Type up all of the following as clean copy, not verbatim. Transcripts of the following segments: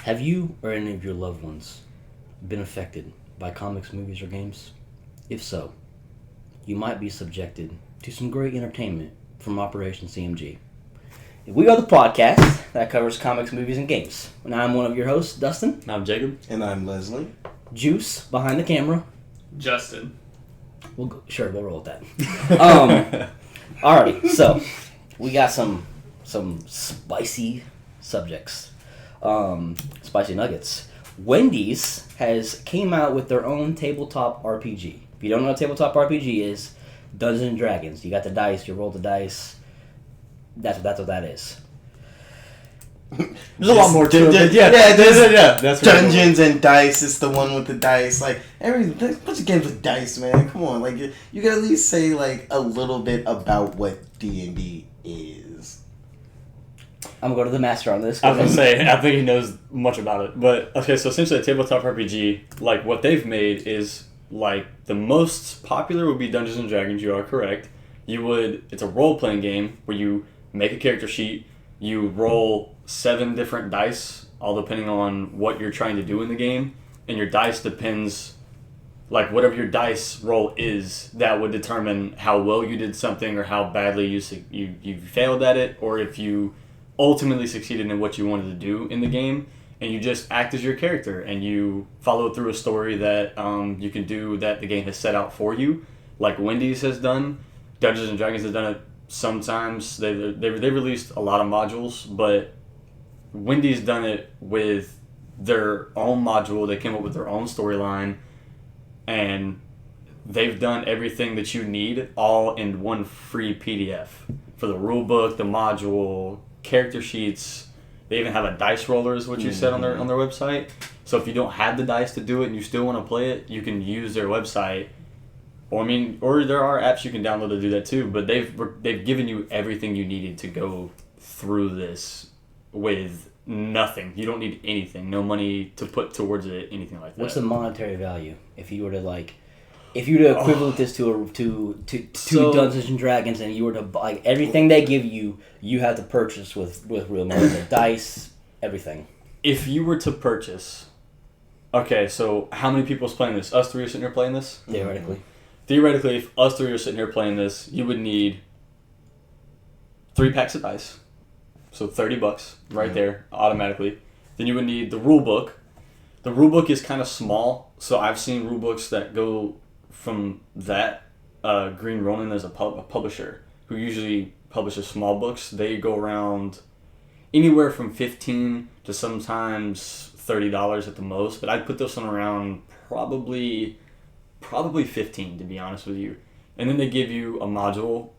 Have you or any of your loved ones been affected by comics, movies, or games? If so, you might be subjected to some great entertainment from Operation C.M.G. We are the podcast that covers comics, movies, and games. And I'm one of your hosts, Dustin. I'm Jacob. And I'm Leslie. Juice, behind the camera. Justin. We'll roll with that. Alrighty, so we got some spicy subjects. Spicy nuggets. Wendy's has came out with their own tabletop RPG. If you don't know what tabletop RPG is, Dungeons and Dragons. You got the dice, you roll the dice. That's what that is. There's a lot more to it. Yeah, That's Dungeons and Dice is the one with the dice. Like, there's a bunch of games with dice, man. Come on, like you gotta at least say like a little bit about what D&D is. I'm gonna go to the master on this. I was gonna say, I think he knows much about it. But okay, so essentially, a tabletop RPG, like what they've made is like the most popular would be Dungeons and Dragons. You are correct. It's a role playing game where you make a character sheet, you roll 7 different dice, all depending on what you're trying to do in the game, and your dice depends, like whatever your dice roll is, that would determine how well you did something or how badly you failed at it, or if you ultimately succeeded in what you wanted to do in the game. And you just act as your character, and you follow through a story that you can do that the game has set out for you, like Wendy's has done. Dungeons and Dragons has done it sometimes. They released a lot of modules, but Wendy's done it with their own module. They came up with their own storyline, and they've done everything that you need all in one free PDF for the rule book, the module, character sheets. They even have a dice roller, is what you said on their website. So if you don't have the dice to do it and you still want to play it, you can use their website. Or there are apps you can download to do that too. But they've given you everything you needed to go through this with nothing. You don't need anything, no money to put towards it, anything like that. What's the monetary value if you were to equivalent this to Dungeons and Dragons, and you were to everything they give you, you have to purchase with real money, the dice, everything. If you were to purchase, okay, so how many people is playing this? Us 3 are sitting here playing this? Theoretically, if us 3 are sitting here playing this, you would need 3 packs of dice, so $30 right there automatically. Then you would need the rule book. The rule book is kind of small, so I've seen rule books that go from that. Green Ronin is a publisher who usually publishes small books. They go around anywhere from $15 to sometimes $30 at the most, but I'd put this one around probably $15, to be honest with you. And then they give you a module.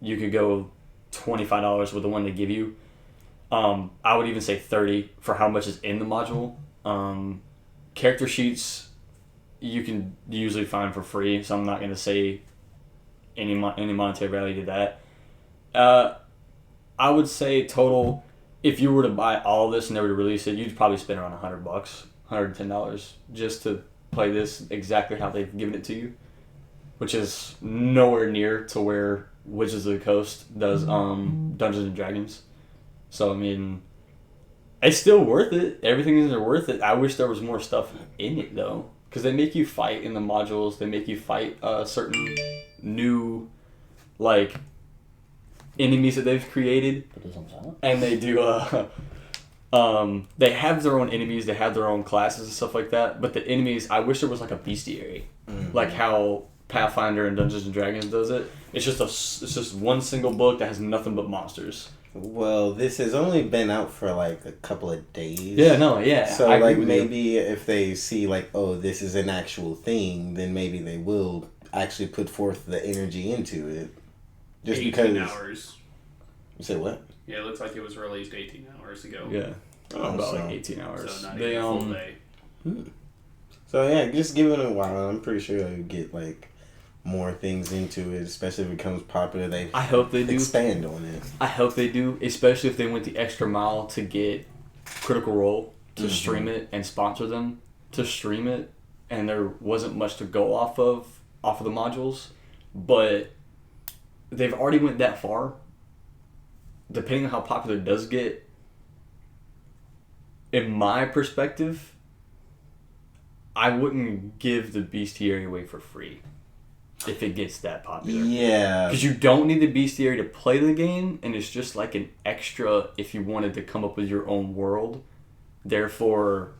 You could go $25 with the one they give you. I would even say $30 for how much is in the module. Character sheets you can usually find for free, so I'm not going to say any monetary value to that. I would say total, if you were to buy all this and they were to release it, you'd probably spend around $100, $110 just to play this exactly how they've given it to you, which is nowhere near to where Wizards of the Coast does Dungeons and Dragons. So, I mean, it's still worth it. Everything is worth it. I wish there was more stuff in it, though, because they make you fight in the modules. They make you fight certain new, enemies that they've created. And they do, they have their own enemies. They have their own classes and stuff like that. But the enemies, I wish there was, a bestiary. Like how Pathfinder and Dungeons and Dragons does it. It's just one single book that has nothing but monsters. Well, this has only been out for a couple of days. Yeah. So maybe if they see this is an actual thing, then maybe they will actually put forth the energy into it. Just 18 hours. You said what? Yeah, it looks like it was released 18 hours ago. Yeah. About 18 hours. So not even a full day. So yeah, just give it a while. I'm pretty sure they'll get more things into it, especially if it becomes popular. I hope they do expand on it. I hope they do, especially if they went the extra mile to get Critical Role to stream it and sponsor them to stream it, and there wasn't much to go off of the modules, but they've already went that far. Depending on how popular it does get, in my perspective, I wouldn't give the bestiary away for free if it gets that popular. Yeah. Because you don't need the bestiary to play the game, and it's just like an extra if you wanted to come up with your own world. Therefore,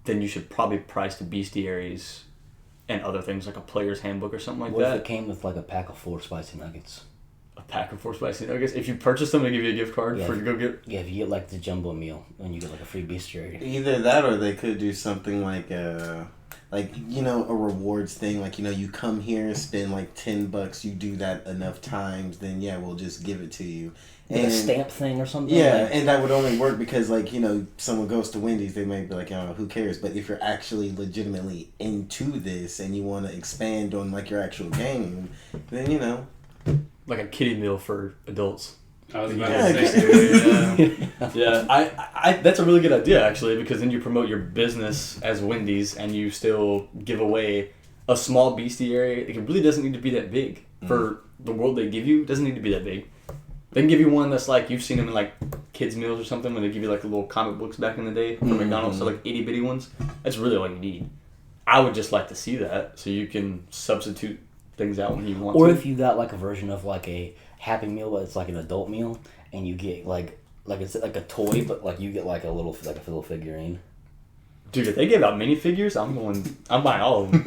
then you should probably price the bestiaries and other things like a player's handbook or something like what that. if it came with like a pack of 4 spicy nuggets? A pack of 4 spicy nuggets. If you purchase them, they give you a gift card for you to go get. Yeah, if you get like the jumbo meal, and you get like a free bestiary. Either that, or they could do something like a rewards thing. Like, you come here, spend like $10, you do that enough times, then yeah, we'll just give it to you. Like a stamp thing or something? Yeah, like, and that would only work because, like, someone goes to Wendy's, they may be like, who cares? But if you're actually legitimately into this and you want to expand on, like, your actual game, then, Like a kiddie meal for adults. I was about Yeah, to say. Yeah, I that's a really good idea, actually, because then you promote your business as Wendy's and you still give away a small bestiary. It really doesn't need to be that big. For the world they give you, it doesn't need to be that big. They can give you one that's like, you've seen them in like kids' meals or something, when they give you like the little comic books back in the day from McDonald's, so like itty bitty ones. That's really all you need. I would just like to see that so you can substitute things out when you want or to. if you got like a version of like a Happy Meal, but it's like an adult meal, and you get like it's like a toy, but like you get like a little figurine. Dude, if they give out minifigures, I'm buying all of them.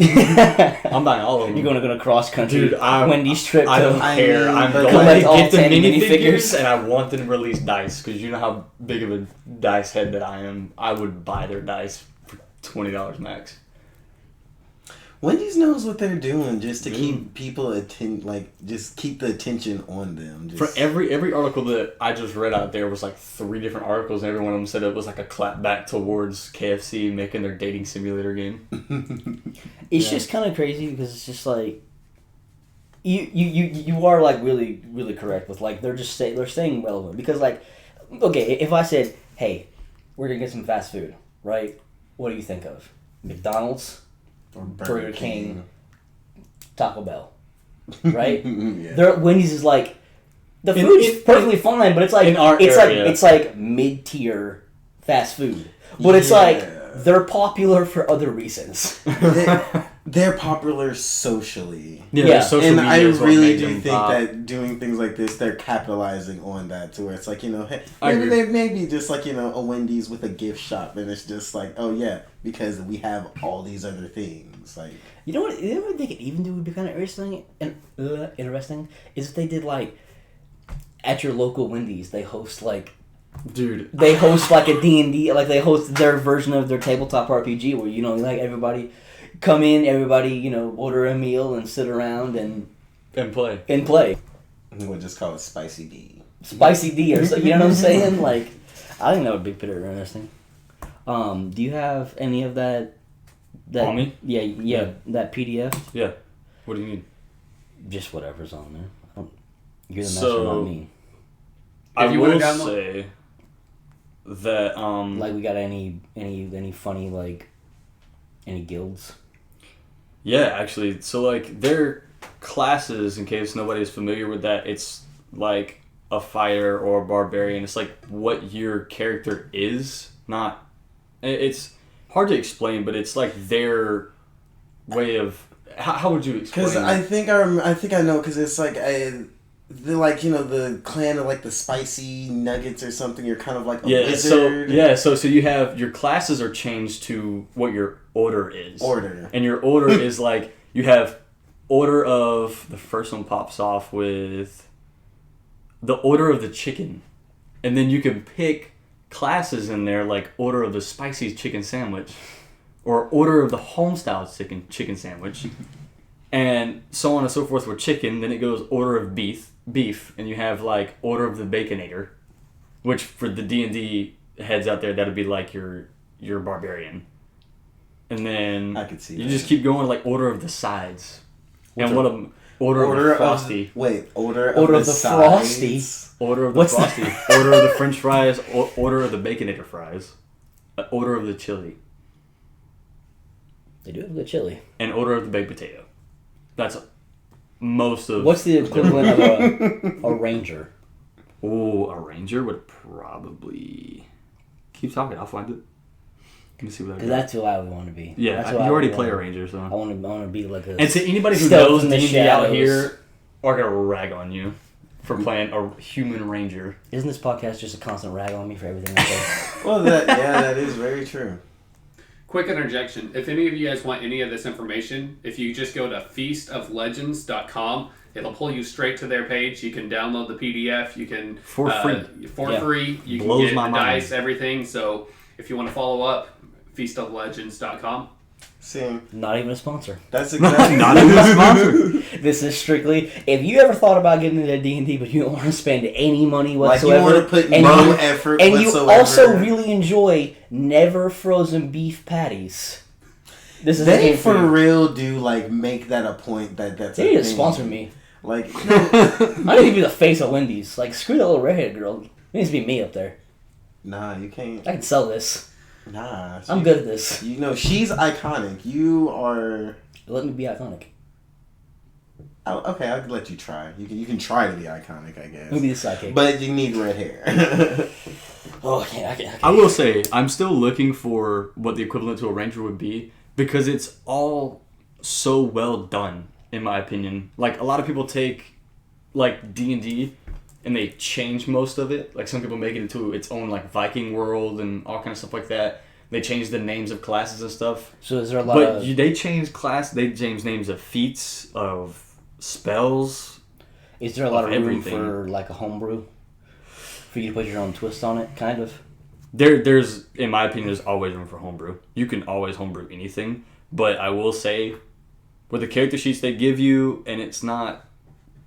I'm buying all of them. You're gonna cross country. Dude, Wendy's trip. I don't I care. mean, I'm but going collect to all get the 10 minifigures, minifigures. and I want them to release dice, because you know how big of a dice head that I am. I would buy their dice for $20 max. Wendy's knows what they're doing just to keep people just keep the attention on them. For every article that I just read out there was like 3 different articles, and every one of them said it was like a clap back towards KFC making their dating simulator game. It's just kind of crazy because it's just like you are like really really correct with like they're staying relevant, because like, okay, if I said, hey, we're gonna get some fast food, right? What do you think of? McDonald's, Or Burger King, Taco Bell, right? Yeah. Wendy's is like the food's perfectly fine, but it's like in our area. it's like mid tier fast food, but it's like they're popular for other reasons. They're popular socially. Yeah. Social And media I is what really made do them think pop. that doing things like this, they're capitalizing on that to where it's like, hey, I maybe agree. they may be just like, a Wendy's with a gift shop, and it's just like, oh yeah, because we have all these other things. Like, You know what they could even do would be kind of interesting is if they did like at your local Wendy's they host like Dude, they host like a D&D, like they host their version of their tabletop RPG where like everybody come in, everybody order a meal and sit around and play. we'll just call it Spicy D. Spicy D or something, you know what I'm saying? Like, I think that would be pretty interesting. Do you have any of that? On me? Yeah, that PDF. Yeah. What do you need? Just whatever's on there. You're the master, not me. I If you will wanna download- say that Like, we got any funny like any guilds? yeah, actually, so like their classes, in case nobody's familiar with that, it's like a fighter or a barbarian. It's like what your character is, not. It's hard to explain, but it's like their way of. How would you explain? Because I think I know, because it's like the clan of like the Spicy Nuggets or something. You're kind of like a wizard. So you have your classes are changed to what your order is. And your order is like you have order of the first one pops off with the order of the chicken, and then you can pick classes in there like order of the spicy chicken sandwich, or order of the homestyle chicken sandwich, and so on and so forth with chicken. Then it goes order of beef, and you have like order of the baconator, which for the D&D heads out there, that'd be like your barbarian. And then I could see you that. just keep going like order of the sides. And what a order of the frosty. Order of the frosty. Order of the What's frosty. Order of the French fries. Order of the baconator fries. Order of the chili. They do have good chili. And order of the baked potato. That's most of. What's the equivalent of a ranger? Oh, a ranger would probably. Keep talking. I'll find it. Let me see what I got. Because that's who I would want to be. Yeah, that's you who I already would play a want. ranger, so. I want to be like a. And to anybody who stealth knows in the D&D out shadows. here are gonna rag on you for playing a human ranger. Isn't this podcast just a constant rag on me for everything I say? Well, that is very true. Quick interjection. If any of you guys want any of this information, if you just go to feastoflegends.com, it'll pull you straight to their page. You can download the PDF. You can For free. Free. You Blows can get my the mind. dice, everything. So if you want to follow up, feastoflegends.com. See, Not even a sponsor. that's exactly Not even a sponsor. This is strictly if you ever thought about getting into D&D, but you don't want to spend any money like whatsoever. you want to put and no you, effort and whatsoever. you also really enjoy never frozen beef patties. This is the They game for you. real do like make that a point that's They a need to thing. sponsor me. Like I need to be the face of Wendy's. Like screw that little redhead girl. It needs to be me up there. nah, you can't. I can sell this. Nah, I'm good at this. You know she's iconic. You are. Let me be iconic. Okay, I'll let you try. You can try to be iconic, I guess. Let me be the sidekick. But you need red hair. Oh, I can't. I will say, I'm still looking for what the equivalent to a ranger would be because it's all so well done, in my opinion. Like, a lot of people take, like, D&D and they change most of it. Like, some people make it into its own, like, Viking world and all kind of stuff like that. They change the names of classes and stuff. So is there a lot But of... they change names of feats, of spells. Is there a lot of room everything. for, like, a homebrew? For you to put your own twist on it, kind of? There's, in my opinion, there's always room for homebrew. You can always homebrew anything. But I will say, with the character sheets they give you, and it's not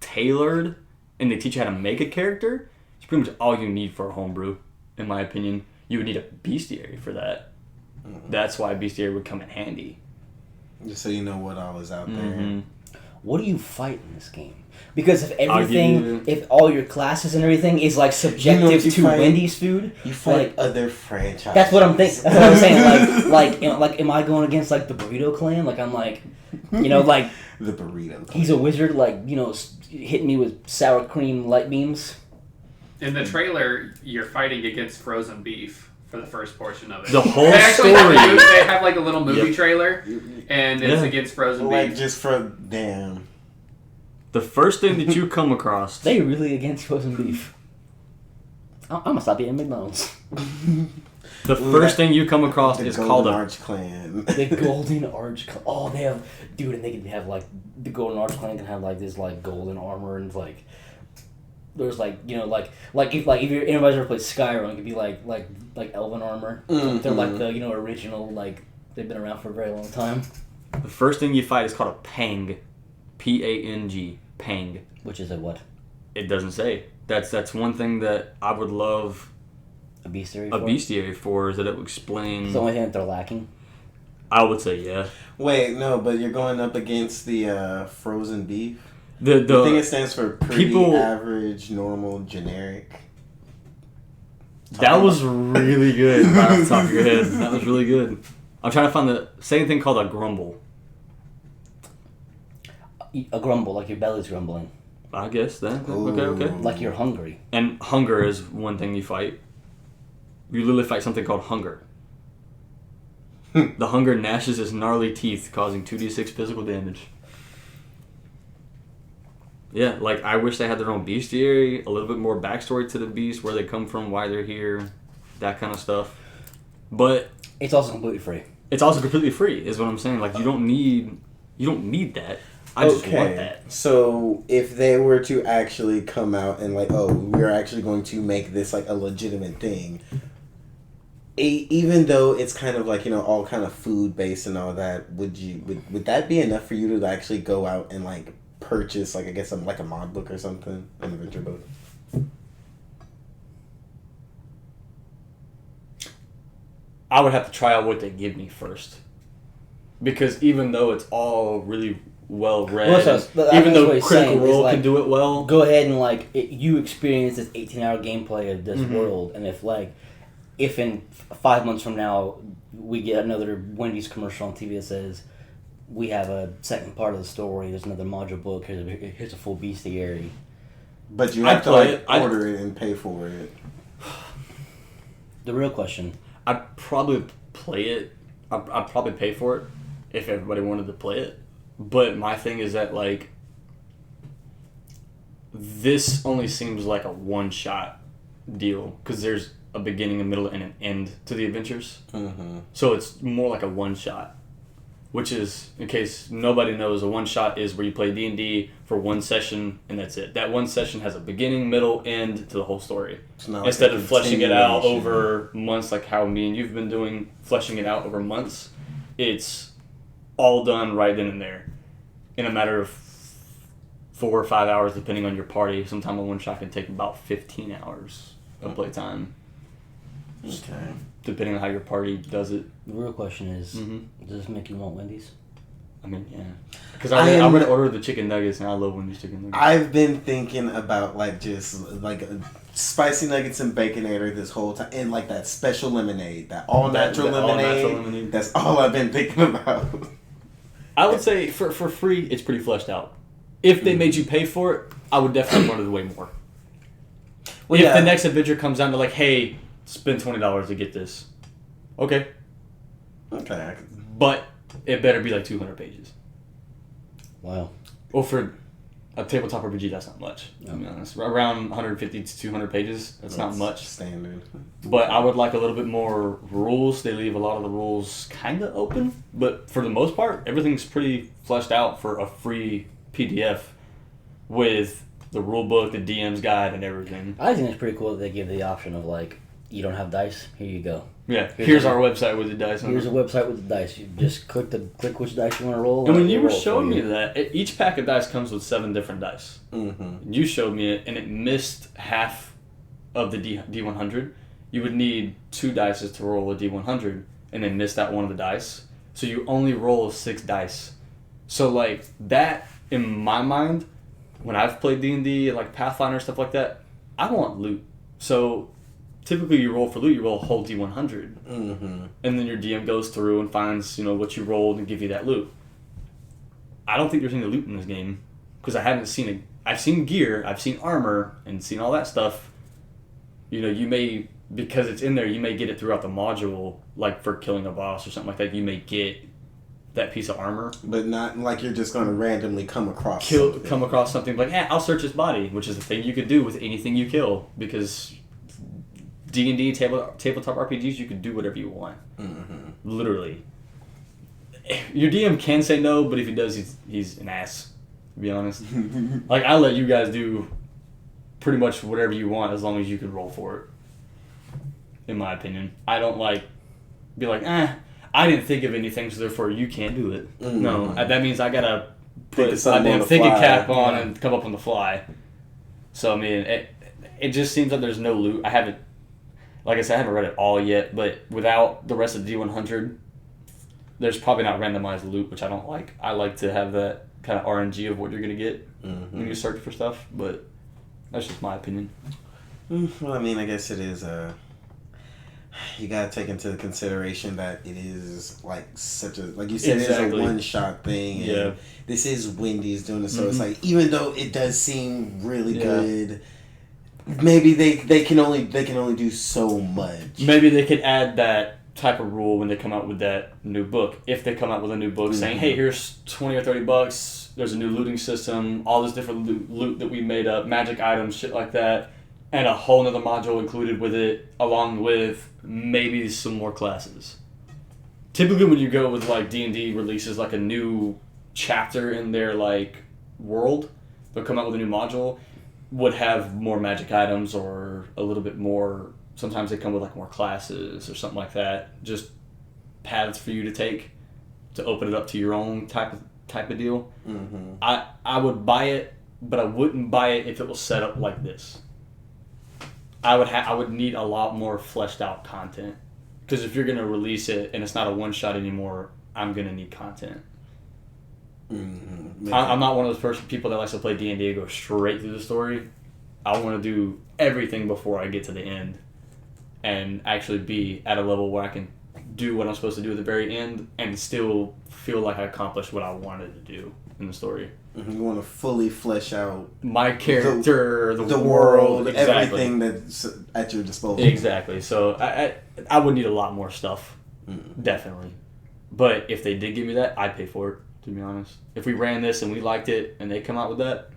tailored, and they teach you how to make a character, it's pretty much all you need for a homebrew, in my opinion. You would need a bestiary for that. That's why bestiary would come in handy. Just so you know what all is out there. Mm-hmm. What do you fight in this game? Because if I'll give everything, you- if all your classes and everything is like subjective what you to fight? Wendy's food, You fight like, other franchises. that's what I'm thinking. That's what I'm saying. Like, am I going against like the Burrito Clan? Like I'm like, like the burrito. he's a wizard. Like hitting me with sour cream light beams. In the trailer, you're fighting against frozen beef for the first portion of it. The whole They actually story. they have like a little movie Yep. trailer, and it's Yeah. against frozen Like beef. just for damn. The first thing that you come across... They really against frozen beef. I'm gonna stop eating McDonald's. The first thing you come across The is Golden called a... Arch Clan. The Golden Arch. Oh, they have, dude, and they can have like the Golden Arch Clan can have like this like golden armor and like there's like if you're anybody's ever played Skyrim, it could be like elven armor. Mhm. They're like the original like they've been around for a very long time. The first thing you fight is called a pang. P-A-N-G. Pang. Which is a what? It doesn't say. That's one thing that I would love A bestiary. a bestiary for, is that it would explain... It's the only thing that they're lacking. I would say, yeah. Wait, no, but you're going up against the frozen beef. The I think it stands for pretty people- average, normal, generic. That was really good right off the top of your head. That was really good. I'm trying to find the same thing called a grumble. A grumble, like your belly's grumbling, I guess that. Ooh. Okay. like you're hungry. And hunger is one thing you fight. You literally fight something called hunger. The hunger gnashes its gnarly teeth, causing 2d6 physical damage. Yeah, like, I wish they had their own bestiary, a little bit more backstory to the beast, where they come from, why they're here, that kind of stuff. But It's also completely free. it's also completely free, is what I'm saying. Like, you don't need that. I just want that. So if they were to actually come out and like, oh, we're actually going to make this like a legitimate thing, even though it's kind of like all kind of food based and all that, would that be enough for you to actually go out and like purchase like I guess like a mod book or something, an adventure book? I would have to try out what they give me first. Because even though it's all really well read, Well, that's what even though he's Critical saying, is Role like, can do it well, Go ahead and you experience this 18-hour gameplay of this Mhm. world, and if in 5 months from now we get another Wendy's commercial on TV that says we have a second part of the story, there's another module book, here's a full bestiary. But you I'd have to play like it. order it and pay for it. The real question. I'd probably play it. I'd probably pay for it if everybody wanted to play it. But my thing is that, like, this only seems like a one-shot deal because there's a beginning, a middle, and an end to the adventures. Mm-hmm. So it's more like a one-shot, which is, in case nobody knows, a one-shot is where you play D&D for one session and that's it. That one session has a beginning, middle, end to the whole story. Instead of fleshing it out over months like how me and you've been doing, fleshing it out over months, it's all done right then and there in a matter of 4 or 5 hours depending on your party. Sometimes a one-shot can take about 15 hours of playtime. Okay. Depending on how your party does it. The real question is, does this make you want Wendy's? I mean, yeah. Because I already ordered the chicken nuggets, and I love Wendy's chicken nuggets. I've been thinking about, like, just, like, spicy nuggets and Baconator this whole time. And, like, that special lemonade. That all-natural lemonade. That's all I've been thinking about. I would say, for free, it's pretty fleshed out. If they made you pay for it, I would definitely order way more. Well, if the next adventure comes down to, like, hey, spend $20 to get this. Okay. Okay. But it better be like 200 pages. Wow. Well, for a tabletop RPG, that's not much. To be honest, around 150 to 200 pages. That's not much. Standard. But I would like a little bit more rules. They leave a lot of the rules kind of open, but for the most part, everything's pretty fleshed out for a free PDF with the rule book, the DM's guide, and everything. I think it's pretty cool that they give the option of, like, you don't have dice, here you go. Yeah, here's our website with the dice. Here's a website with the dice. You just click which dice you want to roll. And when you were showing me that, each pack of dice comes with 7 different dice. Mm-hmm. You showed me it, and it missed half of the D100. You would need 2 dice to roll a D100, and then miss out one of the dice. So you only roll 6 dice. So, like, that, in my mind, when I've played D&D, like Pathfinder, stuff like that, I want loot. So typically you roll for loot, you roll a whole D100. Mm-hmm. And then your DM goes through and finds, what you rolled and give you that loot. I don't think there's any loot in this game because I haven't seen it. I've seen gear, I've seen armor, and seen all that stuff. You may, because it's in there, you may get it throughout the module, like for killing a boss or something like that. You may get that piece of armor. But not like you're just going to randomly come across something like, I'll search his body, which is the thing you could do with anything you kill because D&D, tabletop RPGs, you can do whatever you want. Mm-hmm. Literally. Your DM can say no, but if he does, he's an ass, to be honest. Like, I'll let you guys do pretty much whatever you want as long as you can roll for it, in my opinion. I don't, be like, I didn't think of anything, so therefore you can't do it. Mm-hmm. No, that means I gotta put my damn thinking cap on and come up on the fly. So, I mean, it just seems like there's no loot. I haven't read it all yet, but without the rest of D100, there's probably not randomized loot, which I don't like. I like to have that kind of RNG of what you're going to get when you search for stuff, but that's just my opinion. Well, I mean, I guess it is you gotta take into consideration that it is like such a, like you said, it's a one-shot thing, and this is Wendy's doing it, so it's like, even though it does seem really good, maybe they can only do so much. Maybe they could add that type of rule when they come out with that new book. If they come out with a new book saying, hey, here's $20 or $30, there's a new looting system, all this different loot that we made up, magic items, shit like that, and a whole nother module included with it, along with maybe some more classes. Typically when you go with like D&D releases like a new chapter in their like world, they'll come out with a new module, would have more magic items or a little bit more. Sometimes they come with like more classes or something like that. Just paths for you to take to open it up to your own type of deal. Mm-hmm. I would buy it, but I wouldn't buy it if it was set up like this. I would need a lot more fleshed out content, because if you're gonna release it and it's not a one shot anymore, I'm gonna need content. Mm-hmm. I'm not one of those people that likes to play D&D and go straight through the story. I want to do everything before I get to the end and actually be at a level where I can do what I'm supposed to do at the very end and still feel like I accomplished what I wanted to do in the story. Mm-hmm. You want to fully flesh out my character, the world, exactly. Everything that's at your disposal. Exactly. So I would need a lot more stuff, definitely. But if they did give me that, I'd pay for it. To be honest, if we ran this and we liked it, and they come out with that,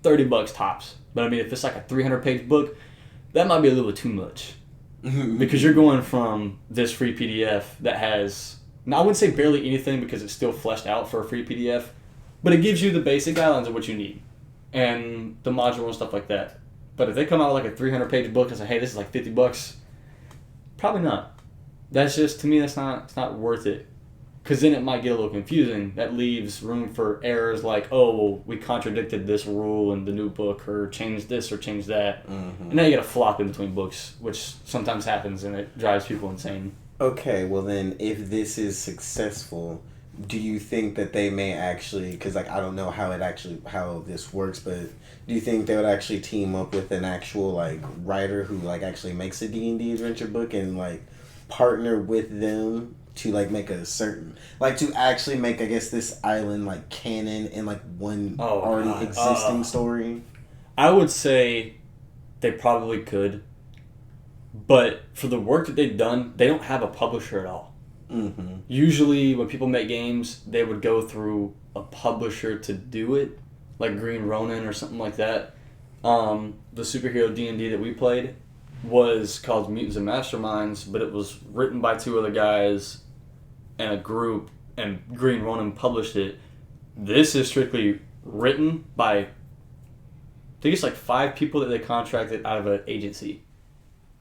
$30 tops. But I mean, if it's like a 300-page book, that might be a little bit too much. Because you're going from this free PDF that has, now I wouldn't say barely anything because it's still fleshed out for a free PDF, but it gives you the basic guidelines of what you need and the module and stuff like that. But if they come out with like a 300-page book and say, hey, this is like $50, probably not. That's just, to me, it's not worth it. Because then it might get a little confusing. That leaves room for errors like, oh, well, we contradicted this rule in the new book, or changed this or changed that. Mm-hmm. And now you get a flop in between books, which sometimes happens, and it drives people insane. Okay, well then, if this is successful, do you think that they may actually, because like I don't know how this works, but do you think they would actually team up with an actual like writer who like actually makes a D&D adventure book and like partner with them to like make a certain, like to actually make, I guess, this island like canon and like one already existing story? I would say they probably could, but for the work that they've done, they don't have a publisher at all. Mm-hmm. Usually when people make games, they would go through a publisher to do it, like Green Ronin or something like that. The superhero D&D that we played was called Mutants and Masterminds, but it was written by 2 other guys and a group, and Green Ronin published it. This is strictly written by, I think it's like 5 people that they contracted out of an agency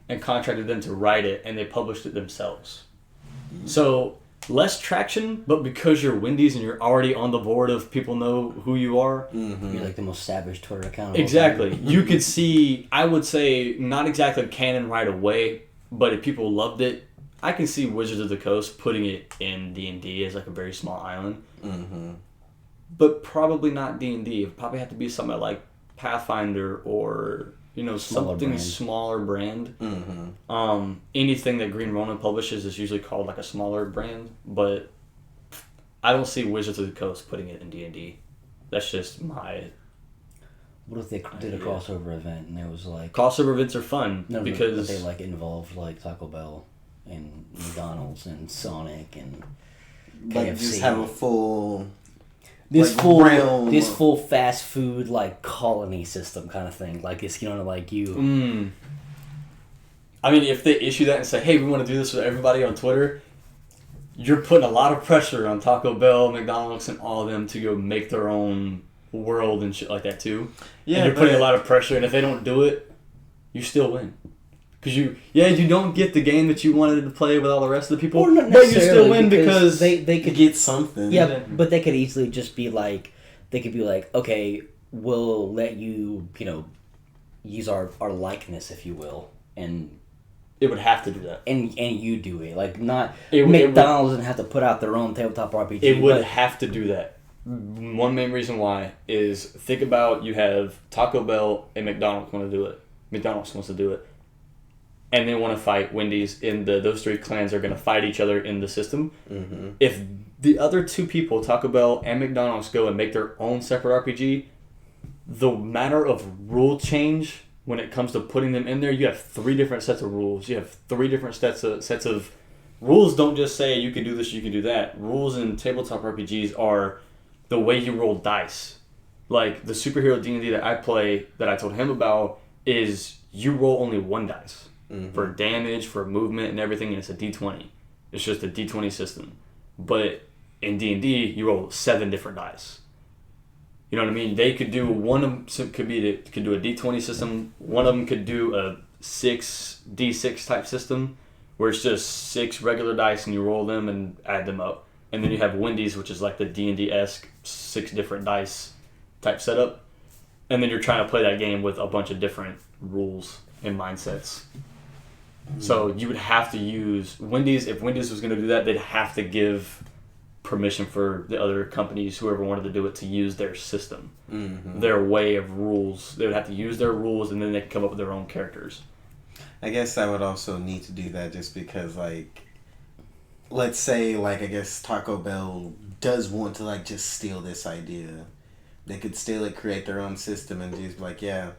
and contracted them to write it, and they published it themselves. Mm-hmm. So less traction, but because you're Wendy's and you're already on the board of people know who you are. Mm-hmm. You're like the most savage Twitter account. Exactly. You could see, I would say, not exactly canon right away, but if people loved it, I can see Wizards of the Coast putting it in D&D as like a very small island. Mm-hmm. But probably not D&D. It would probably have to be something like Pathfinder or, smaller brand. Mm-hmm. Anything that Green Ronin publishes is usually called like a smaller brand, but I don't see Wizards of the Coast putting it in D&D. That's just my... What if they did a crossover event and it was like... Crossover events are fun because... they like involved like Taco Bell and McDonald's and Sonic and KFC. Like just have a full... This full fast food like colony system kind of thing, like it's like you. I mean, if they issue that and say, "Hey, we want to do this with everybody on Twitter," you're putting a lot of pressure on Taco Bell, McDonald's, and all of them to go make their own world and shit like that too. Yeah, and you're putting a lot of pressure, and if they don't do it, you still win. Because you don't get the game that you wanted to play with all the rest of the people, but you still win because they could get something. Yeah, but they could easily just be like, okay, we'll let you, use our likeness, if you will, and it would have to do that, and you do it like not McDonald's doesn't have to put out their own tabletop RPG. It would have to do that. One main reason why is think about you have Taco Bell and McDonald's want to do it. McDonald's wants to do it. And they want to fight Wendy's those 3 clans are going to fight each other in the system. Mm-hmm. If the other 2 people, Taco Bell and McDonald's, go and make their own separate RPG, the matter of rule change when it comes to putting them in there, you have 3 different sets of rules. You have 3 different sets of rules. Don't just say you can do this, you can do that. Rules in tabletop RPGs are the way you roll dice. Like the superhero D&D that I play, that I told him about, is you roll only 1 dice. Mm-hmm. For damage, for movement, and everything, and it's a D20. It's just a D20 system. But in D&D, you roll 7 different dice. You know what I mean? They could do one of them could do a D20 system. One of them could do a 6D6 type system, where it's just 6 regular dice, and you roll them and add them up. And then you have Wendy's, which is like the D&D-esque 6 different dice type setup. And then you're trying to play that game with a bunch of different rules and mindsets. So you would have to use Wendy's. If Wendy's was going to do that, they'd have to give permission for the other companies, whoever wanted to do it, to use their system, their way of rules. They would have to use their rules, and then they could come up with their own characters. I guess I would also need to do that just because, like, let's say, like, I guess Taco Bell does want to, like, just steal this idea. They could steal it, create their own system, and just be like, yeah,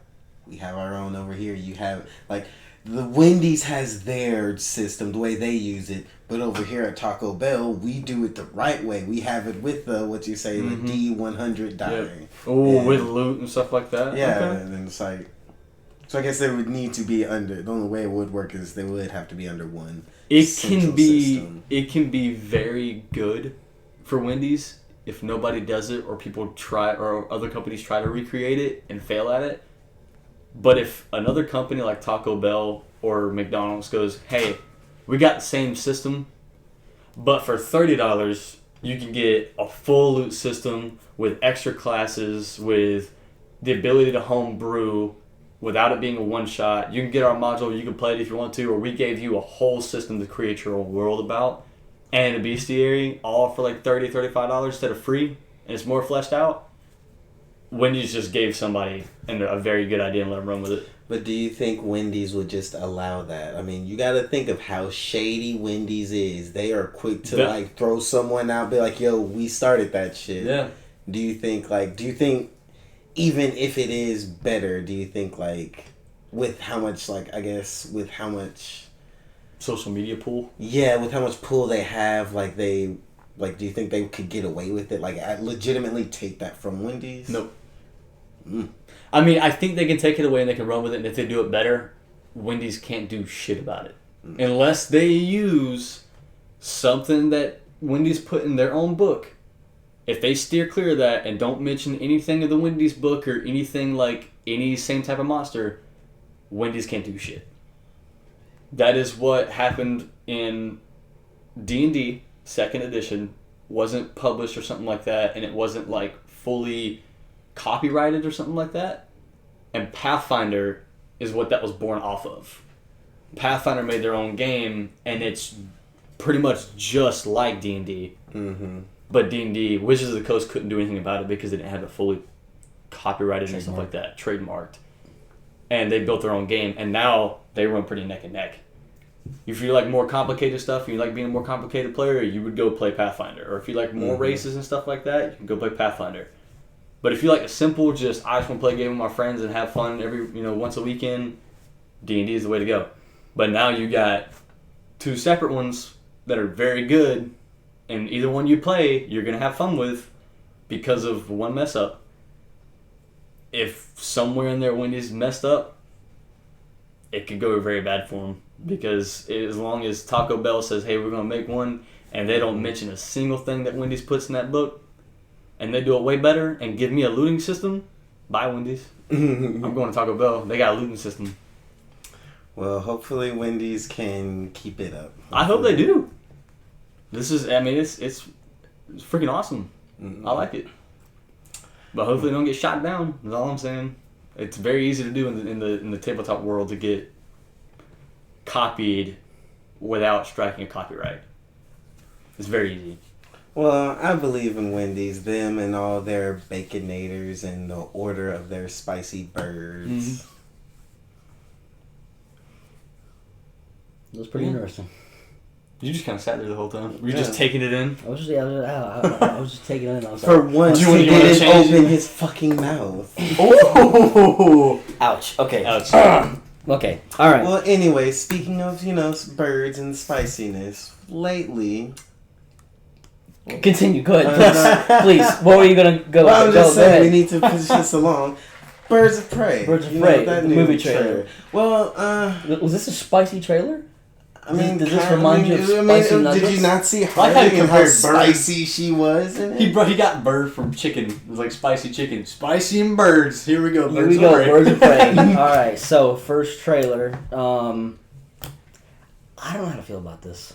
we have our own over here. You have, like, the Wendy's has their system, the way they use it, but over here at Taco Bell, we do it the right way. We have it with the, what you say, the D100 die. Yep. Oh, with loot and stuff like that? Yeah, okay. and then it's like, so I guess they would need to be under, the only way it would work is they would have to be under one system. It can be very good for Wendy's if nobody does it or people try, or other companies try to recreate it and fail at it. But if another company like Taco Bell or McDonald's goes, hey, we got the same system, but for $30, you can get a full loot system with extra classes, with the ability to home brew without it being a one-shot. You can get our module, you can play it if you want to, or we gave you a whole system to create your own world about, and a bestiary, all for like $30, $35 instead of free, and it's more fleshed out. Wendy's just gave somebody a very good idea and let them run with it. But do you think Wendy's would just allow that? I mean, you got to think of how shady Wendy's is. They are quick to like throw someone out, be like, "Yo, we started that shit." Yeah. Do you think even if it is better, do you think like with how much with how much social media pool? Yeah, with how much pool they have, do you think they could get away with it? Like, legitimately take that from Wendy's? Nope. I mean, I think they can take it away and they can run with it, and if they do it better, Wendy's can't do shit about it. Unless they use something that Wendy's put in their own book. If they steer clear of that and don't mention anything of the Wendy's book or anything like any same type of monster, Wendy's can't do shit. That is what happened in D&D 2nd edition. Wasn't published or something like that, and it wasn't like fully copyrighted or something like that. And Pathfinder is what that was born off of. Pathfinder made their own game, and it's pretty much just like D&D. Mm-hmm. But D&D, Wizards of the Coast couldn't do anything about it because they didn't have it fully copyrighted and stuff like that, trademarked. And they built their own game, and now they run pretty neck and neck. If you like more complicated stuff, and you like being a more complicated player, you would go play Pathfinder. Or if you like more races and stuff like that, you can go play Pathfinder. But if you like a simple, I just want to play a game with my friends and have fun once a weekend, D&D is the way to go. But now you got two separate ones that are very good, and either one you play, you're going to have fun with because of one mess up. If somewhere in there Wendy's messed up, it could go very bad for them. Because as long as Taco Bell says, hey, we're going to make one, and they don't mention a single thing that Wendy's puts in that book, and they do it way better and give me a looting system, bye Wendy's. I'm going to Taco Bell. They got a looting system. Well, hopefully Wendy's can keep it up. Hopefully. I hope they do. It's freaking awesome. I like it. But hopefully they don't get shot down. That's all I'm saying. It's very easy to do in the tabletop world to get copied without striking a copyright. It's very easy. Well, I believe in Wendy's, them and all their Baconators and the order of their spicy birds. Mm-hmm. It was pretty interesting. You just kind of sat there the whole time. Were you just taking it in? I was just taking it in. I was For once, he didn't open his fucking mouth. Oh! Ouch. Okay. Ouch. Okay. All right. Well, anyway, speaking of, birds and spiciness, lately... Continue. Go ahead, please. What were you going to go? Well, I'm just saying we need to push this along. Birds of Prey. Birds of Prey, the movie trailer. Well, was this a spicy trailer? I mean, does this remind you of spicy nuggets? Did you not see Harley and how spicy she was in it? He got bird from chicken. It was like spicy chicken. Spicy and birds. Here we go. Birds of Prey. All right. So first trailer. I don't know how to feel about this.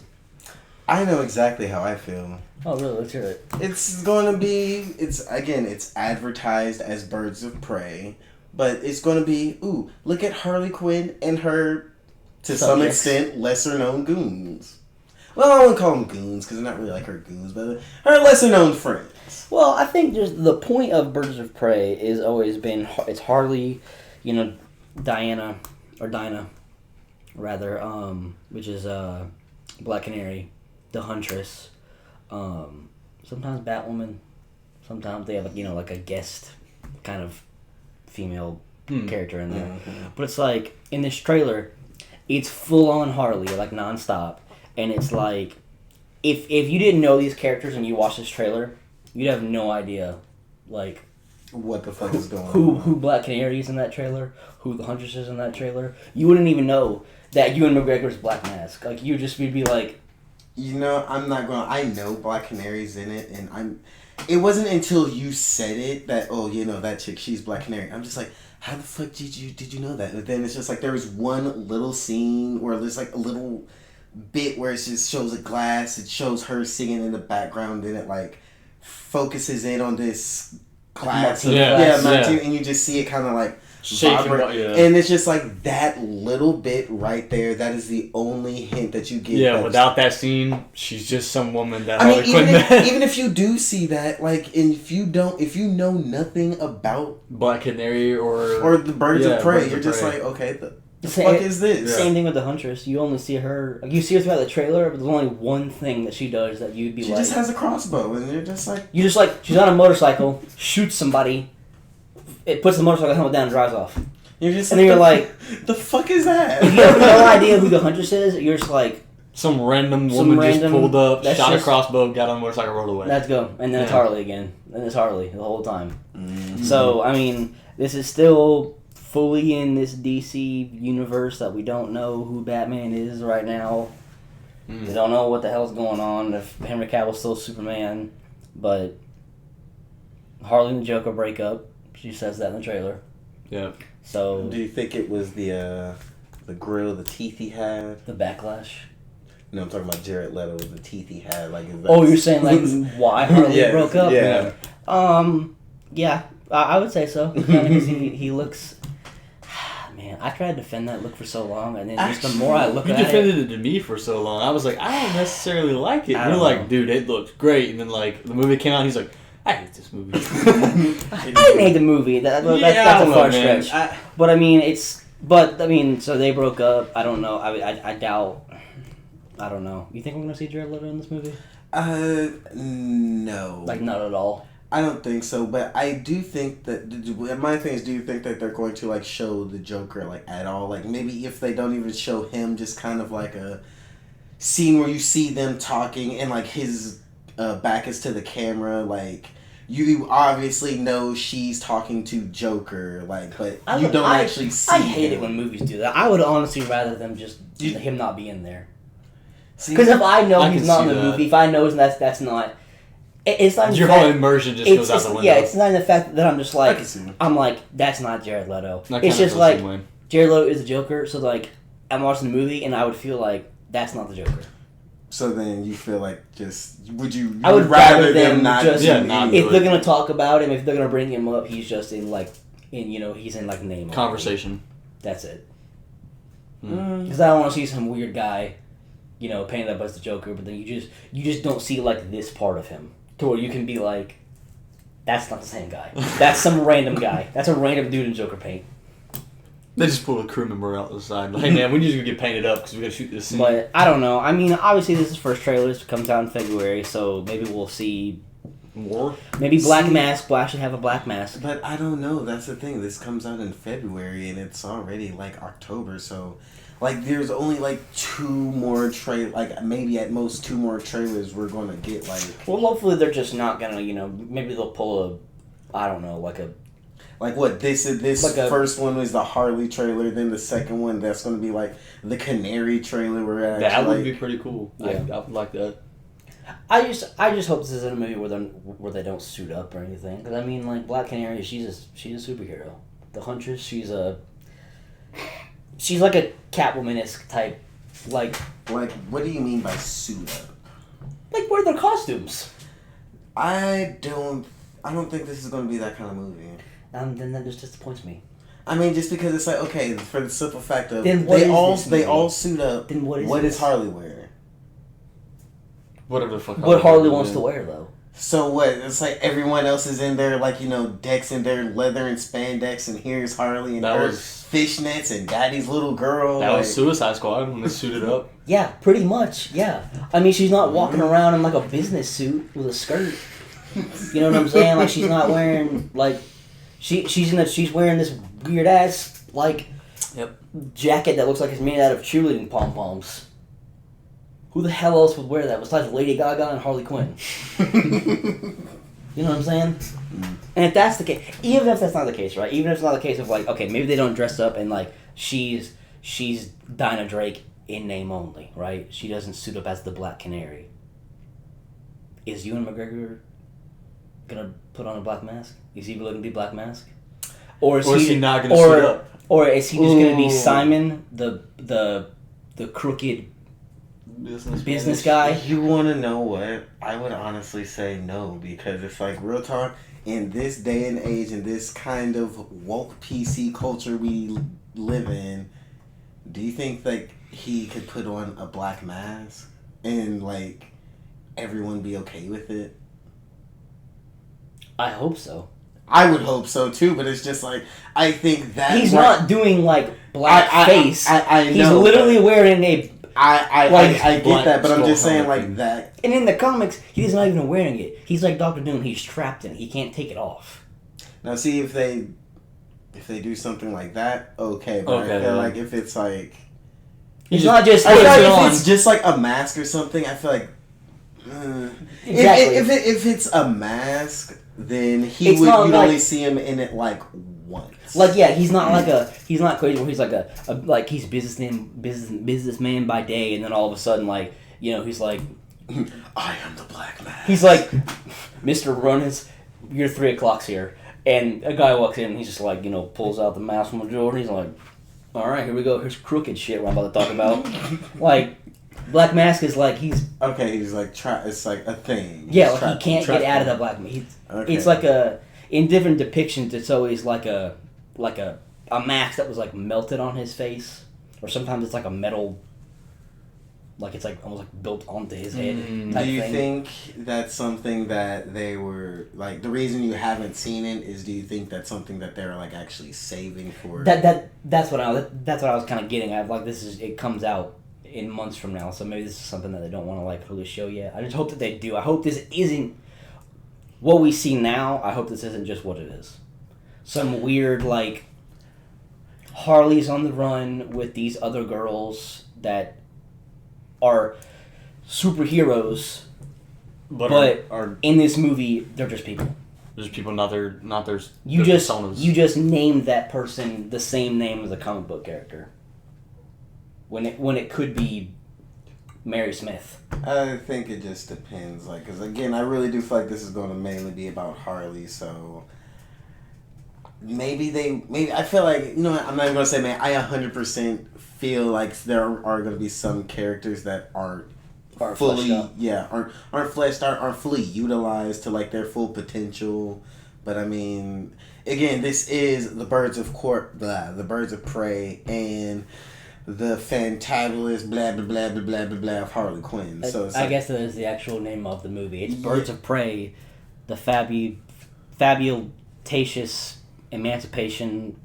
I know exactly how I feel. Oh, really? Let's hear it. It's going to be... It's advertised as Birds of Prey, but it's going to be, look at Harley Quinn and her, to some extent, lesser-known goons. Well, I won't call them goons, because they're not really like her goons, but her lesser-known friends. Well, I think just the point of Birds of Prey has always been, it's Harley, Dinah, rather, which is Black Canary, the Huntress, sometimes Batwoman, sometimes they have like a guest kind of female character in there. But it's like in this trailer, it's full on Harley, like nonstop, and it's like if you didn't know these characters and you watch this trailer, you'd have no idea like what the fuck is going on. Who Black Canary is in that trailer, who the Huntress is in that trailer. You wouldn't even know that Ewan McGregor's Black Mask. Like you'd be like, I'm not going. I know Black Canary's in it, and It wasn't until you said it that that chick, she's Black Canary. I'm just like, how the fuck did you know that? But then it's just like there was one little scene where there's like a little bit where it just shows a glass. It shows her singing in the background, and it like focuses in on this glass. Martini, and you just see it kind of like vibrate. And it's just like that little bit right there. That is the only hint that you get. Yeah, without that scene, she's just some woman that. Even if you do see that, like, and if you know nothing about Black Canary or the Birds of Prey, you're just like, okay, the fuck is this? Same thing with the Huntress. You only see her. You see her throughout the trailer, but there's only one thing that she does that you'd be she just has a crossbow, and you're just like. She's on a motorcycle, shoots somebody. It puts the motorcycle helmet down and drives off. You're just and then you're like, the fuck is that? If you have no idea who the Huntress is, you're just like, some random woman just pulled up, shot a crossbow, got on a motorcycle, rode away. Let's go. And then it's Harley again. And it's Harley the whole time. So, I mean, this is still fully in this DC universe that we don't know who Batman is right now. We don't know what the hell's going on, if Henry Cavill's still Superman. But Harley and the Joker break up. She says that in the trailer. Yeah. So, do you think it was the grill, the teeth he had? The backlash? No, I'm talking about Jared Leto, the teeth he had. Like, you're saying like why Harley broke up? Yeah. Yeah, I would say so. Because he looks. Man, I tried to defend that look for so long, and then just the more I look at it, you defended it to me for so long. I was like, I don't necessarily like it. You're like, dude, it looks great, and then like the movie came out, and he's like, I hate this movie. I didn't hate the movie. That's a far stretch. So they broke up. I don't know. I doubt. I don't know. You think we're gonna see Jared Leto in this movie? No. Like not at all. I don't think so, but I do think that my thing is, do you think that they're going to like show the Joker like at all? Like maybe if they don't even show him, just kind of like a scene where you see them talking and like his back is to the camera, like you obviously know she's talking to Joker, like, but you don't actually see. I hate it when movies do that. I would honestly rather them just him not be in there. Because if I know he's not in the movie, if I know that's not. It's not your whole immersion just goes out the window. Yeah, it's not in the fact that I'm just like, that's not Jared Leto. It's just like, Jared Leto is the Joker, so like, I'm watching the movie and I would feel like, that's not the Joker. So then you feel like I would rather them not just, not if they're going to talk about him, if they're going to bring him up, he's just in like, he's in like name. Conversation. That's it. Because I don't want to see some weird guy, painted up as the Joker, but then you just don't see like this part of him. To where you can be like, that's not the same guy. That's some random guy. That's a random dude in Joker paint. They just pull a crew member out the side. Like, hey man, we need to get painted up because we got to shoot this scene. But I don't know. I mean, obviously this is first trailer. This comes out in February, so maybe we'll see more. Maybe Black Mask will actually have a Black Mask. But I don't know. That's the thing. This comes out in February and it's already like October, so. Like, there's only, like, maybe at most 2 more trailers we're going to get, like... Well, hopefully they're just not going to, maybe they'll pull I don't know, like a... Like, what, this first one was the Harley trailer, then the second one, that's going to be, like, the Canary trailer. That would be pretty cool. Yeah. I would like that. I just hope this isn't a movie where they don't suit up or anything. Because, I mean, like, Black Canary, she's a superhero. The Huntress, she's like a Catwoman-esque type, like... Like, what do you mean by suit up? Like, what are their costumes? I don't think this is going to be that kind of movie. Then that just disappoints me. I mean, just because it's like, okay, for the simple fact of... Then they all suit up. Then what is Harley wearing? Whatever the fuck. What Harley wants to wear, though. So what? It's like everyone else is in there, like, decks in their leather and spandex, and here's Harley and her fishnets and daddy's little girl. That was Suicide Squad when they suited up. Yeah, pretty much. Yeah, I mean, she's not walking around in like a business suit with a skirt. You know what I'm saying? Like she's not wearing like she's wearing this weird ass like jacket that looks like it's made out of cheerleading pom poms. Who the hell else would wear that besides Lady Gaga and Harley Quinn? You know what I'm saying? And if that's the case, even if that's not the case, right? Even if it's not the case of like, okay, maybe they don't dress up and like she's Dinah Drake in name only, right? She doesn't suit up as the Black Canary. Is Ewan McGregor gonna put on a black mask? Is he going to be Black Mask? Or is he not going to suit up? Or is he just going to be Simon, the crooked business guy? You want to know what? I would honestly say no, because it's like, real talk, in this day and age, in this kind of woke PC culture we live in, do you think like he could put on a black mask and like everyone be okay with it? I hope so. I would hope so too, but it's just like, I think that he's not doing like black face. I know. He's literally wearing a. I get that, but I'm just saying like that. And in the comics, he's not even wearing it. He's like Dr. Doom. He's trapped in it. He can't take it off. Now, see if they do something like that, okay. But I feel like if it's like, it's not just. I feel like if it's just like a mask or something, I feel like. Exactly. If it's a mask, then you'd only see him in it like once. Like he's not crazy where he's like a he's businessman by day, and then all of a sudden like he's like, I am the Black Man. He's like, Mr. Ronis, your 3 o'clock's here, and a guy walks in and he's just like pulls out the mask from the drawer and he's like, all right, here we go. Here's crooked shit I'm about to talk about. Like. Black Mask is like he's like it's like a thing. Yeah, like he can't get out of the black mask. It's like in different depictions. It's always like a mask that was like melted on his face, or sometimes it's like a metal, like it's like almost like built onto his head. Do you think that's something that they were like the reason you haven't seen it is? Do you think that's something that they're like actually saving for? That's what I was kind of getting at. Like it comes out in months from now, so maybe this is something that they don't want to like really show yet. I just hope that they do. I hope this isn't what we see now. I hope this isn't just what it is. Some weird like Harley's on the run with these other girls that are superheroes, but are in this movie they're just people. There's people not their you just named that person the same name as a comic book character. When it could be Mary Smith. I think it just depends, like, because again, I really do feel like this is going to mainly be about Harley, so maybe I feel like, I'm not even going to say, man, I 100% feel like there are going to be some characters that aren't fully, aren't fleshed out, aren't fully utilized to like their full potential. But I mean, again, this is the Birds of Prey, and the fantabulous blah blah blah blah blah blah blah of Harley Quinn. So I guess that is the actual name of the movie. It's Birds of Prey, the fabulous emancipation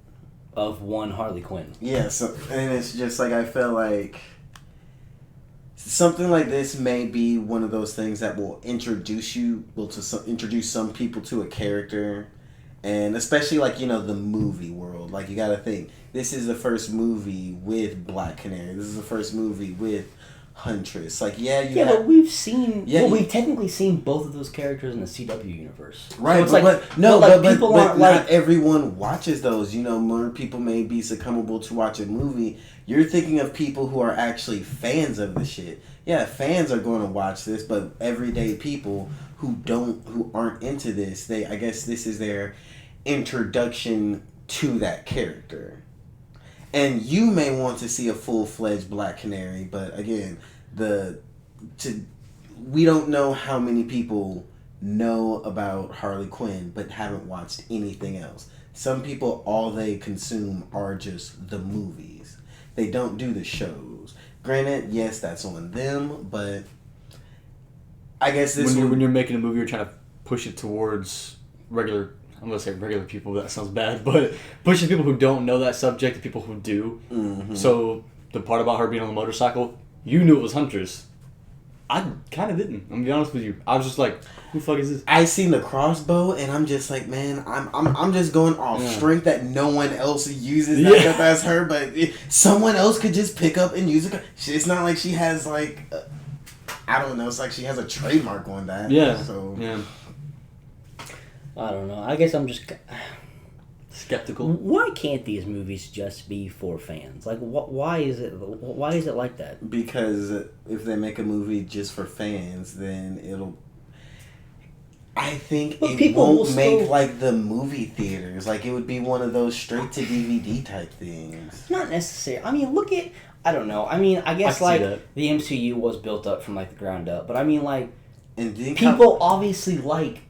of one Harley Quinn. Yeah, so and it's just like I feel like something like this may be one of those things that will introduce some people to a character. And especially, like, the movie world. Like, you gotta think, this is the first movie with Black Canary. This is the first movie with Huntress. Like, but we've seen... we've technically seen both of those characters in the CW universe. Right, so but not everyone watches those. More people may be succumbable to watch a movie. You're thinking of people who are actually fans of the shit. Yeah, fans are going to watch this, but everyday people who aren't into this, I guess this is their introduction to that character. And you may want to see a full-fledged Black Canary, but again, we don't know how many people know about Harley Quinn but haven't watched anything else. Some people, all they consume are just the movies. They don't do the shows. Granted, yes, that's on them, but I guess when you're making a movie, you're trying to push it towards regular I'm gonna say regular people, that sounds bad, but pushing people who don't know that subject to people who do. Mm-hmm. So the part about her being on the motorcycle, you knew it was Huntress. I kind of didn't. I'm gonna be honest with you. I was just like, who the fuck is this? I seen the crossbow, and I'm just like, man, I'm just going off strength that no one else uses that that's her, but someone else could just pick up and use it. It's not like she has like, I don't know. It's like she has a trademark on that. Yeah. So yeah. I don't know. I guess I'm just skeptical. Why can't these movies just be for fans? Like, why is it like that? Because if they make a movie just for fans, then it'll. I think it won't make like the movie theaters. Like, it would be one of those straight to DVD type things. Not necessarily. I mean, look at. I don't know. I mean, I guess like the MCU was built up from like the ground up, but I mean like, and people obviously like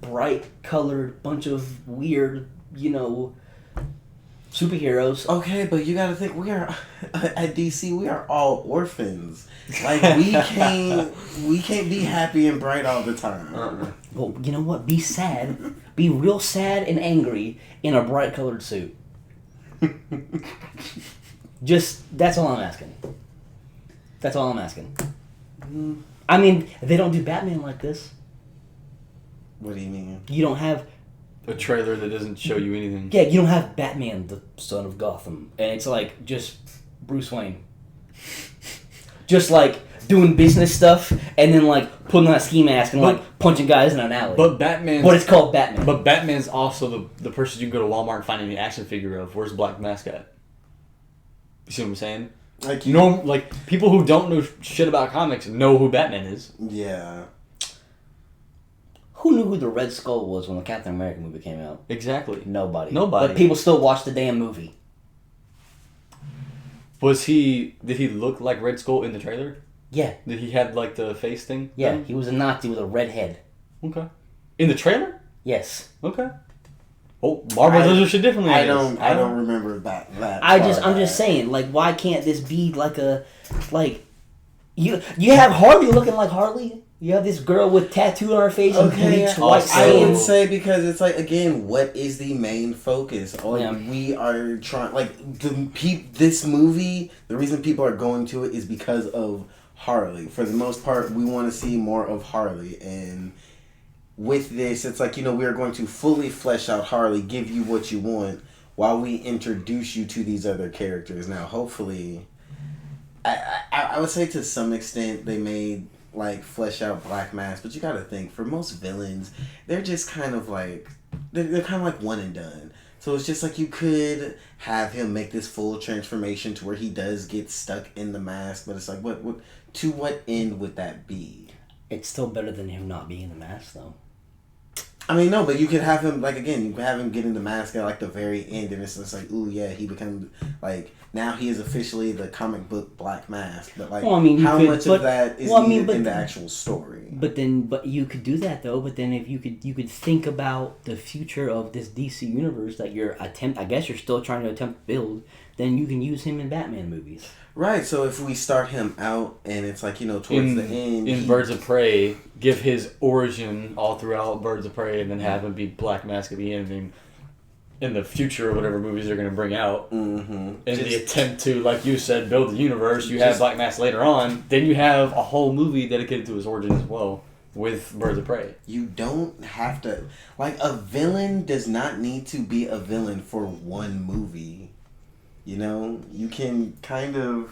bright colored bunch of weird, superheroes. Okay, but you gotta think, we are at DC, we are all orphans. Like, we can't be happy and bright all the time. Well, you know what? Be sad. Be real sad and angry in a bright colored suit. That's all I'm asking. That's all I'm asking. I mean, they don't do Batman like this. What do you mean? You don't have a trailer that doesn't show you anything. Yeah, you don't have Batman, the son of Gotham, and it's like just Bruce Wayne, just like doing business stuff, and then like putting on a ski mask and like punching guys in an alley. But it's called Batman. But Batman's also the person you can go to Walmart and find any action figure of. Where's Black Mask at? You see what I'm saying? Like people who don't know shit about comics know who Batman is. Yeah. Who knew who the Red Skull was when the Captain America movie came out? Exactly. Nobody. But people still watch the damn movie. Did he look like Red Skull in the trailer? Yeah. Did he have like the face thing? Yeah, he was a Nazi with a red head. Okay. In the trailer? Yes. Okay. Oh, Marvel does shit differently. I don't remember that. I'm just saying, like, why can't this be like you have Harley looking like Harley? You have this girl with tattoo on her face and bleached white skin. I would say because it's like, again, what is the main focus? We are trying, like, this movie, the reason people are going to it is because of Harley. For the most part, we want to see more of Harley, and with this, it's like, we are going to fully flesh out Harley, give you what you want, while we introduce you to these other characters. Now, hopefully, I would say to some extent they made like flesh out Black Mask, but you gotta think, for most villains, they're just kind of like they're kind of like one and done. So it's just like, you could have him make this full transformation to where he does get stuck in the mask, but it's like, what to what end would that be? It's still better than him not being in the mask, though. I mean, no, but you could have him, like, again, you could have him get in the mask at, like, the very end, and it's just like, ooh, yeah, he becomes, like, now he is officially the comic book Black Mask. But, like, how much of that is needed in the actual story? But you could do that, though, but then if you could think about the future of this DC universe that I guess you're still trying to attempt to build, then you can use him in Batman movies. Right, so if we start him out and it's like, towards the end... In Birds of Prey, give his origin all throughout Birds of Prey and then have him be Black Mask at the end and in the future, whatever movies they're going to bring out. Mm-hmm. In the attempt to, like you said, build the universe, you have Black Mask later on, then you have a whole movie dedicated to his origin as well with Birds of Prey. You don't have to... Like, a villain does not need to be a villain for one movie. You can kind of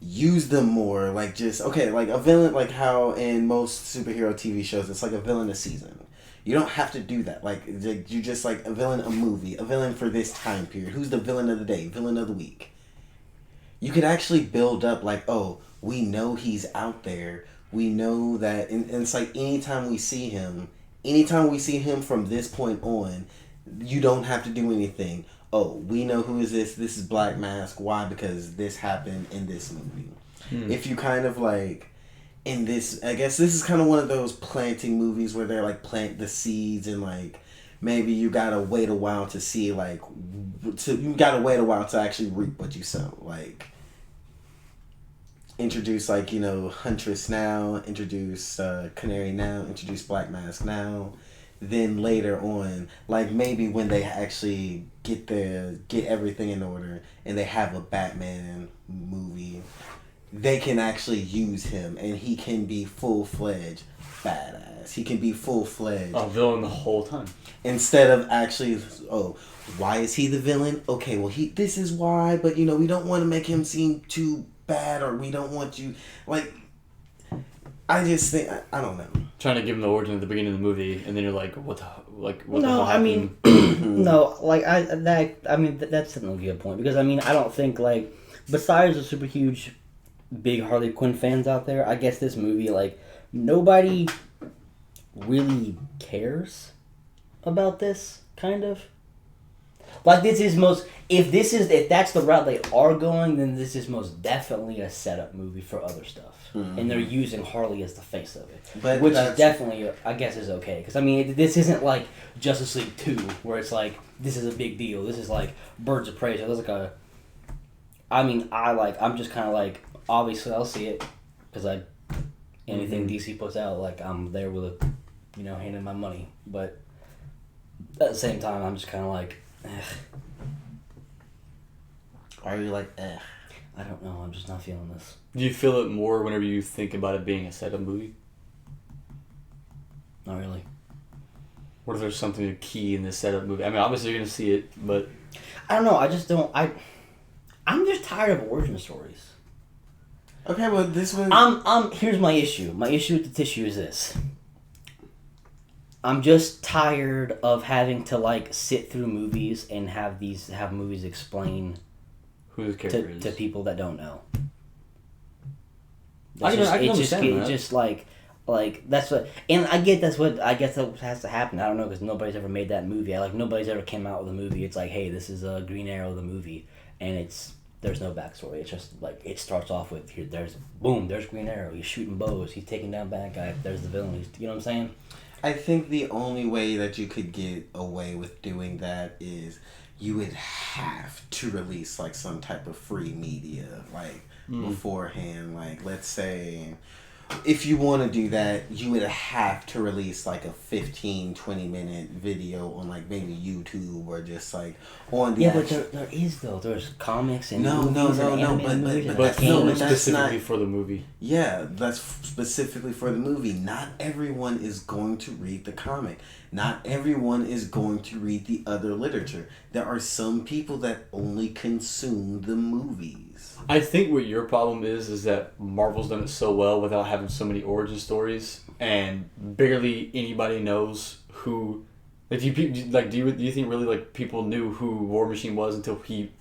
use them more, like, just, okay, like a villain, like how in most superhero TV shows, it's like a villain a season. You don't have to do that. Like, you just, like, a villain a movie, a villain for this time period. Who's the villain of the day, villain of the week? You could actually build up, like, oh, we know he's out there. We know that, and it's like, anytime we see him from this point on, you don't have to do anything. Oh, we know who is this. This is Black Mask. Why? Because this happened in this movie. If you kind of like, in this, I guess this is kind of one of those planting movies where they're like plant the seeds and like, maybe you gotta wait a while to see you gotta wait a while to actually reap what you sow. Like, introduce like Huntress now, introduce Canary now, introduce Black Mask now. Then later on, like maybe when they actually get everything in order and they have a Batman movie, they can actually use him and he can be full-fledged badass. He can be full-fledged a villain the whole time. Instead of actually, why is he the villain? Okay, well this is why, but we don't want to make him seem too bad, or we don't want you like. I just think I don't know. Trying to give him the origin at the beginning of the movie, and then you're like, what the no, hell happened? I mean, no, like that's a good point, because I mean I don't think, like, besides the super huge, big Harley Quinn fans out there, I guess this movie, like, nobody really cares about this, kind of. Like, if that's the route they are going, then this is most definitely a setup movie for other stuff. Mm-hmm. And they're using Harley as the face of it. Which is definitely, I guess, is okay. Because, I mean, this isn't like Justice League 2, where it's like, this is a big deal. This is like Birds of Prey. So there's like I'm just kind of like, obviously I'll see it. Because anything DC puts out, like, I'm there with handing my money. But at the same time, I'm just kind of like, Are you like, I don't know. I'm just not feeling this. Do you feel it more whenever you think about it being a setup movie? Not really. Or is there something key in this setup movie? I mean, obviously you're going to see it, but... I don't know. I just don't... I'm just tired of origin stories. Okay, well, this one... Here's my issue. My issue with the tissue is this. I'm just tired of having to, like, sit through movies and have movies explain who the character is to people that don't know. I can understand that. Just like that's what, and I guess that has to happen. I don't know, because nobody's ever made that movie. Nobody's ever came out with a movie. It's like, hey, this is a Green Arrow the movie, and there's no backstory. It's just like, it starts off with, there's Green Arrow. He's shooting bows. He's taking down bad guys. There's the villain. You know what I'm saying? I think the only way that you could get away with doing that is you would have to release like some type of free media beforehand. Like, let's say if you want to do that, you would have to release like a 15-20 minute video on like maybe YouTube, or just like on the but there is, though. There's comics and movies but specifically for the movie. Yeah, that's specifically for the movie. Not everyone is going to read the comic. Not everyone is going to read the other literature. There are some people that only consume the movies. I think what your problem is that Marvel's done it so well without having so many origin stories, and barely anybody knows who. Like, do you think really, like, people knew who War Machine was until he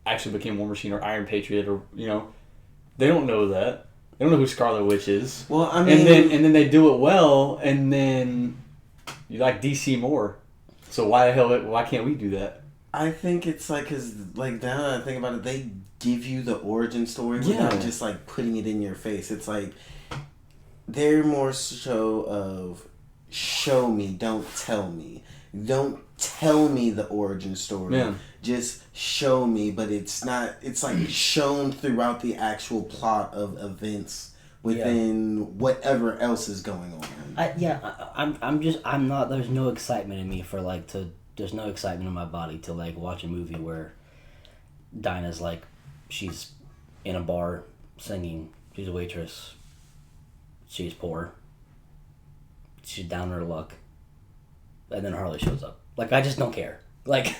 actually became War Machine or Iron Patriot, or they don't know that. They don't know who Scarlet Witch is. Well, I mean, and then they do it well, and then you like DC more. So why can't we do that? I think it's like, because like, now that I think about it, they give you the origin story without just like putting it in your face. It's like they're more so of show me, don't tell me. Don't tell me the origin story. Yeah. Just show me, but it's not. It's like shown throughout the actual plot of events within whatever else is going on. I'm not. There's no excitement in me for like to. There's no excitement in my body to like watch a movie where Dinah's like, she's in a bar singing. She's a waitress. She's poor. She's down on her luck. And then Harley shows up. Like, I just don't care. Like,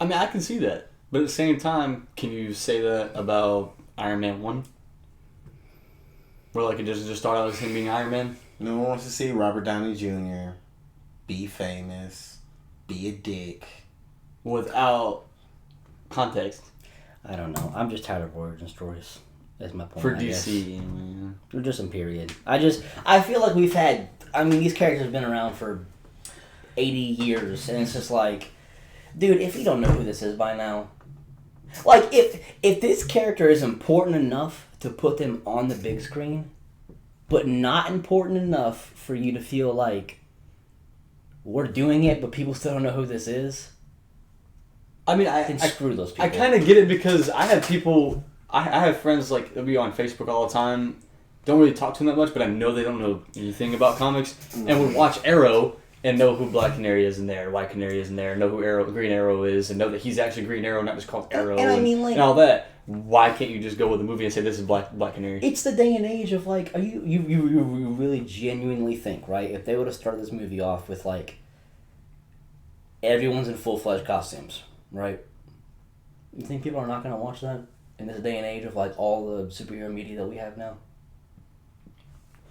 I mean, I can see that. But at the same time, can you say that about Iron Man 1? Where, like, it just start out as him being Iron Man? No one wants to see Robert Downey Jr. be famous, be a dick. Without context. I don't know. I'm just tired of origin stories. That's my point. For DC. Or just in period. I feel like we've had... I mean, these characters have been around for 80 years, and it's just like... Dude, if you don't know who this is by now... Like, if this character is important enough to put them on the big screen, but not important enough for you to feel like we're doing it, but people still don't know who this is, I mean, screw those people. I kind of get it because I have people. I have friends like they'll be on Facebook all the time. Don't really talk to them that much, but I know they don't know anything about comics, and would watch Arrow and know who Black Canary is in there, White Canary is in there, know who Green Arrow is, and know that he's actually Green Arrow, not just called Arrow, and I mean, like, and all that. Why can't you just go with the movie and say this is Black Canary? It's the day and age of like, are you really genuinely think, right? If they would have started this movie off with like everyone's in full-fledged costumes, right? You think people are not going to watch that in this day and age of like all the superhero media that we have now?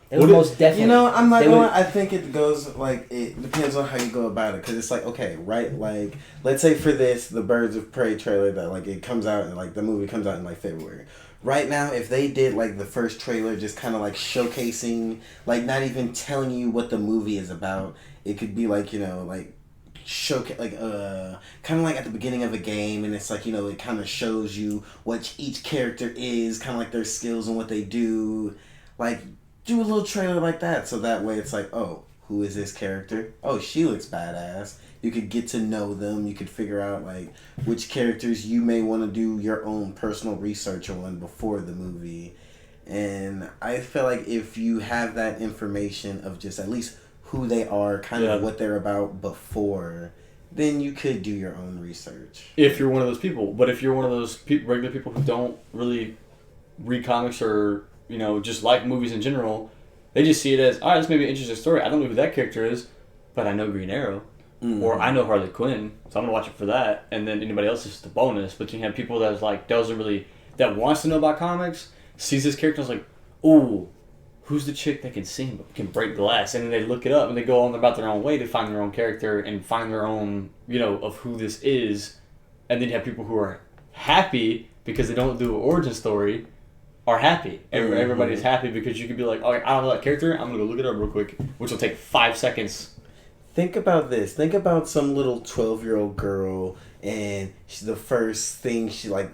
They would most definitely. You know, I'm not going. I think it goes like it depends on how you go about it, because it's like, okay, right? Like, let's say for this, the Birds of Prey trailer that like it comes out and like the movie comes out in like February. Right now, if they did like the first trailer, just kind of like showcasing, like not even telling you what the movie is about, it could be like, you know, like showcase like kind of like at the beginning of a game, and it's like, you know, it kind of shows you what each character is, kind of like their skills and what they do, like. Do a little trailer like that, so that way it's like, oh, who is this character? Oh, she looks badass. You could get to know them. You could figure out like which characters you may want to do your own personal research on before the movie. And I feel like if you have that information of just at least who they are, kind of what they're about before, then you could do your own research. If you're one of those people. But if you're one of those regular people who don't really read comics or, you know, just like movies in general, they just see it as, all right, this may be an interesting story. I don't know who that character is, but I know Green Arrow. Mm-hmm. Or I know Harley Quinn, so I'm going to watch it for that. And then anybody else is just a bonus. But you have people that's like, that wants to know about comics, sees this character and is like, ooh, who's the chick that can sing but can break glass? And then they look it up and they go on about their own way to find their own character and find their own, you know, of who this is. And then you have people who are happy because they don't do an origin story. Are happy. Everybody's happy because you could be like, oh, I don't know that character. I'm going to go look it up real quick, which will take 5 seconds. Think about this. Think about some little 12-year-old girl, and the first thing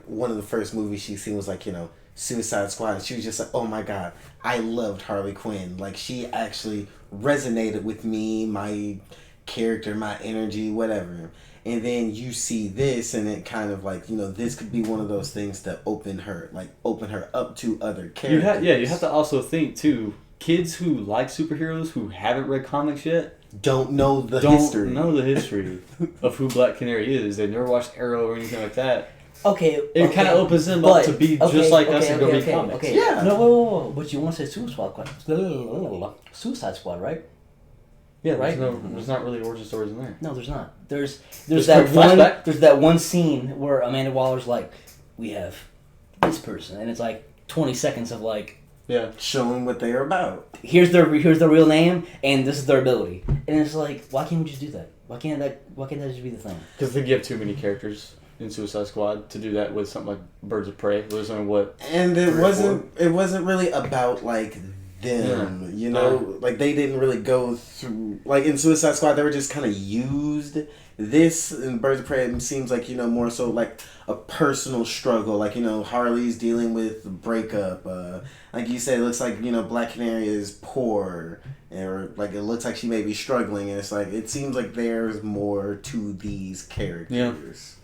one of the first movies she seen was like, you know, Suicide Squad. And she was just like, oh my God, I loved Harley Quinn. Like, she actually resonated with me, my character, my energy, whatever. And then you see this, and it kind of like, you know, this could be one of those things that open her up to other characters. You have to also think too. Kids who like superheroes who haven't read comics yet don't know the history of who Black Canary is. They've never watched Arrow or anything like that. It kind of opens them up to be just like us and go read comics. Okay. Yeah. No, whoa. But you want to say Suicide Squad, right? Yeah, right. There's not really origin stories in there. No, there's not. There's that one scene where Amanda Waller's like, we have this person, and it's like 20 seconds of like, showing what they're about. Here's their real name, and this is their ability, and it's like, why can't we just do that? Why can't that just be the thing? Because they give too many characters in Suicide Squad to do that with something like Birds of Prey. It was only what? And it wasn't really about like them, you know, like they didn't really go through, like in Suicide Squad they were just kind of used. This in Birds of Prey seems like, you know, more so like a personal struggle, like, you know, Harley's dealing with breakup, like you said, it looks like, you know, Black Canary is poor, or like it looks like she may be struggling, and it's like it seems like there's more to these characters.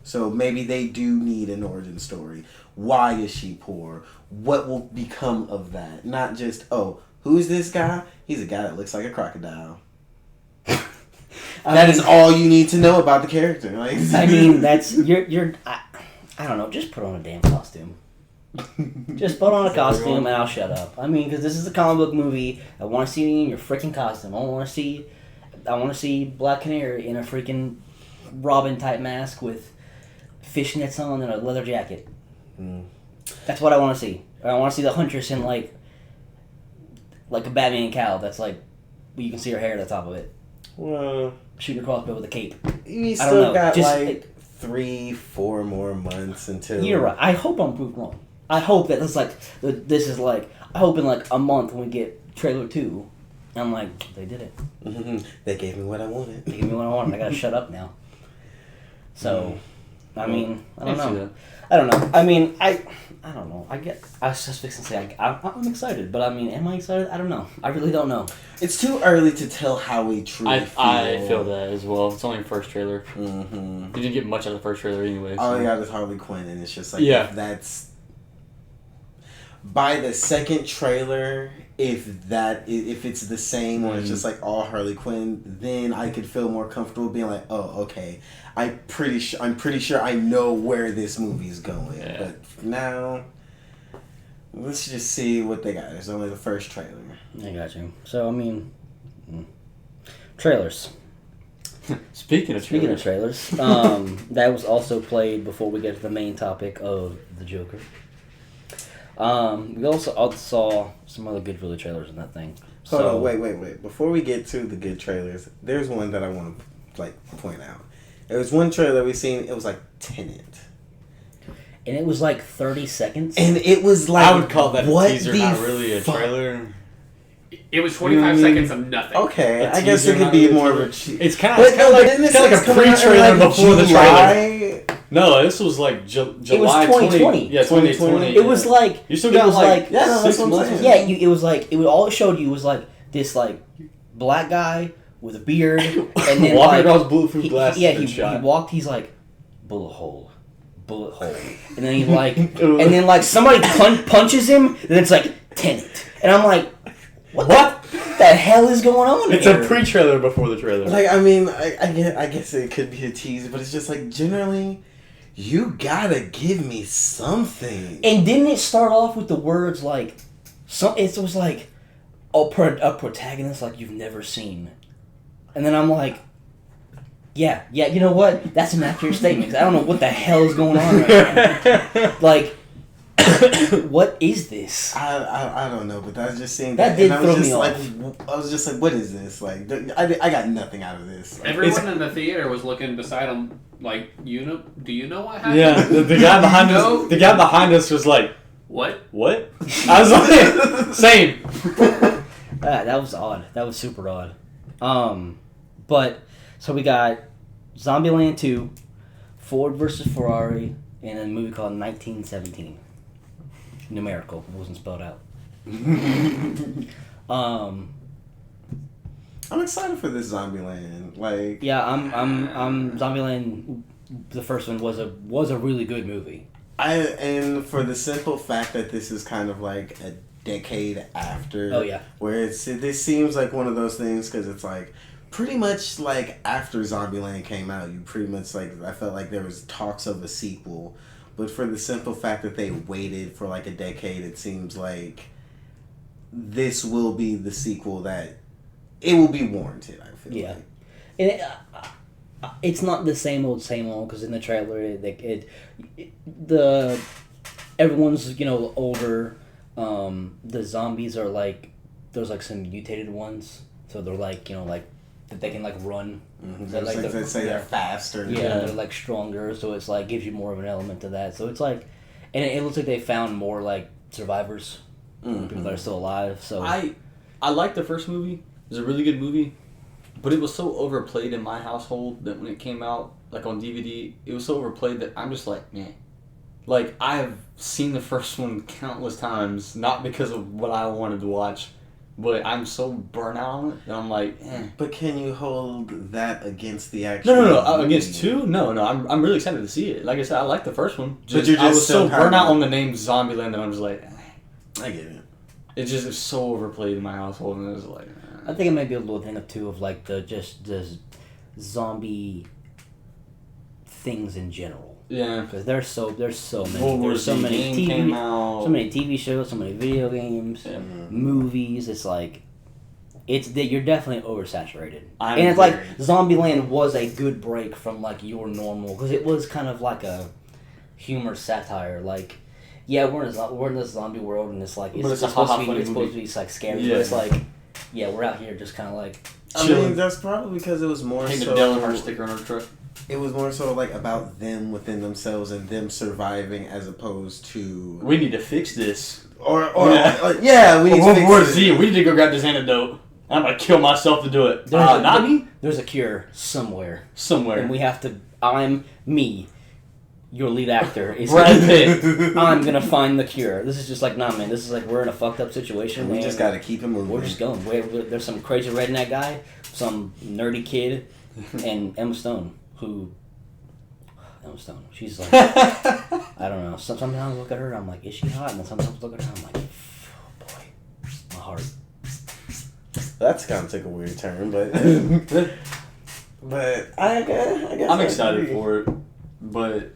So maybe they do need an origin story. Why is she poor? What will become of that? Not just, oh, who's this guy? He's a guy that looks like a crocodile. That is all you need to know about the character. Like, I mean, that's you're. I don't know. Just put on a damn costume. Just put on a costume and I'll shut up. I mean, because this is a comic book movie. I want to see you in your freaking costume. I want to see Black Canary in a freaking Robin type mask with fishnets on and a leather jacket. That's what I want to see. Or I want to see the Huntress in like a Batman cowl. That's like you can see her hair at the top of it. Well, shooting a crossbow with a cape. You still got just 3-4 more months until. You're right. I hope I'm proved wrong. I hope that I hope in like a month when we get trailer 2, I'm like, they did it. Mm-hmm. They gave me what I wanted. I gotta shut up now. So, I mean, I don't know. I mean, I don't know. I was just fixing to say I'm excited, but I mean, am I excited? I don't know. I really don't know. It's too early to tell how we truly feel. I feel that as well. It's only the first trailer. Mm-hmm. You didn't get much out of the first trailer anyway. All So. you got is Harley Quinn, and it's just like, that's... By the second trailer, if it's the same or it's just like all Harley Quinn, then I could feel more comfortable being like, oh, okay, I'm pretty sure I know where this movie's going. Yeah. But now, let's just see what they got. It's only the first trailer. I got you. So I mean, trailers. Speaking of trailers, that was also played before we get to the main topic of the Joker. We also saw some other good Philly trailers in that thing. Hold on, wait. Before we get to the good trailers, there's one that I want to point out. There was one trailer we seen. It was like Tenet, and it was like 30 seconds. And it was like, I would call that a teaser, not really a trailer. It was 25 seconds of nothing. Okay, I guess it could be more of a... It's kind of like a pre-trailer before the trailer. No, this was like July 2020. Yeah, 2020. It was like... You still got like 6 months. Yeah, it was like... All it showed you was like this like black guy with a beard. And then walking across bulletproof glass. He walked, he's like, bullet hole. And then he's like... and then like somebody punches him, and it's like, Tenet. And I'm like... What the hell is going on It's here? a pre-trailer before the trailer. Like, I mean, I guess it could be a tease, but it's just like, generally, you gotta give me something. And didn't it start off with the words like, it was like, a protagonist like you've never seen. And then I'm like, yeah, you know what? That's an accurate statement, 'cause I don't know what the hell is going on right now. Like, what is this? I don't know, but I was just seeing that did throw me off. I was just like, what is this? Like, I got nothing out of this. Like, everyone in the theater was looking beside him like, do you know what happened? Yeah, the guy behind us. The guy behind us was like, What? I was like, same. That was odd. That was super odd. But so we got Zombieland 2, Ford versus Ferrari, and a movie called 1917. Numerical. It wasn't spelled out. I'm excited for this Zombieland. Like, yeah, I'm Zombieland. The first one was a really good movie. And for the simple fact that this is kind of like a decade after. Oh yeah. Where this seems like one of those things because it's like pretty much like after Zombieland came out, you pretty much like I felt like there was talks of a sequel. But for the simple fact that they waited for like a decade, it seems like this will be the sequel that it will be warranted, I feel like. And it's not the same old because in the trailer everyone's older. The zombies are like there's like some mutated ones, so they're like like that they can like run. Mm-hmm. So like they say they're faster. Yeah, they're like stronger, so it's like gives you more of an element to that. So it's like, and it looks like they found more like survivors, people that are still alive. So I liked the first movie. It was a really good movie, but it was so overplayed in my household that when it came out like on DVD, it was so overplayed that I'm just like, man. Like I have seen the first one countless times, not because of what I wanted to watch. But I'm so burnt out on it that I'm like, eh. But can you hold that against the actual? No. Against 2? No. I'm really excited to see it. Like I said, I like the first one. I was so burnt out on the name Zombieland that I'm just like, I get it. It just is so overplayed in my household, and it was like. I think it might be a little thing too of like the zombie things in general. Yeah, because there's so many. There's so many TV shows, so many video games, movies. It's like, you're definitely oversaturated. And it's like Zombieland was a good break from like your normal, because it was kind of like a humor satire. Like, yeah, we're in this zombie world, and it's like it's supposed to be like scary, but it's like, yeah, we're out here just kind of like. I mean, that's probably because it was more so. The Delaware sticker on our truck. It was more so like about them within themselves and them surviving, as opposed to we need to fix this. We need to fix it. We need to go grab this antidote. I'm gonna kill myself to do it. Not me. There's a cure somewhere, and we have to. I'm me. your lead actor is Brad Pitt. I'm gonna find the cure. This is just like, nah, man. This is like we're in a fucked up situation. We just gotta keep it moving. We're just going. There's some crazy redneck guy, some nerdy kid, and Emma Stone. Emma Stone. She's like, I don't know. Sometimes I look at her, I'm like, is she hot? And then sometimes I look at her, I'm like, oh boy, my heart. That's gonna take a weird turn, but I guess I'm excited for it, but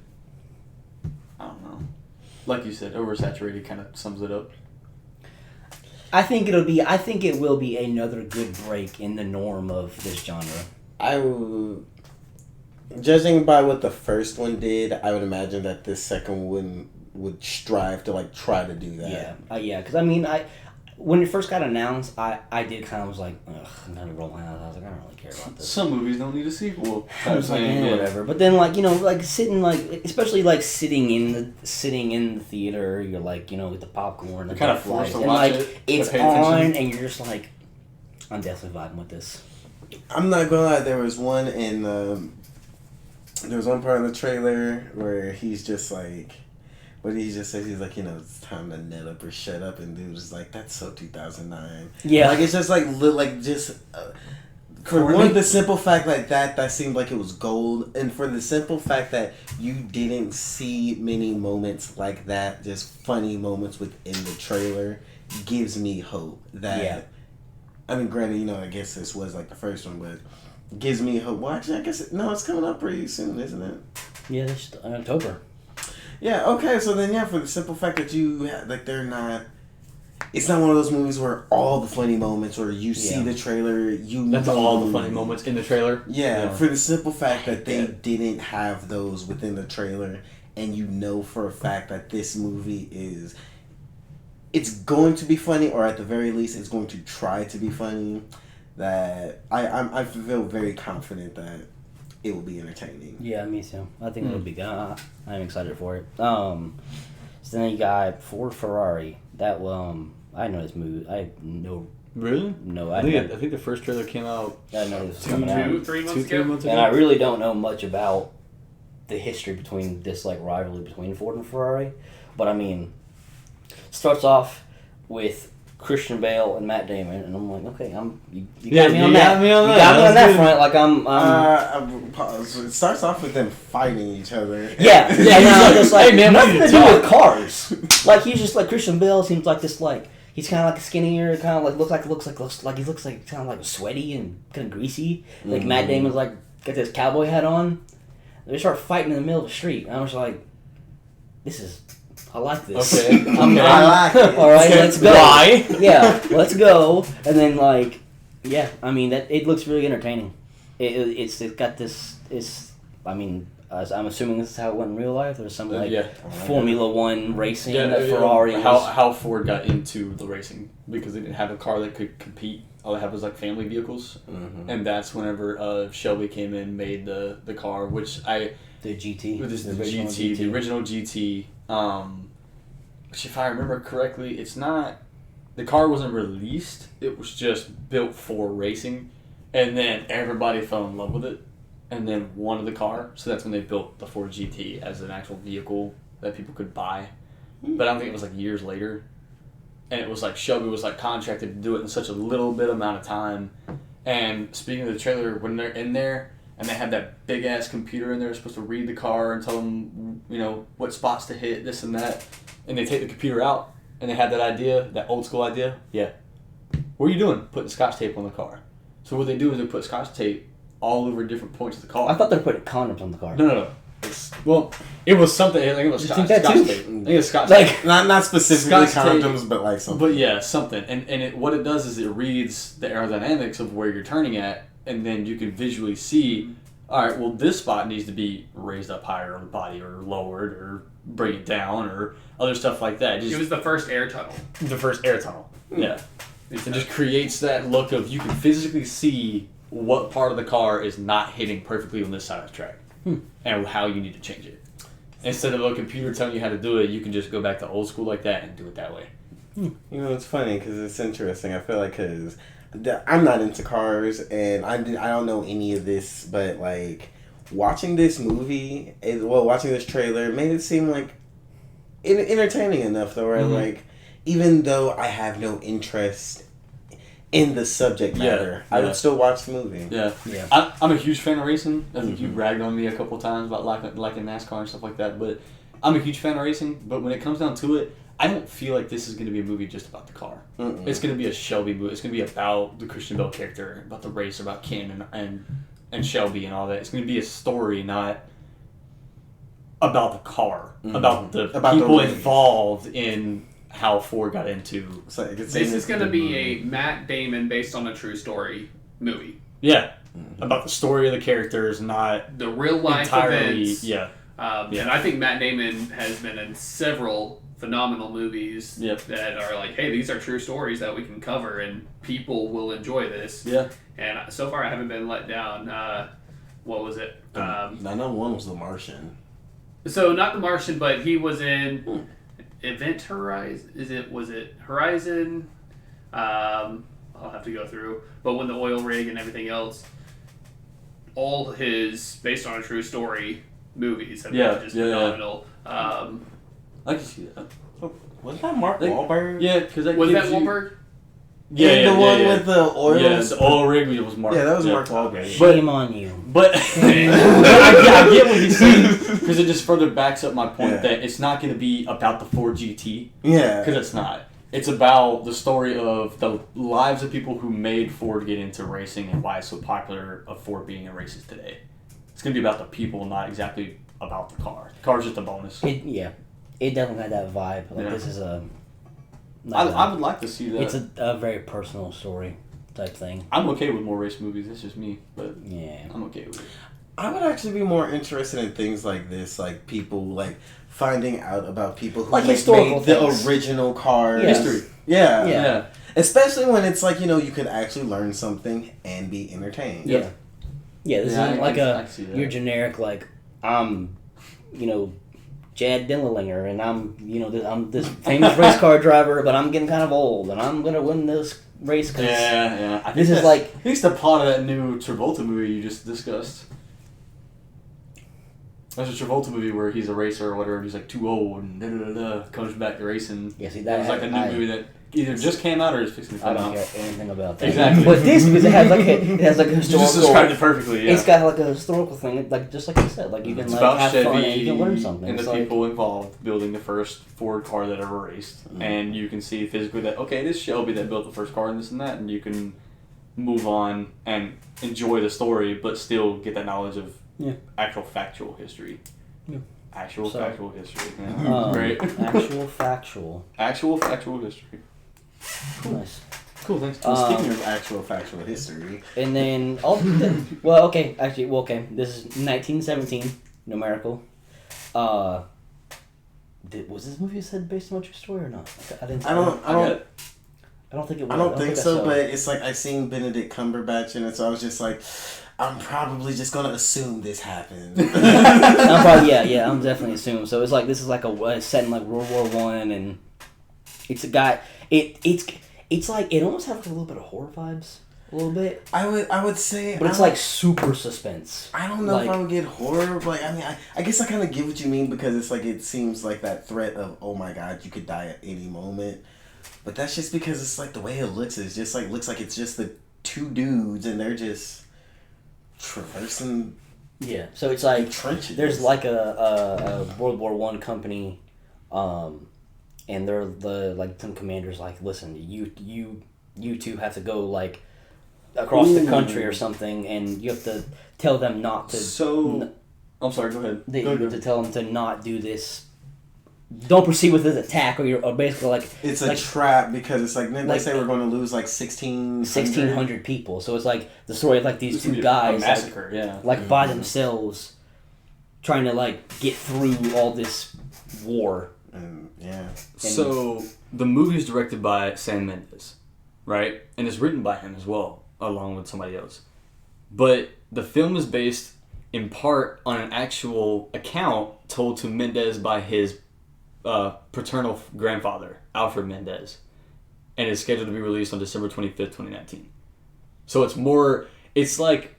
I don't know. Like you said, oversaturated kind of sums it up. I think it will be another good break in the norm of this genre. Judging by what the first one did, I would imagine that this second one would strive to like try to do that. Yeah, because I mean, when it first got announced, I did kind of was like, ugh, I'm gonna roll my eyes. I was like, I don't really care about this. Some movies don't need a sequel. I was like, whatever. But then, like, you know, like sitting, like especially like sitting in the theater, you're like, you know, with the popcorn, kind of forced to and watch like it's on, attention. and you're just like, I'm definitely vibing with this. I'm not gonna lie. There was one there was one part in the trailer where he's just like, what did he just say? He's like, you know, it's time to nut up or shut up, and dude was like, that's so 2009. Yeah, like it's just like for one, the simple fact like that seemed like it was gold, and for the simple fact that you didn't see many moments like that, just funny moments within the trailer, gives me hope that. Yeah. I mean, granted, you know, I guess this was like the first one, but. Gives me hope. Well, actually, I guess it's coming up pretty soon, isn't it? Yeah, it's October. Yeah. Okay. So then, for the simple fact that they're not. It's not one of those movies where all the funny moments, or you see the trailer, That's all the funny moments in the trailer. Yeah. For the simple fact that they didn't have those within the trailer, and you know for a fact that this movie is. It's going to be funny, or at the very least, it's going to try to be funny. That I feel very confident that it will be entertaining. Yeah, me too. I think it'll be good. I'm excited for it. So then you got Ford Ferrari. That I know this movie. I know. Really? No, I think the first trailer came out. I know this was 3 months ago. And I really don't know much about the history between this like rivalry between Ford and Ferrari, but I mean, starts off with Christian Bale and Matt Damon, and I'm like, okay, you got me on that. You got me on that front. Like it starts off with them fighting each other. Yeah, I'm just like, hey man, nothing to do with cars. Like he's just like Christian Bale seems like this like he's kind of like skinnier, kind of like looks like he looks like kind of like sweaty and kind of greasy. Like Matt Damon's like got this cowboy hat on. They start fighting in the middle of the street, and I was like, this is. I like this. Okay. I like it. All right, let's go. Why? Yeah, let's go. And then like, yeah, I mean that it looks really entertaining. It's got this. I mean, I'm assuming this is how it went in real life. There's some like Formula One racing that Ferrari. How Ford got into the racing because they didn't have a car that could compete. All they had was like family vehicles, and that's whenever Shelby came in and made the car, which the GT, the original GT. Which if I remember correctly, it's not. The car wasn't released. It was just built for racing, and then everybody fell in love with it, and then wanted the car. So that's when they built the Ford GT as an actual vehicle that people could buy. But I don't think it was like years later. And it was like Shelby was like contracted to do it in such a little bit amount of time. And speaking of the trailer, when they're in there and they have that big ass computer in there supposed to read the car and tell them, you know, what spots to hit, this and that, and they take the computer out and they have that idea, that old school idea. Yeah. What are you doing? Putting scotch tape on the car. So what they do is they put scotch tape all over different points of the car. I thought they were putting condoms on the car. No. It was something. I think it was scotch tape. I think it's scotch like, tape. Not specifically condoms, but like something. But yeah, something. And what it does is it reads the aerodynamics of where you're turning at, and then you can visually see, all right, well, this spot needs to be raised up higher on the body or lowered or bring it down or other stuff like that. It was the first air tunnel. The first air tunnel. Yeah. It just creates that look of you can physically see what part of the car is not hitting perfectly on this side of the track. And how you need to change it. Instead of a computer telling you how to do it, you can just go back to old school like that and do it that way. You know, it's funny because it's interesting. I feel like because I'm not into cars and I don't know any of this, but like watching this movie, watching this trailer made it seem like entertaining enough, though, right? Like, even though I have no interest in the subject matter, I would still watch the movie. Yeah. I'm a huge fan of racing. I think you ragged on me a couple times about liking NASCAR and stuff like that, but I'm a huge fan of racing. But when it comes down to it, I don't feel like this is going to be a movie just about the car. It's going to be a Shelby movie. It's going to be about the Christian Bale character, about the race, about Ken and Shelby and all that. It's going to be a story, not about the car, about the people involved in how Ford got into. This is going to be a Matt Damon based on a true story movie. Yeah, about the story of the characters, not the real life events. Yeah. And I think Matt Damon has been in several phenomenal movies that are like, hey, these are true stories that we can cover and people will enjoy this. Yeah. And so far I haven't been let down. What was it? I know one was The Martian. So not The Martian, but he was in Event Horizon. Was it Horizon? I'll have to go through. But when the oil rig and everything else, all his based on a true story movies have been just phenomenal. I can see that. Oh, was that Mark Wahlberg? Yeah, because was that Wahlberg? Yeah, the one with the oil. Yes, the oil rig was Mark. Yeah, that was Mark Wahlberg. Shame on you. But I get what he's saying because it just further backs up my point that it's not going to be about the Ford GT. Yeah, because it's not. It's about the story of the lives of people who made Ford get into racing and why it's so popular of Ford being in races today. It's going to be about the people, not exactly about the car. The car's just a bonus. It definitely had that vibe. Like this is a. I would like to see that. It's a very personal story type thing. I'm okay with more race movies. That's just me, but yeah, I'm okay with it. I would actually be more interested in things like this, like people like finding out about people who like made things. the original cars. History. Yeah. Especially when it's like, you could actually learn something and be entertained. Yeah. Yeah, this isn't like your generic like Chad Dillalinger, and I'm this famous race car driver, but I'm getting kind of old, and I'm gonna win this race. Cause I this is like I think it's the plot of that new Travolta movie you just discussed. There's a Travolta movie where he's a racer or whatever, and he's like too old, and comes back to racing. Yeah, see that was like a new movie that either just came out or is fixing to come out. I don't care anything about that. Exactly. But this, because it has like a historical. You just described it perfectly. Yeah. It's got like a historical thing, like just like you said, like you can have Chevy fun and you can learn something. And it's the people involved building the first Ford car that ever raced, and you can see physically that it is Shelby that built the first car and this and that, and you can move on and enjoy the story, but still get that knowledge of actual factual history. Yeah. Factual history. Yeah. Great. Actual factual history. Cool. Nice. Cool, thanks. Speaking of actual factual history. And then, this is 1917, numerical. Was this movie said based on a true story or not? I don't think it was. I don't think so, but it's like I seen Benedict Cumberbatch in it, so I was just like, I'm probably just gonna assume this happened. I'm definitely assuming. So it's like this is like a set in like World War I, and it's a guy. It's like it almost has like a little bit of horror vibes, a little bit. I would say, but it's like super suspense. I don't know if I would get horror, but I guess I kind of get what you mean because it's like it seems like that threat of oh my god you could die at any moment, but that's just because it's like the way it looks is just like looks like it's just the two dudes and they're just traversing. Yeah, so it's like trenches. There's like a World War I company, and they're some commanders like, listen, you two have to go like across the country or something, and you have to tell them not to. I'm sorry. Go ahead. You have to tell them to not do this. Don't proceed with this attack, or basically like it's a trap because it's like let's say we're going to lose like 1,600 people. So it's like the story of like these two guys, a massacre, by themselves, trying to like get through all this war. So the movie is directed by Sam Mendes, right, and it's written by him as well, along with somebody else. But the film is based in part on an actual account told to Mendes by his paternal grandfather, Alfred Mendes, and is scheduled to be released on December 25th, 2019. So it's like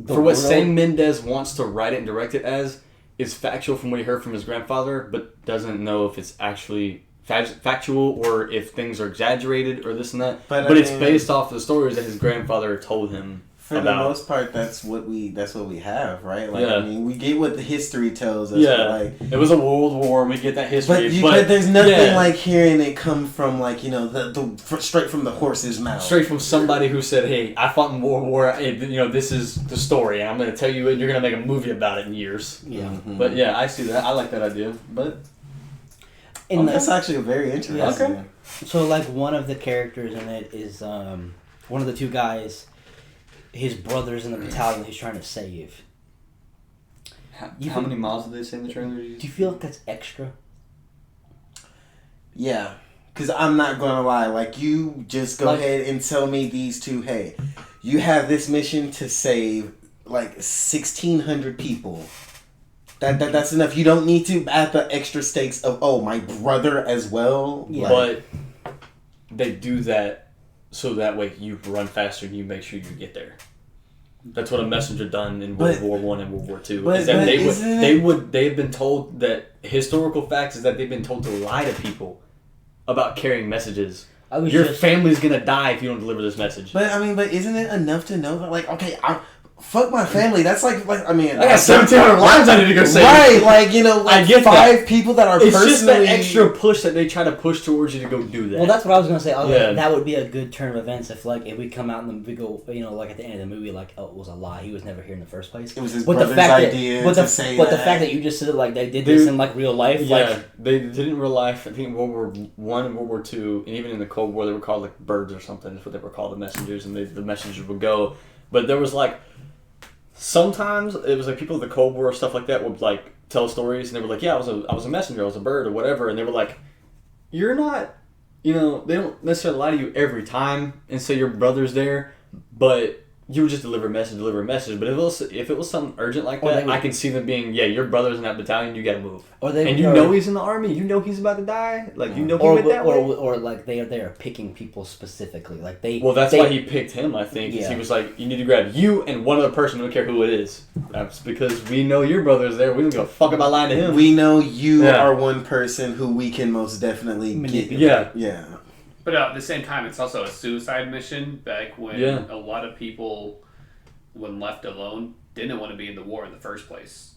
for what Sam Mendes wants to write it and direct it as, is factual from what he heard from his grandfather, but doesn't know if it's actually factual or if things are exaggerated or this and that. But it's based off the stories that his grandfather told him. For the most part, that's what we have, right? Like, I mean, we get what the history tells us. Yeah, like, it was a world war, and we get that history. But there's nothing like hearing it come from, like, you know, the straight from the horse's mouth. Straight from somebody who said, "Hey, I fought in World War. You know, this is the story, and I'm going to tell you it. And you're going to make a movie about it in years." Yeah. Mm-hmm. But yeah, I see that. I like that idea. But that's actually very interesting. Okay. So, like, one of the characters in it is one of the two guys. His brother's in the battalion he's trying to save. How many miles did they say in the trailer? Do you feel like that's extra? Yeah. Because I'm not going to lie. Like, you just go ahead and tell me these two, hey, you have this mission to save, like, 1,600 people. That's enough. You don't need to add the extra stakes of, oh, my brother as well. Yeah. But they do that so that way you run faster and you make sure you get there. That's what a messenger done in World War I and World War II. They've been told that historical facts is that they've been told to lie to people about carrying messages. Your family's gonna die if you don't deliver this message. But isn't it enough to know that, like, okay, fuck my family. That's like I mean, I got 1,700 lives I need to go save. Right, like, you know, like, I get 5 people that are it's personally... just that extra push that they try to push towards you to go do that. Well, that's what I was gonna say. That would be a good turn of events if we come out and we go, you know, like at the end of the movie, like, oh, it was a lie. He was never here in the first place. It was his brother's idea to say that. But the fact that you just said like they did this in like real life, they did in real life. I think in World War I and World War II, and even in the Cold War, they were called like birds or something. That's what they were called, the messengers, and the messengers would go. But there was like. Sometimes it was like people of the Cold War, stuff like that, would like tell stories, and they were like, "Yeah, I was a messenger, I was a bird, or whatever," and they were like, "You're not, you know, they don't necessarily lie to you every time and say your brother's there, but you would just deliver a message. But if it was something urgent like that, I can see them being, yeah, your brother's in that battalion, you gotta move, know he's in the army, you know he's about to die, like you know he went that way, or like they are picking people specifically, like they. Well, that's why he picked him, I think. Yeah. He was like, you need to grab you and one other person. We don't care who it is. That's because we know your brother's there. We don't give a fuck about lying to him. We know you are one person who we can most definitely get. Yeah. But at the same time, it's also a suicide mission back when a lot of people, when left alone, didn't want to be in the war in the first place.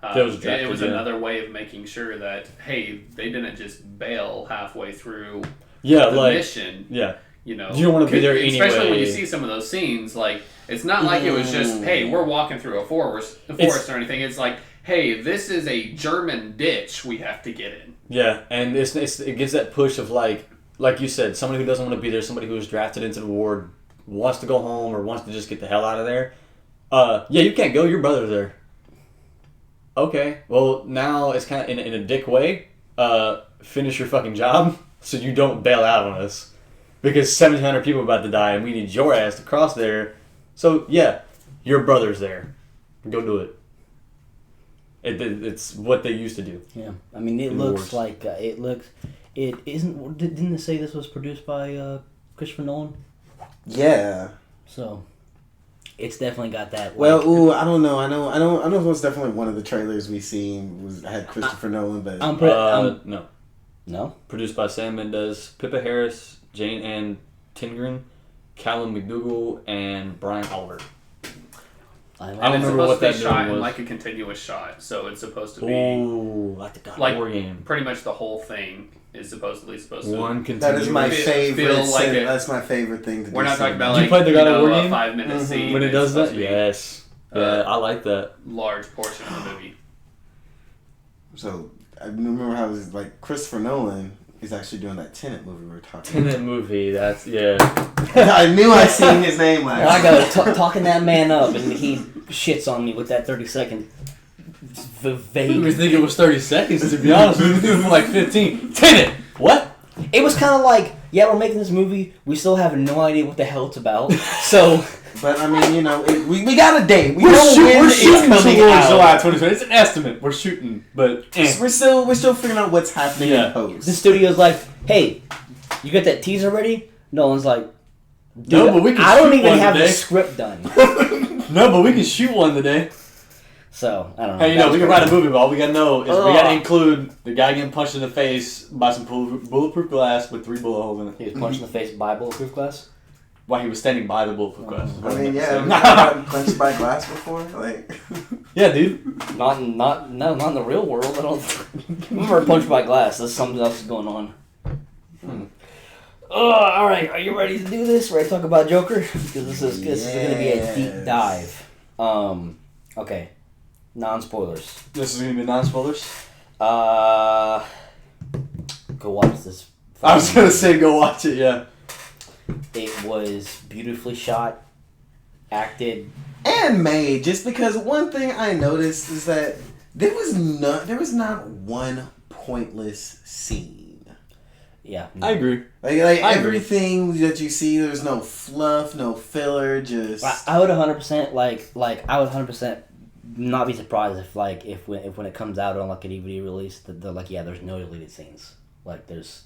It was another way of making sure that, hey, they didn't just bail halfway through the mission. Yeah. You know, you don't want to be there anyway. Especially when you see some of those scenes, like, it's not like it was just, hey, we're walking through a forest or anything. It's like, hey, this is a German ditch we have to get in. Yeah, and it gives that push of like you said, somebody who doesn't want to be there, somebody who was drafted into the war, wants to go home or wants to just get the hell out of there. Yeah, you can't go. Your brother's there. Okay, well, now it's kind of in a dick way. Finish your fucking job so you don't bail out on us. Because 1,700 people are about to die and we need your ass to cross there. So, yeah, your brother's there. Go do it. It's what they used to do. Yeah, I mean, it looks like... It isn't... Didn't it say this was produced by Christopher Nolan? Yeah. So... It's definitely got that. Well, I don't know. I know. It was definitely one of the trailers we seen had Christopher Nolan, but no. Produced by Sam Mendes, Pippa Harris, Jane Ann Tingren, Callum McDougall, and Brian Oliver. I don't remember what that shot in like a continuous shot, so it's supposed to be like the God of War game. Pretty much the whole thing is supposedly supposed to. One continuous. That is my favorite. That's my favorite thing to do. We're not talking about like you played the God of War game? 5-minute scene when it does that. Yes. Yeah, I like that large portion of the movie. So I remember how it was like Christopher Nolan is actually doing that Tenet movie we were talking. Tenet movie. That's I knew I seen his name last. I got talking that man up, and he shits on me with that 30-second. Vague. I think it was 30 seconds, to be honest. We were doing for like 15. Tenet! What? It was kind of like, yeah, we're making this movie. We still have no idea what the hell it's about. So... But, I mean, you know, we got a date. We're shooting towards July 2020. It's an estimate. We're shooting, but... We're still figuring out what's happening in post. The studio's like, hey, you got that teaser ready? Nolan's like... No, but we can I don't even have the script done. No, but we can shoot one today. So, I don't know. Hey, we can write a movie, but all we gotta know is we gotta include the guy getting punched in the face by some bulletproof glass with 3 bullet holes in it. He was punched in the face by bulletproof glass? While he was standing by the bulletproof glass. I mean, yeah, have you gotten punched by glass before? Like, yeah, dude. Not in the real world. I don't. I've never punched by glass. There's something else going on. All right, are you ready to do this? Ready to talk about Joker? Because this is going to be a deep dive. Okay, non-spoilers. This is going to be non-spoilers? Go watch this. I was going to say go watch it, yeah. It was beautifully shot, acted, and made. Just because one thing I noticed is that there was not one pointless scene. Yeah, I agree. Like everything that you see, there's no fluff, no filler. Just I would 100% I would 100% not be surprised if when it comes out on like a DVD release that they're like, yeah, there's no deleted scenes. Like there's.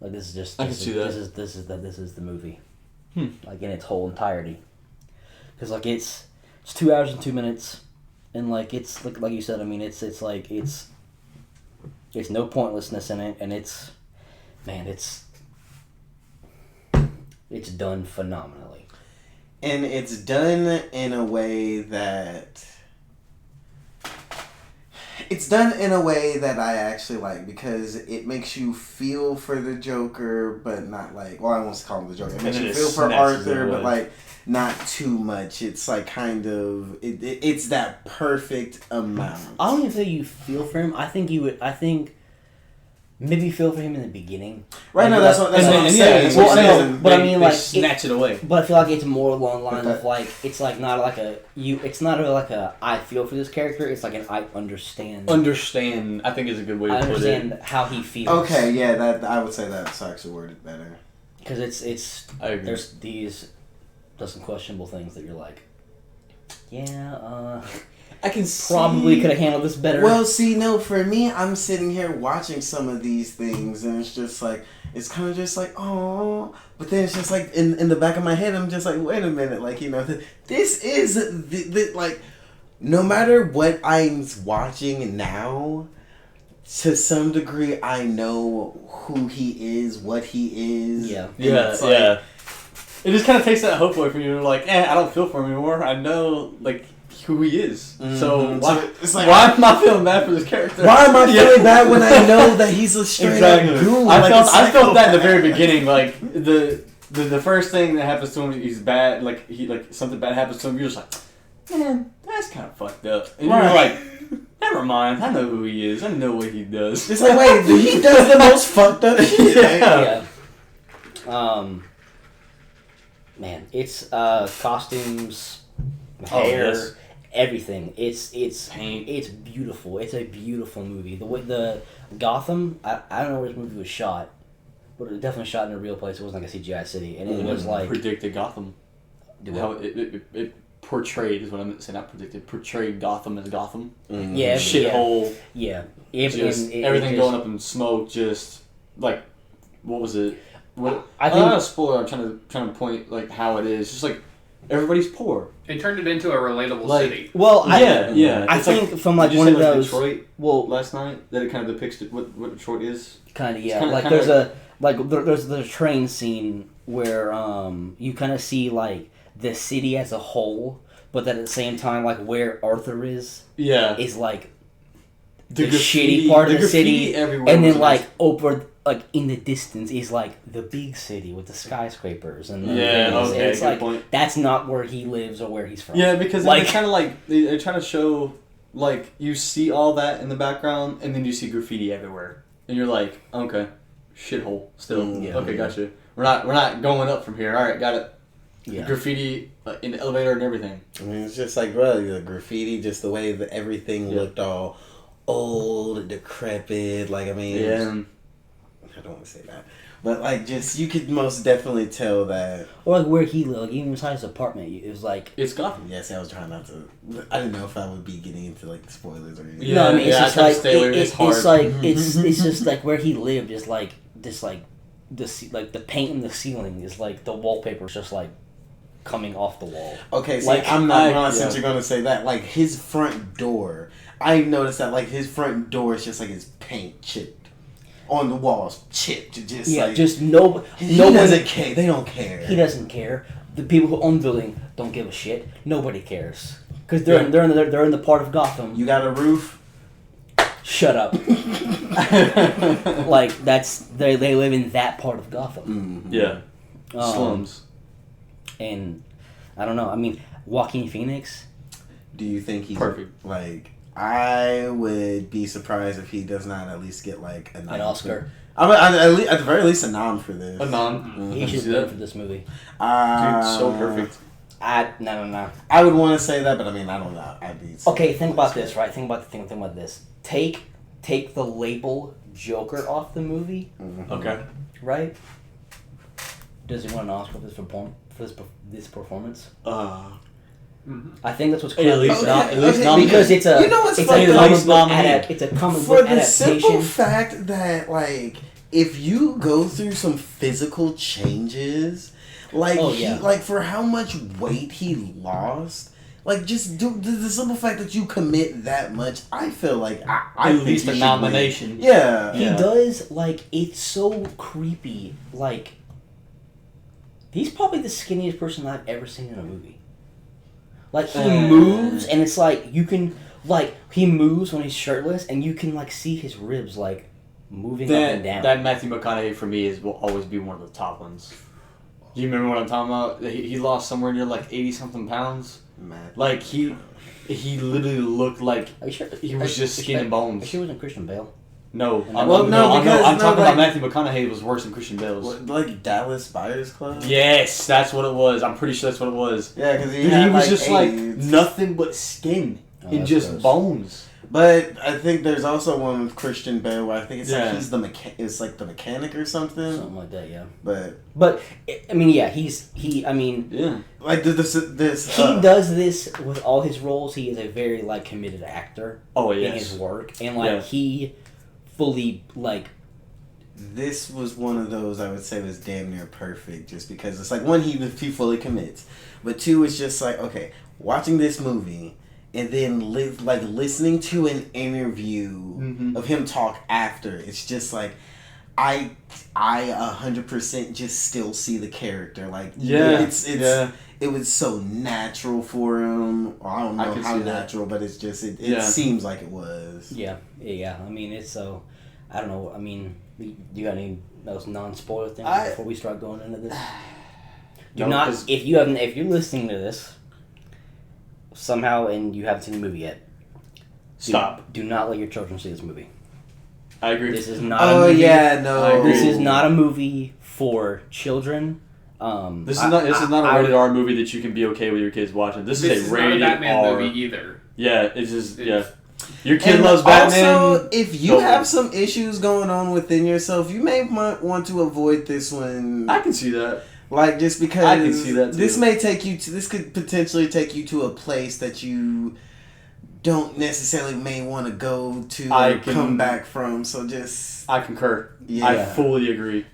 Like this is just. I can see that. This is the movie, like in its whole entirety, because like it's 2 hours and 2 minutes, and like it's like you said. I mean, it's no pointlessness in it, and it's done phenomenally, and it's done in a way that. It's done in a way that I actually like because it makes you feel for the Joker, but not like, well, I won't call him the Joker. It makes you feel for Arthur, but like not too much. It's like kind of, it's that perfect amount. I don't even say you feel for him. I think maybe feel for him in the beginning. Right, no, that's what I'm saying. But I mean, like snatch it away. But I feel like it's more along the line of like it's not like a I feel for this character. It's like an I understand. Understand, I think is a good way to put it. I understand how he feels. Okay, yeah, that I would say that's actually worded better. Because it's there's some questionable things that you're like, yeah, I can probably could have handled this better. Well, see, no, for me, I'm sitting here watching some of these things, and it's just like, it's kind of just like, oh, but then it's just like, in the back of my head, I'm just like, wait a minute, like, this is, like, no matter what I'm watching now, to some degree, I know who he is, what he is. Yeah. Yeah, yeah. It just kind of takes that hope away from you. Like, I don't feel for him anymore. I know, like, who he is. Mm-hmm. So why am I feeling bad for this character? Why am I feeling bad when I know that he's a straight up goon? I felt that in the very beginning. Like the first thing that happens to him, he's bad. Like something bad happens to him. You're just like, man, that's kind of fucked up. And you're like, never mind. I know who he is. I know what he does. It's like, wait, he does the most fucked up shit. Yeah. Man, it's costumes, hair. Everything. It's paint. It's beautiful. It's a beautiful movie. The way the Gotham, I don't know where this movie was shot, but it was definitely shot in a real place. It wasn't like a CGI city, and it was like predicted Gotham. How it portrayed is what I'm saying. Not predicted. Portrayed Gotham as Gotham. Mm-hmm. Yeah. Shithole. Yeah. Everything going up in smoke. Just like, what was it? What? I think not a spoiler. I'm trying to point like how it is. Just like. Everybody's poor. It turned it into a relatable city. Well, yeah. I think from like one of those. Detroit. Well, last night that it kind of depicts what Detroit is. Kind of, yeah. There's the train scene where you kind of see like the city as a whole, but then at the same time like where Arthur is like the shitty part of the city, and then like over. Like in the distance is like the big city with the skyscrapers and it's like point. That's not where he lives or where he's from. Yeah, because like kind of like they're trying to show like you see all that in the background and then you see graffiti everywhere and you're like, okay, shithole still. Yeah. Okay, gotcha. We're not going up from here. All right, got it. Yeah. Graffiti in the elevator and everything. I mean, it's just like bro, the graffiti, just the way that everything looked all old, decrepit. Like I mean. I don't want to say that. But, like, just, you could most definitely tell that. Or, like, where he lived. Like, even inside his apartment, it was like. It's Gotham. Yes, I was trying not to. I didn't know if I would be getting into, like, spoilers or anything. Yeah, no, I mean, it's just like. It's like, it's just, like, where he lived is, like, this, like, the paint in the ceiling is, like, the wallpaper is just, like. coming off the wall. Okay, see, Like, I'm not wrong since you're going to say that. Like, his front door, I noticed that, like, his front door is just, like, his paint chipped on the walls. Chipped. Just, like... just no He one doesn't care. They don't care. He doesn't care. The people who own the building don't give a shit. Nobody cares. Because they're in the part of Gotham. You got a roof? Shut up. Like, they live in that part of Gotham. Mm-hmm. Yeah. Slums. And I don't know. I mean, Joaquin Phoenix. Do you think he's perfect? Like, I would be surprised if he does not at least get like an Oscar. At the very least, a nom for this. A nom. Mm-hmm. He should win for this movie. Dude, so perfect. No. I would want to say that, but I mean, I don't know. I'd be Okay, think about this, right? Think about this. Take the label Joker off the movie. Mm-hmm. Okay. Right? Does he want an Oscar for this performance? I think that's what's At least because it's a you know what's it's funny? a comic book for the adaptation. simple fact that like if you go through some physical changes, like like for how much weight he lost. Like, just the simple fact that you commit that much, I feel like I at least a nomination. Yeah. He does, like, it's so creepy. Like, he's probably the skinniest person I've ever seen in a movie. Like, he moves, and it's like, you can, like, he moves when he's shirtless, and you can, like, see his ribs, like, moving up and down. That Matthew McConaughey, for me, will always be one of the top ones. Do you remember what I'm talking about? He lost somewhere near, like, 80-something pounds. Like, he literally looked like he was just skin and bones. Are you sure it wasn't Christian Bale? No. I'm talking about Matthew McConaughey was worse than Christian Bale's. Like Dallas Buyers Club? Yes, that's what it was. I'm pretty sure that's what it was. Yeah, because he was just like nothing but skin and just gross. Bones. But I think there's also one with Christian Bale where I think it's like he's it's like the mechanic or something. Something like that, yeah. But I mean, yeah, like this he does this with all his roles. He is a very like committed actor. In his work, and like he fully like. This was one of those I would say was damn near perfect, just because it's like one he fully commits, but two it's just like okay, watching this movie. And then listening to an interview of him talk after, it's just like I 100% just still see the character. Like it was so natural for him. I don't know how natural, but it's just it seems like it was. Yeah. I mean, it's so I don't know. I mean, you got any those non-spoiler things before we start going into this? If you're listening to this. Somehow, and you haven't seen the movie yet. Stop. Do not let your children see this movie. I agree. This is not a movie. This is not a movie for children. This is not a rated R movie that you can be okay with your kids watching. This is a rated not a Batman R movie either. Yeah, it's just Your kid loves Batman. Also, if you have some issues going on within yourself, you may want to avoid this one. I can see that. Like, just because I can see that too. This could potentially take you to a place that you don't necessarily may want to go to come back from. So just I concur. Yeah. I fully agree.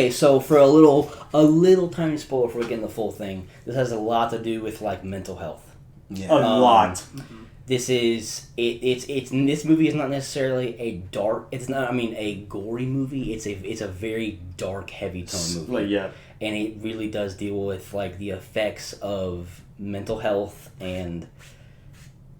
So for a little tiny spoiler for getting the full thing, this has a lot to do with like mental health. Yeah. A lot. This movie is not necessarily a gory movie. It's a very dark, heavy tone movie. Like, yeah. And it really does deal with like the effects of mental health, and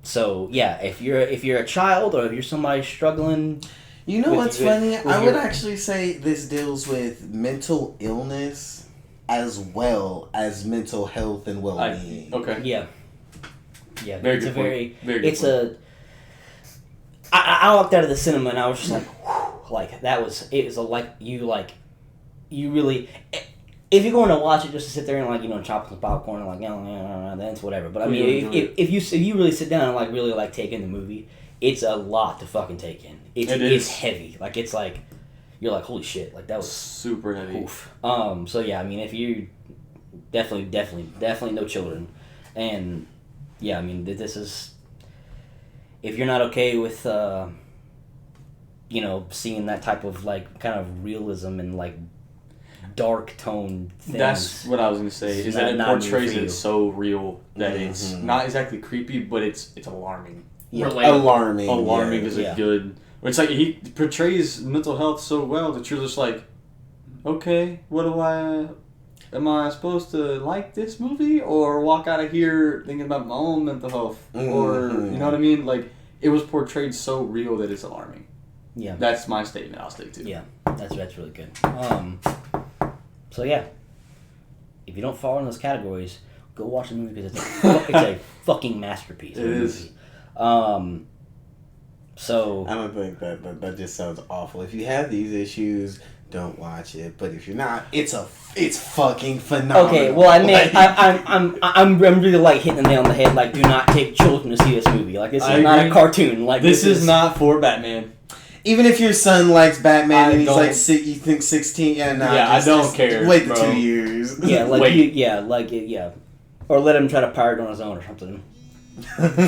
so yeah, if you're a child or if you're somebody struggling, you know what's funny? I would actually say this deals with mental illness as well as mental health and well-being. Okay. Yeah. Very good point. I walked out of the cinema and I was just like, whew, like that was you really. If you're going to watch it just to sit there and like chop some popcorn and like then it's whatever. But I mean, if you really sit down and like really like take in the movie, it's a lot to fucking take in. It's heavy. Like it's like you're like holy shit. Like that was super heavy. Oof. So yeah, I mean, if you definitely no children, and yeah, I mean this is if you're not okay with seeing that type of like kind of realism and like. dark tone things. That's what I was gonna say. Is that it portrays it so real that it's not exactly creepy, but it's alarming. Yeah. Alarming. Alarming is a good. It's like he portrays mental health so well that you're just like, okay, am I supposed to like this movie or walk out of here thinking about my own mental health? Or, you know what I mean? Like, it was portrayed so real that it's alarming. Yeah. That's my statement I'll stick to. Yeah, that's really good. So yeah, if you don't fall in those categories, go watch the movie because it's a fucking masterpiece. It is. So I don't think that just sounds awful. If you have these issues, don't watch it. But if you're not, it's fucking phenomenal. Okay, well, I mean, I'm really like hitting the nail on the head. Like, do not take children to see this movie. Like, this is not a cartoon. Like, this is not for Batman. Even if your son likes Batman and he's like you think 16, I don't care. Wait the 2 years. Yeah, or let him try to pirate on his own or something.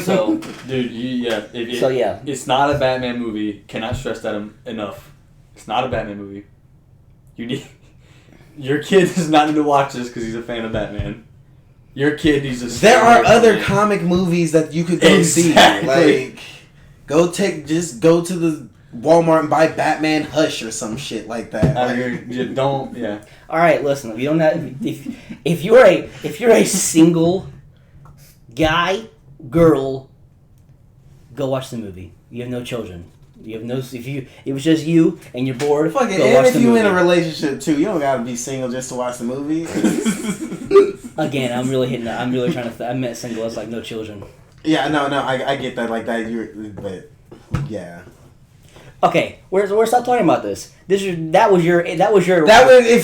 So, dude, it's not a Batman movie. Cannot stress that enough. It's not a Batman movie. Your kid does not need to watch this because he's a fan of Batman. Your kid needs to. There are other comic movies that you could go see. Like, go to the Walmart and buy Batman Hush or some shit like that. You don't. Yeah. All right, listen. If you don't have, if you're a single guy, girl, go watch the movie. You have no children. You have no. It was just you and you're bored. Fuck it. Go and watch if the you movie. in a relationship too, you don't gotta be single just to watch the movie. Again, I'm really hitting that. I'm really trying to. I meant single as like no children. Yeah, no, I get that like that. But yeah. Okay, we're stop talking about this. If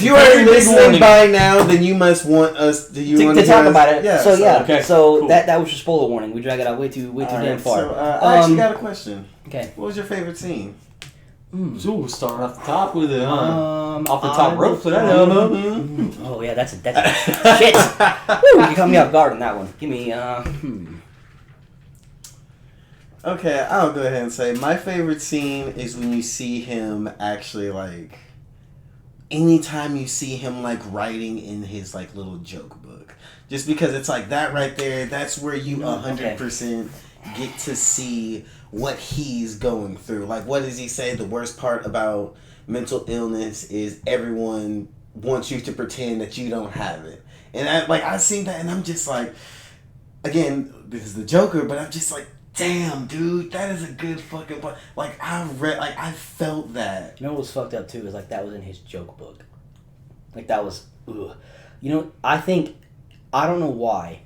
you are listening by now, then you must want us to talk about it. Yeah. So cool. that was your spoiler warning. We drag it out way too damn far. So I actually got a question. Okay. What was your favorite scene? So starting off the top with it, off the top rope for that. Oh yeah, that's shit. Woo, you caught me off guard on that one. Give me Okay, I'll go ahead and say my favorite scene is when you see him actually like. Anytime you see him like writing in his like little joke book, just because it's like that right there. That's where you 100% get to see what he's going through. Like, what does he say? The worst part about mental illness is everyone wants you to pretend that you don't have it. And I've seen that, and I'm just like, again, this is the Joker, but I'm just like, damn, dude, that is a good fucking part. Like, I felt that. You know what was fucked up too is like that was in his joke book. Like that was, ugh. You know, I don't know why.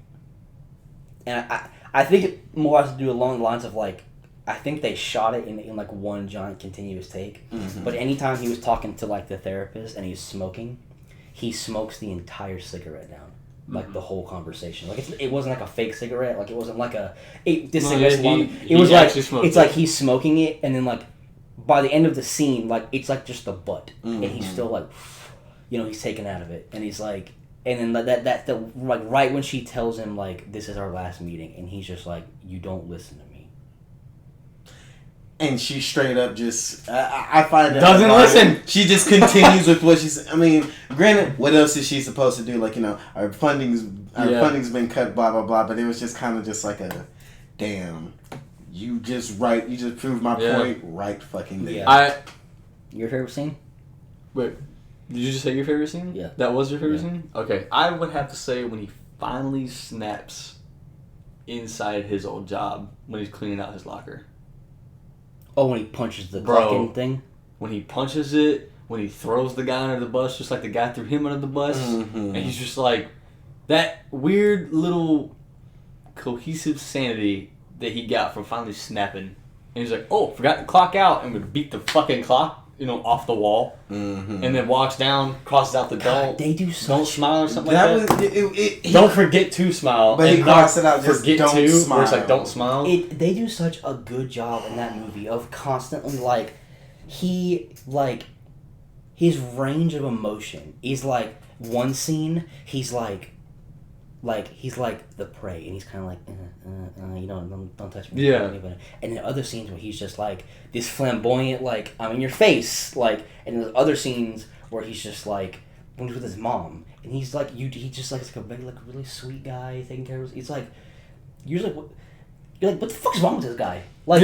And I think it more has to do along the lines of like, I think they shot it in like one giant continuous take. Mm-hmm. But anytime he was talking to like the therapist and he's smoking, he smokes the entire cigarette down. Like the whole conversation, like it wasn't like a fake cigarette, like it wasn't like cigarette's long. It was like it's like he's smoking it, and then like by the end of the scene, like it's like just the butt, and he's still like, he's taken out of it, and he's like, and then that's the like right when she tells him like this is our last meeting, and he's just like, you don't listen to me. And she straight up just, I find that doesn't listen. She just continues with what she's. I mean, granted, what else is she supposed to do? Like, our funding's been cut, blah blah blah. But it was just kind of just like a, damn, you just proved my point right fucking there. Yeah. Your favorite scene? Wait, did you just say your favorite scene? Yeah. That was your favorite scene? Okay, I would have to say when he finally snaps inside his old job when he's cleaning out his locker. Oh, when he punches the fucking thing? When he punches it, when he throws the guy under the bus, just like the guy threw him under the bus, and he's just like, that weird little cohesive sanity that he got from finally snapping. And he's like, oh, forgot to clock out, and would beat the fucking clock, off the wall, and then walks down, crosses out the don't. They do don't smile or something like that. Don't forget to smile. But he crossed it out. Just forget don't to smile. Where it's like don't smile. They do such a good job in that movie of constantly like his range of emotion is like one scene he's like the prey, and he's kind of like, don't touch me. Yeah. And then other scenes where he's just like this flamboyant, like I'm in your face, like, and there's other scenes where he's just like when he's with his mom, and he's like, he just like is like a really sweet guy taking care of. It's like you're like, what the fuck's wrong with this guy? Like,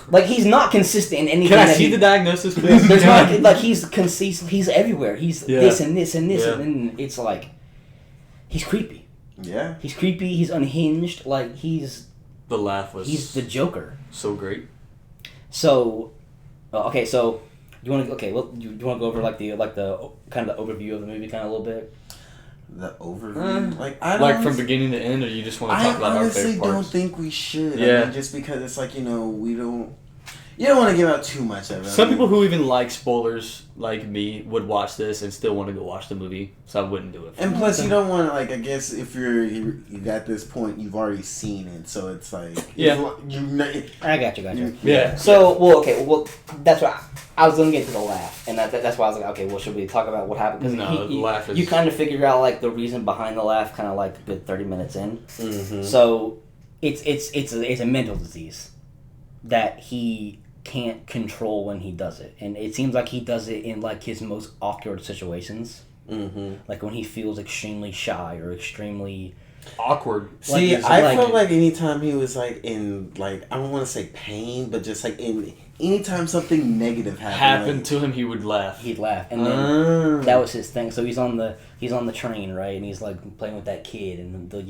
like he's not consistent in anything. Can I see the diagnosis, please? There's not like he's everywhere. He's this and this and this, and then it's like he's creepy. Yeah, he's creepy. He's unhinged. Like he's the laugh was. He's the Joker. So great. So, okay, so you want to well, you want to go over like the kind of the overview of the movie, kind of a little bit. The overview, I don't from beginning to end, or you just want to talk about our favorite parts? I honestly don't think we should. Yeah. I mean, just because it's like, we don't. You don't want to give out too much of it. Some people who even like spoilers, like me, would watch this and still want to go watch the movie, so I wouldn't do it. And plus, you don't want to, I guess if you at this point, you've already seen it, so it's like... I got you. Yeah. So, that's why I was going to get to the laugh, and that's why I was like, okay, well, should we talk about what happened? Because the laugh is... You kind of figure out, like, the reason behind the laugh kind of, like, a good 30 minutes in. Mm-hmm. So, it's a mental disease that he can't control when he does it, and it seems like he does it in like his most awkward situations. Mm-hmm. Like when he feels extremely shy or extremely awkward. See, I felt like anytime he was like in like, I don't want to say pain, but just like anytime something negative happened to him, he would laugh. He'd laugh, and then that was his thing. So he's on the train, right, and he's like playing with that kid, and the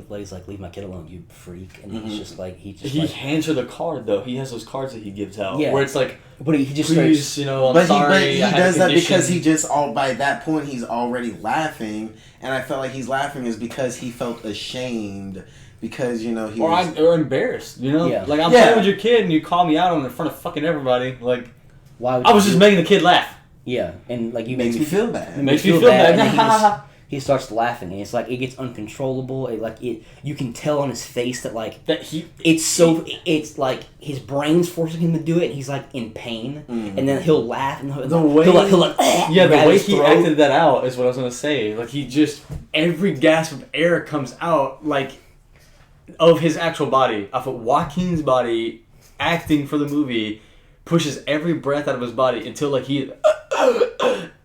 lady's like, "Leave my kid alone, you freak!" And he's just like, he hands her the card though. He has those cards that he gives out, where it's like, but he just please, starts, I'm sorry. But he does that because he just by that point he's already laughing, and I felt like he's laughing is because he felt ashamed. Because, he was... Or embarrassed, Yeah. Like, I'm playing with your kid and you call me out on it in front of fucking everybody. Like, why would I was just making the kid laugh. Yeah, and like you makes me feel bad. It makes me feel bad. And he starts laughing, and it's like it gets uncontrollable. You can tell on his face that it's like his brain's forcing him to do it. And he's like in pain, and then he'll laugh and the way he throat. acted that out is what I was gonna say. Like he just every gasp of air comes out like of his actual body. I thought Joaquin's body acting for the movie pushes every breath out of his body until like he.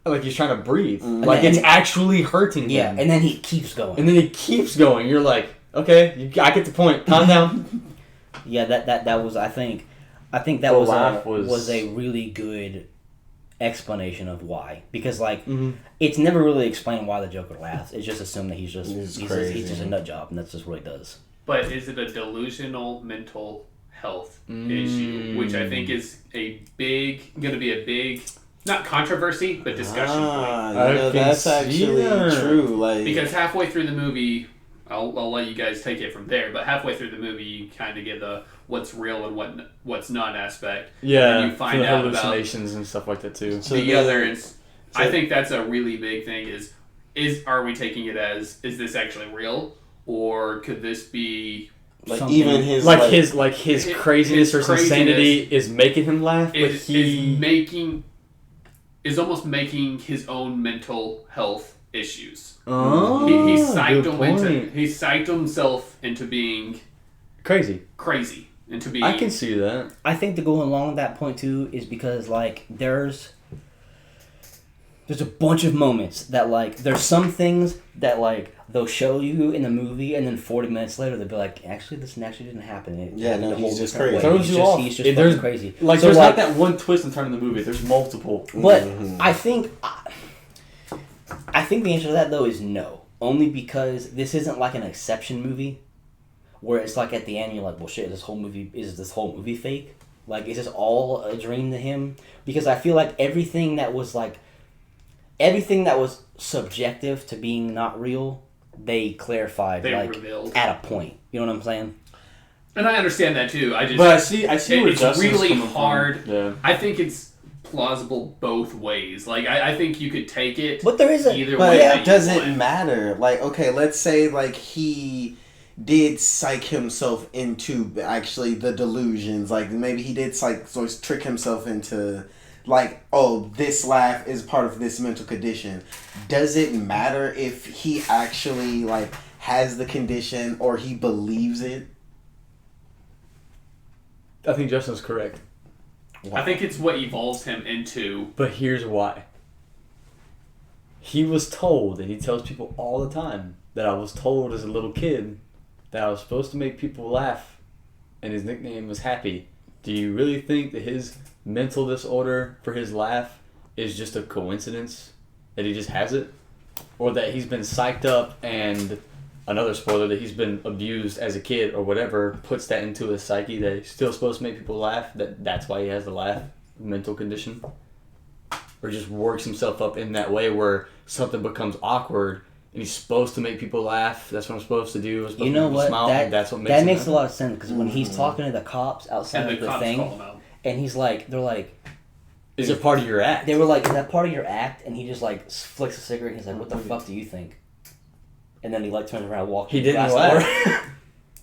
Like he's trying to breathe. Like it's actually hurting him. Yeah, and then he keeps going. You're like, okay, I get the point. Calm down. Yeah, that was I think that was a really good explanation of why, because it's never really explained why the Joker laughs. It's just assumed that he's just a nut job, and that's just what he does. But is it a delusional mental health issue, which I think is going to be a big. Not controversy, but discussion point. That's actually true. Because halfway through the movie, I'll let you guys take it from there. But halfway through the movie, you kind of get the what's real and what's not aspect. Yeah, and you find out hallucinations and stuff like that too. So I think that's a really big thing. Are we taking it as is this actually real, or could this be? Like even his his craziness or insanity is making him laugh, but is almost making his own mental health issues. Oh, he psyched himself into being crazy, into being. I can see that. I think to go along with that point too is because there's a bunch of moments that there's some things that they'll show you in the movie, and then 40 minutes later they'll be like, actually this actually didn't happen. He's just crazy. He's just fucking crazy. There's not that one twist and turn in the movie. There's multiple. But I think the answer to that though is no. Only because this isn't like an Exception movie, where it's like at the end you're like, well shit, is this whole movie fake? Like, is this all a dream to him? Because I feel like everything that was subjective to being not real, they clarified revealed at a point. You know what I'm saying? And I understand that too. I see where it's really hard. Yeah. I think it's plausible both ways. I think you could take it. But there is either but way. But it doesn't matter. Okay, let's say he did psych himself into actually the delusions. Maybe he did trick himself into. This laugh is part of this mental condition. Does it matter if he actually, has the condition or he believes it? I think Justin's correct. Wow. I think it's what evolves him into. But here's why. he was told, and he tells people all the time, that I was told as a little kid that I was supposed to make people laugh, and his nickname was Happy. Do you really think that his mental disorder for his laugh is just a coincidence? That he just has it? Or that he's been psyched up and, another spoiler, that he's been abused as a kid or whatever, puts that into his psyche that he's still supposed to make people laugh, that's why he has the laugh mental condition? Or just works himself up in that way where something becomes awkward and he's supposed to make people laugh. That's what I'm supposed to do. You know what? Smile, that's what makes that makes a lot of sense because when he's talking to the cops outside and of the cops thing, call him out. and he's like, they're like, is it part of your act? They were like, is that part of your act? And he just like flicks a cigarette and he's like, what the fuck do you think? And then he like turns around and walks. He didn't laugh.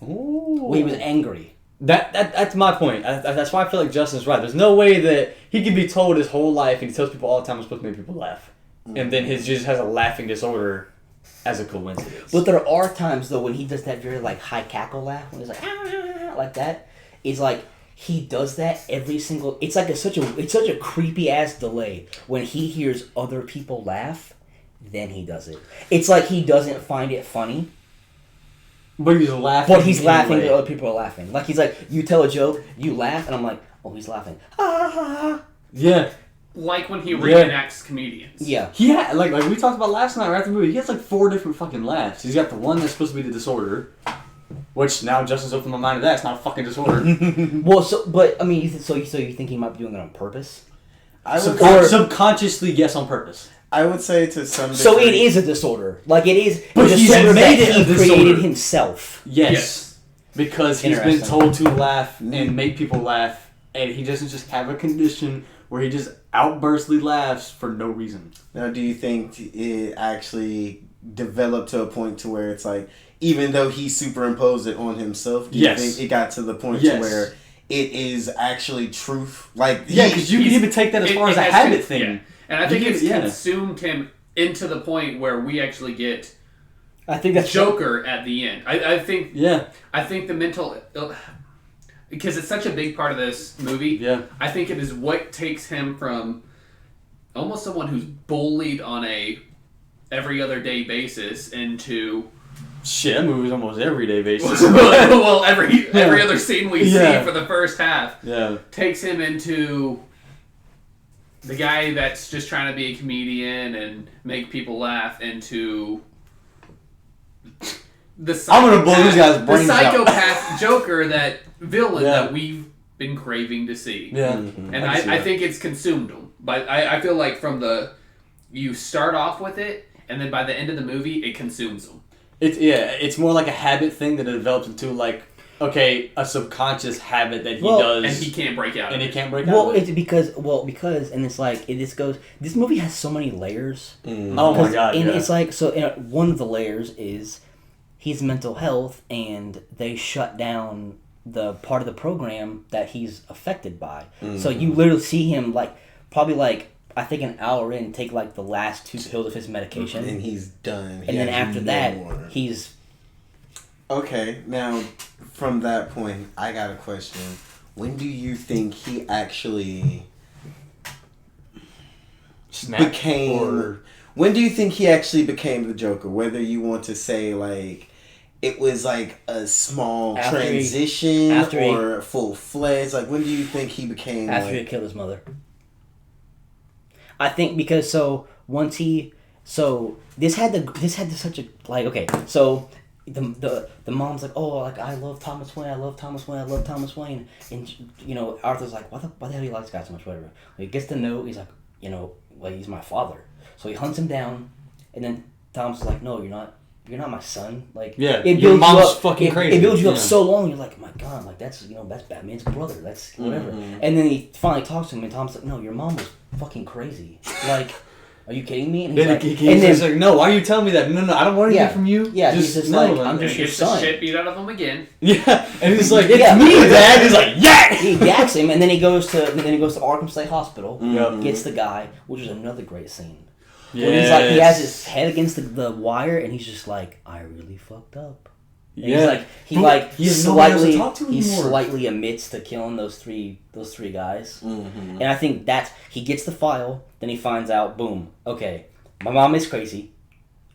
Well, he was angry. That's my point. That's why I feel like Justin's right. There's no way that he could be told his whole life and he tells people all the time I'm supposed to make people laugh. And then he just has a laughing disorder as a coincidence. But there are times though when he does that very like high cackle laugh when he's like like that. It's like he does that every single. It's like such a creepy ass delay when he hears other people laugh, then he does it. It's like he doesn't find it funny. But he's laughing. But he's laughing that other people are laughing. Like he's like, you tell a joke, you laugh, and I'm like, oh, he's laughing. Yeah. Like when he reenacts comedians. Yeah. Yeah, like we talked about last night right after the movie. He has like 4 different fucking laughs. He's got the one that's supposed to be the disorder, which now Justin's opened my mind to that. It's not a fucking disorder. Well, but I mean, so you think he might be doing it on purpose? Subconsciously, yes, on purpose. I would say to some degree. So it is a disorder. Like it is. But he's made it a disorder. He created himself. Yes. Because he's been told to laugh and make people laugh, and he doesn't just have a condition where he just outburstly laughs for no reason. Now, do you think it actually developed to a point to where it's like, even though he superimposed it on himself, do you think it got to the point to where it is actually truth? Like, because you can even take that as far as a habit thing. Yeah. And I think it's consumed him into the point where we actually get I think that's Joker at the end. I think the mental... Because it's such a big part of this movie. Yeah. I think it is what takes him from almost someone who's bullied on a every other day basis into... Shit, that movie's almost everyday basis. Well, every other scene we see for the first half takes him into the guy that's just trying to be a comedian and make people laugh into the psychopath Joker, that villain that we've been craving to see. Yeah. Mm-hmm. And I think it's consumed him. But I feel like you start off with it, and then by the end of the movie, it consumes him. It's more like a habit thing that it develops into like, okay, a subconscious habit that he does, and he can't break out. And he can't break out. Well, it's because and it's like this movie has so many layers. Oh my god! And it's like one of the layers is his mental health, and they shut down the part of the program that he's affected by. Mm-hmm. So you literally see him probably I think an hour in, take the last 2 pills of his medication, and he's done. And then after that, he's okay. Now, from that point, I got a question. When do you think he actually became? When do you think he actually became the Joker? Whether you want to say it was a small transition or full fledged. When do you think he became? After he killed his mother. I think because this had such a so the mom's like, oh, I love Thomas Wayne, and Arthur's like, why the hell do you like this guy so much, whatever. He gets the note, he's like, he's my father, so he hunts him down, and then Thomas is like, no, you're not my son. Your mom's fucking crazy. It builds you up so long. You're like, oh my god, that's Batman's brother. That's whatever. Mm-hmm. And then he finally talks to him, and Tom's like, no, your mom was fucking crazy. Are you kidding me? And he's like, no, why are you telling me that? No, I don't want anything from you. Yeah, he's just I'm just your son. Shit beat out of him again. Yeah, and he's like, it's me, Dad. He's like, yeah. He yaks him, and then he goes to Arkham State Hospital. Mm-hmm. Gets the guy, which is another great scene. Yes. When he's he has his head against the wire, and he's just like, I really fucked up. And he slightly admits to killing those three guys. Mm-hmm. And I think he gets the file, then he finds out, boom, okay, My mom is crazy.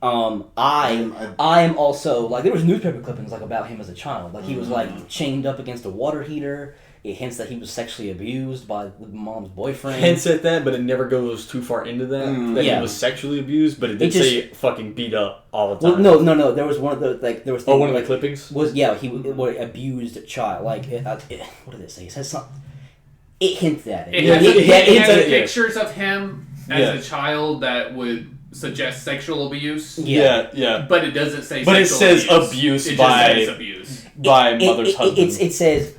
I am also like there was newspaper clippings like about him as a child. Like he was like chained up against a water heater. It hints that he was sexually abused by the mom's boyfriend. Hints at that, but it never goes too far into that. That he was sexually abused, but it did say fucking beat up all the time. Well, no. There was one of the like there was. One of the clippings was he abused a child. Like what did it say? It says something. It hints at it. It has pictures of him as a child that would suggest sexual abuse. Yeah. But it doesn't say. But sexual it says abuse it by just says abuse by mother's husband. It says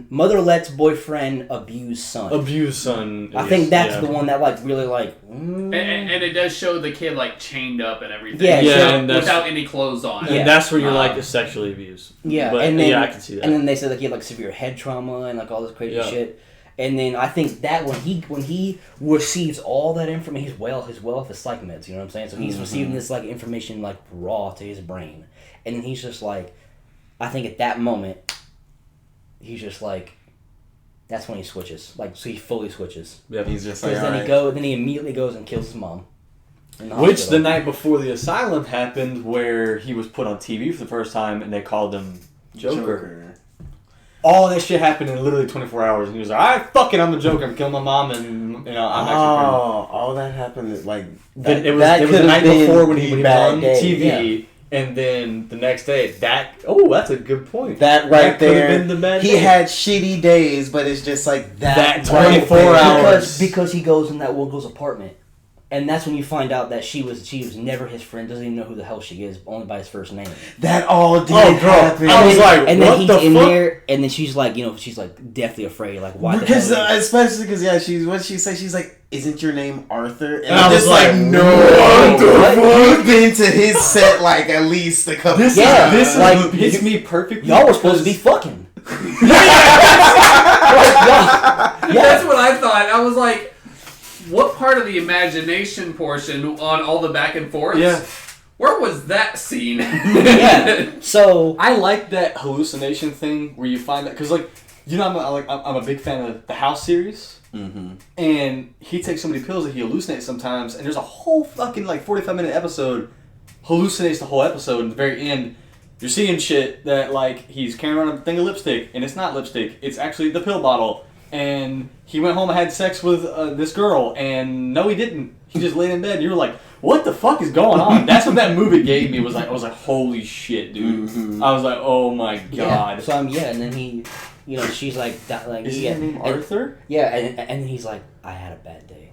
mother lets boyfriend abuse son. Abuse son. I think that's the one that like really like. And it does show the kid like chained up and everything. And without any clothes on. And that's where you're like sexually abused. Yeah, but, and then, I can see that. And then they said like he had like severe head trauma and like all this crazy shit. And then I think that when he receives all that information, his wealth is psych meds. You know what I'm saying? So he's receiving this like information like raw to his brain, and then he's just like, I think at that moment, he's just like, that's when he switches. Like so he fully switches. Yeah, he's just like, then he immediately goes and kills his mom. Which the night before the asylum happened, where he was put on TV for the first time, and they called him Joker. All that shit happened in literally 24 hours, and he was like, "Alright, fuck it, I'm the Joker. I'm killing my mom, and I'm actually." All that happened like it was the night before when he was on TV, and then the next day. That's a good point. That right there, been the bad he day. had shitty days, but it's just like that 24 hours because he goes in that one girl's apartment. And that's when you find out that she was never his friend, doesn't even know who the hell she is, only by his first name. That all did happen. I was like, and what then he's the in fuck? there, and then she's like, she's like deathly afraid, like why? Because the hell especially because what she say? She's like, "Isn't your name Arthur?" And I I'm was just like, no. You've been to his set like at least a couple. This like hits me perfectly. Y'all were supposed to be fucking. That's what I thought. I was like, what part of the imagination portion on all the back and forth? Yeah. Where was that scene? So I like that hallucination thing where you find that because I'm a big fan of the House series, and he takes so many pills that he hallucinates sometimes, and there's a whole fucking 45-minute episode hallucinates the whole episode. And at the very end, you're seeing shit that like he's carrying around a thing of lipstick, and it's not lipstick, it's actually the pill bottle. And he went home and had sex with this girl, and no, he didn't. He just laid in bed. And you were like, "What the fuck is going on?" That's what that movie gave me. I was like, "Holy shit, dude!" I was like, "Oh my god." Yeah. So and then he, she's like that. Like, is his name Arthur? Yeah, and then he's like, "I had a bad day."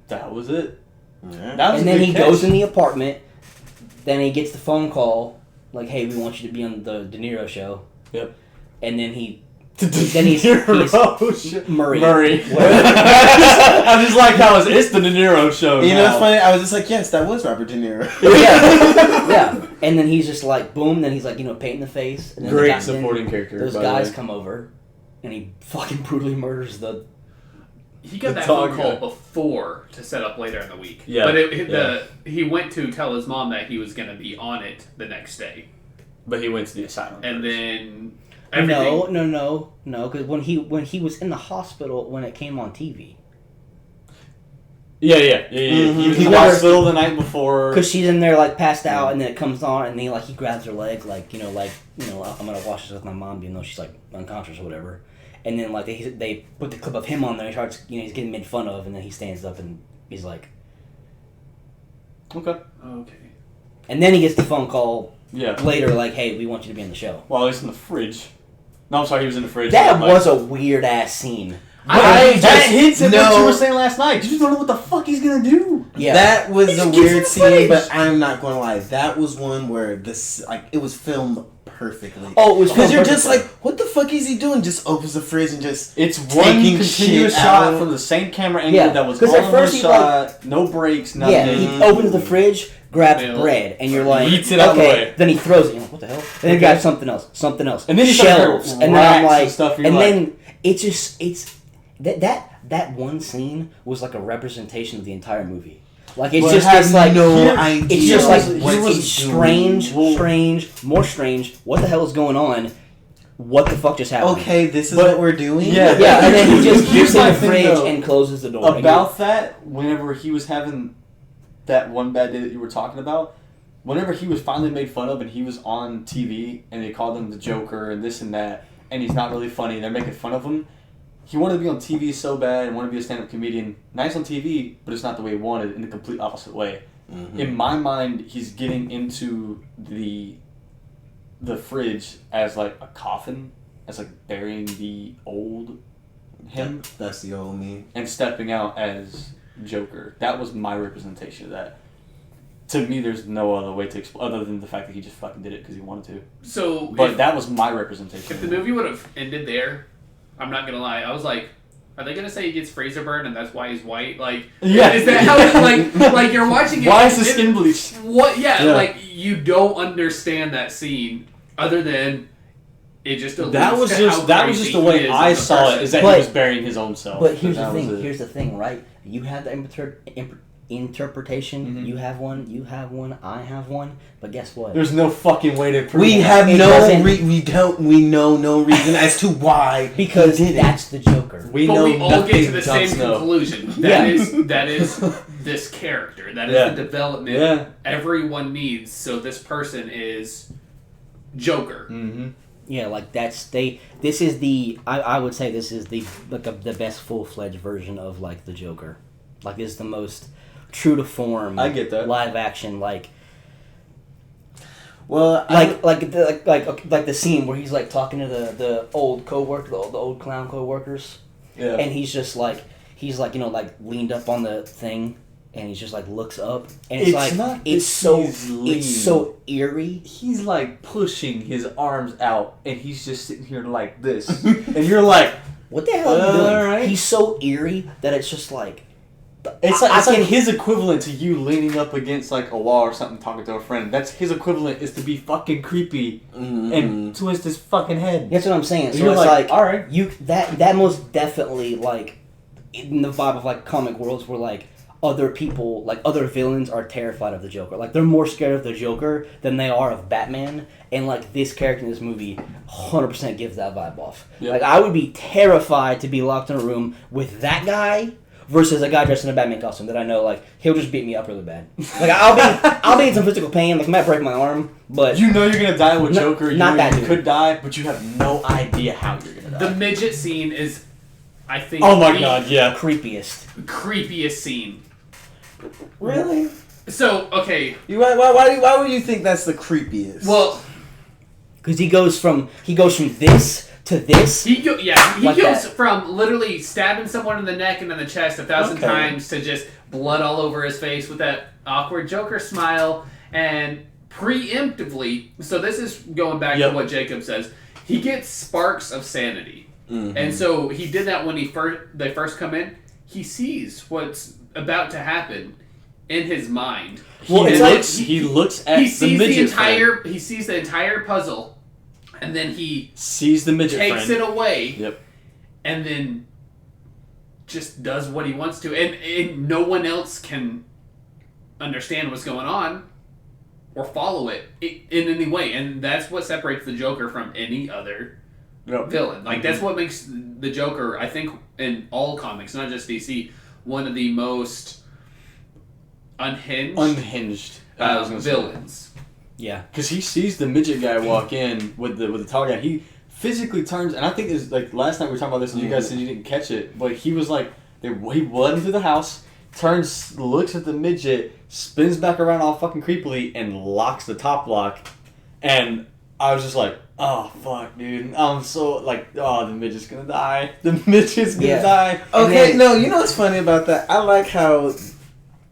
That was it. Yeah. That was and then he goes in the apartment. Then he gets the phone call, like, "Hey, we want you to be on the De Niro show." Yep. And then he's Murray. I just like how it's the De Niro show. You know, it's funny. I was just like, yes, that was Robert De Niro. Yeah. And then he's just like, boom. Then he's like, paint in the face. And then great supporting character. Those guys come over, and he fucking brutally murders the. He got that phone call before to set up later in the week. Yeah. But he went to tell his mom that he was going to be on it the next day. But he went to the asylum. And then. Everything. No. Because when he was in the hospital when it came on TV. Yeah. He was in the hospital the night before. Because she's in there like passed out, and then it comes on, and then he grabs her leg, I'm gonna watch this with my mom, even though she's like unconscious or whatever. And then like they put the clip of him on there. He starts, he's getting made fun of, and then he stands up and he's like, okay. And then he gets the phone call. Yeah. Later, like, hey, we want you to be on the show. Well, he's in the fridge. No, I'm sorry, he was in the fridge. That was a weird ass scene. That hints at what you were saying last night. You just don't know what the fuck he's gonna do. Yeah. That was a weird scene, but I'm not gonna lie. That was one where it was filmed perfectly. Oh, it was because you're just like, what the fuck is he doing? Just opens the fridge and just it's one continuous shot from the same camera angle that was all in one shot. No breaks, nothing. Yeah, he opens the fridge, grabs bread, and you're like, eats it out of the way. Then he throws it. You're like, what the hell? And then he grabs something else, and then he shelves, and then I'm like, then it's that one scene was like a representation of the entire movie. Like it's just this like it's just like it's strange, more strange. What the hell is going on? what the fuck just happened? Okay, this is what we're doing? Yeah, and then he just gets in the fridge and closes the door. About that, whenever he was having that one bad day that you were talking about, whenever he was finally made fun of and he was on TV and they called him the Joker and this and that, and he's not really funny and they're making fun of him, he wanted to be on TV so bad and wanted to be a stand-up comedian. Nice on TV, but it's not the way he wanted, in the complete opposite way. Mm-hmm. In my mind, he's getting into the fridge as like a coffin, as like burying the old him. That's the old me. And stepping out as Joker. That was my representation of that. To me, there's no other way to explain other than the fact that he just fucking did it because he wanted to. But that was my representation. If the movie would have ended there, I'm not gonna lie, I was like, are they gonna say he gets Fraser burn and that's why he's white? Like, yeah, is that how? Like you're watching it? Why is the skin bleached? What? Yeah, like you don't understand that scene other than it just. That was just the way I saw it. Is that he was burying his own self. But here's the thing. Here's the thing, right? You have the interpretation. Mm-hmm. You have one. I have one. But guess what? There's no fucking way to prove. We have we know no reason as to why because that's the Joker. We all get to the same conclusion. That is this character. That is the development everyone needs. So this person is Joker. Mm-hmm. Yeah, like this is the I would say this is the the best full-fledged version of like the Joker. Like it's the most true to form. I get that. Live action like. Well, like the scene where he's like talking to the old coworker, the old clown coworkers. Yeah. And he's just like like leaned up on the thing. And he just like looks up, and it's so eerie. He's like pushing his arms out, and he's just sitting here like this, and you're like, "What the hell are you doing?" Right? He's so eerie that it's just like, it's like his equivalent to you leaning up against like a wall or something, talking to a friend. That's his equivalent is to be fucking creepy and twist his fucking head. That's what I'm saying. So you're it's like, all right, that most definitely like in the vibe of like comic worlds where like. Other people, like other villains, are terrified of the Joker. Like they're more scared of the Joker than they are of Batman. And like this character in this movie, 100% gives that vibe off. Yep. Like I would be terrified to be locked in a room with that guy versus a guy dressed in a Batman costume that I know like he'll just beat me up really bad. Like I'll be in some physical pain. Like I might break my arm, but you know you're gonna die with Joker. Not that you could die, but you have no idea how you're gonna die. The midget scene is, I think. Oh my god! Yeah, creepiest scene. Really? So okay. Why would you think that's the creepiest? Well, because he goes from this to this. He goes from literally stabbing someone in the neck and in the chest 1,000 times to just blood all over his face with that awkward Joker smile and preemptively. So this is going back to what Jacob says. He gets sparks of sanity, and so he did that when they first come in. He sees what's about to happen in his mind. Well, he looks at the midget friend. He sees the entire puzzle, and then he sees the midget takes friend. it away. Yep. And then just does what he wants to, and no one else can understand what's going on or follow it in any way, and that's what separates the Joker from any other villain. Like that's what makes the Joker, I think, in all comics, not just DC, one of the most unhinged villains. Yeah, because he sees the midget guy walk in with the tall guy. He physically turns, and I think it's like last night we were talking about this, and you guys said you didn't catch it, but he was like, he went into the house, turns, looks at the midget, spins back around all fucking creepily, and locks the top lock. And I was just like, oh fuck, dude! I'm so like, the midget's gonna die. The midget's gonna die. Okay, no, you know what's funny about that? I like how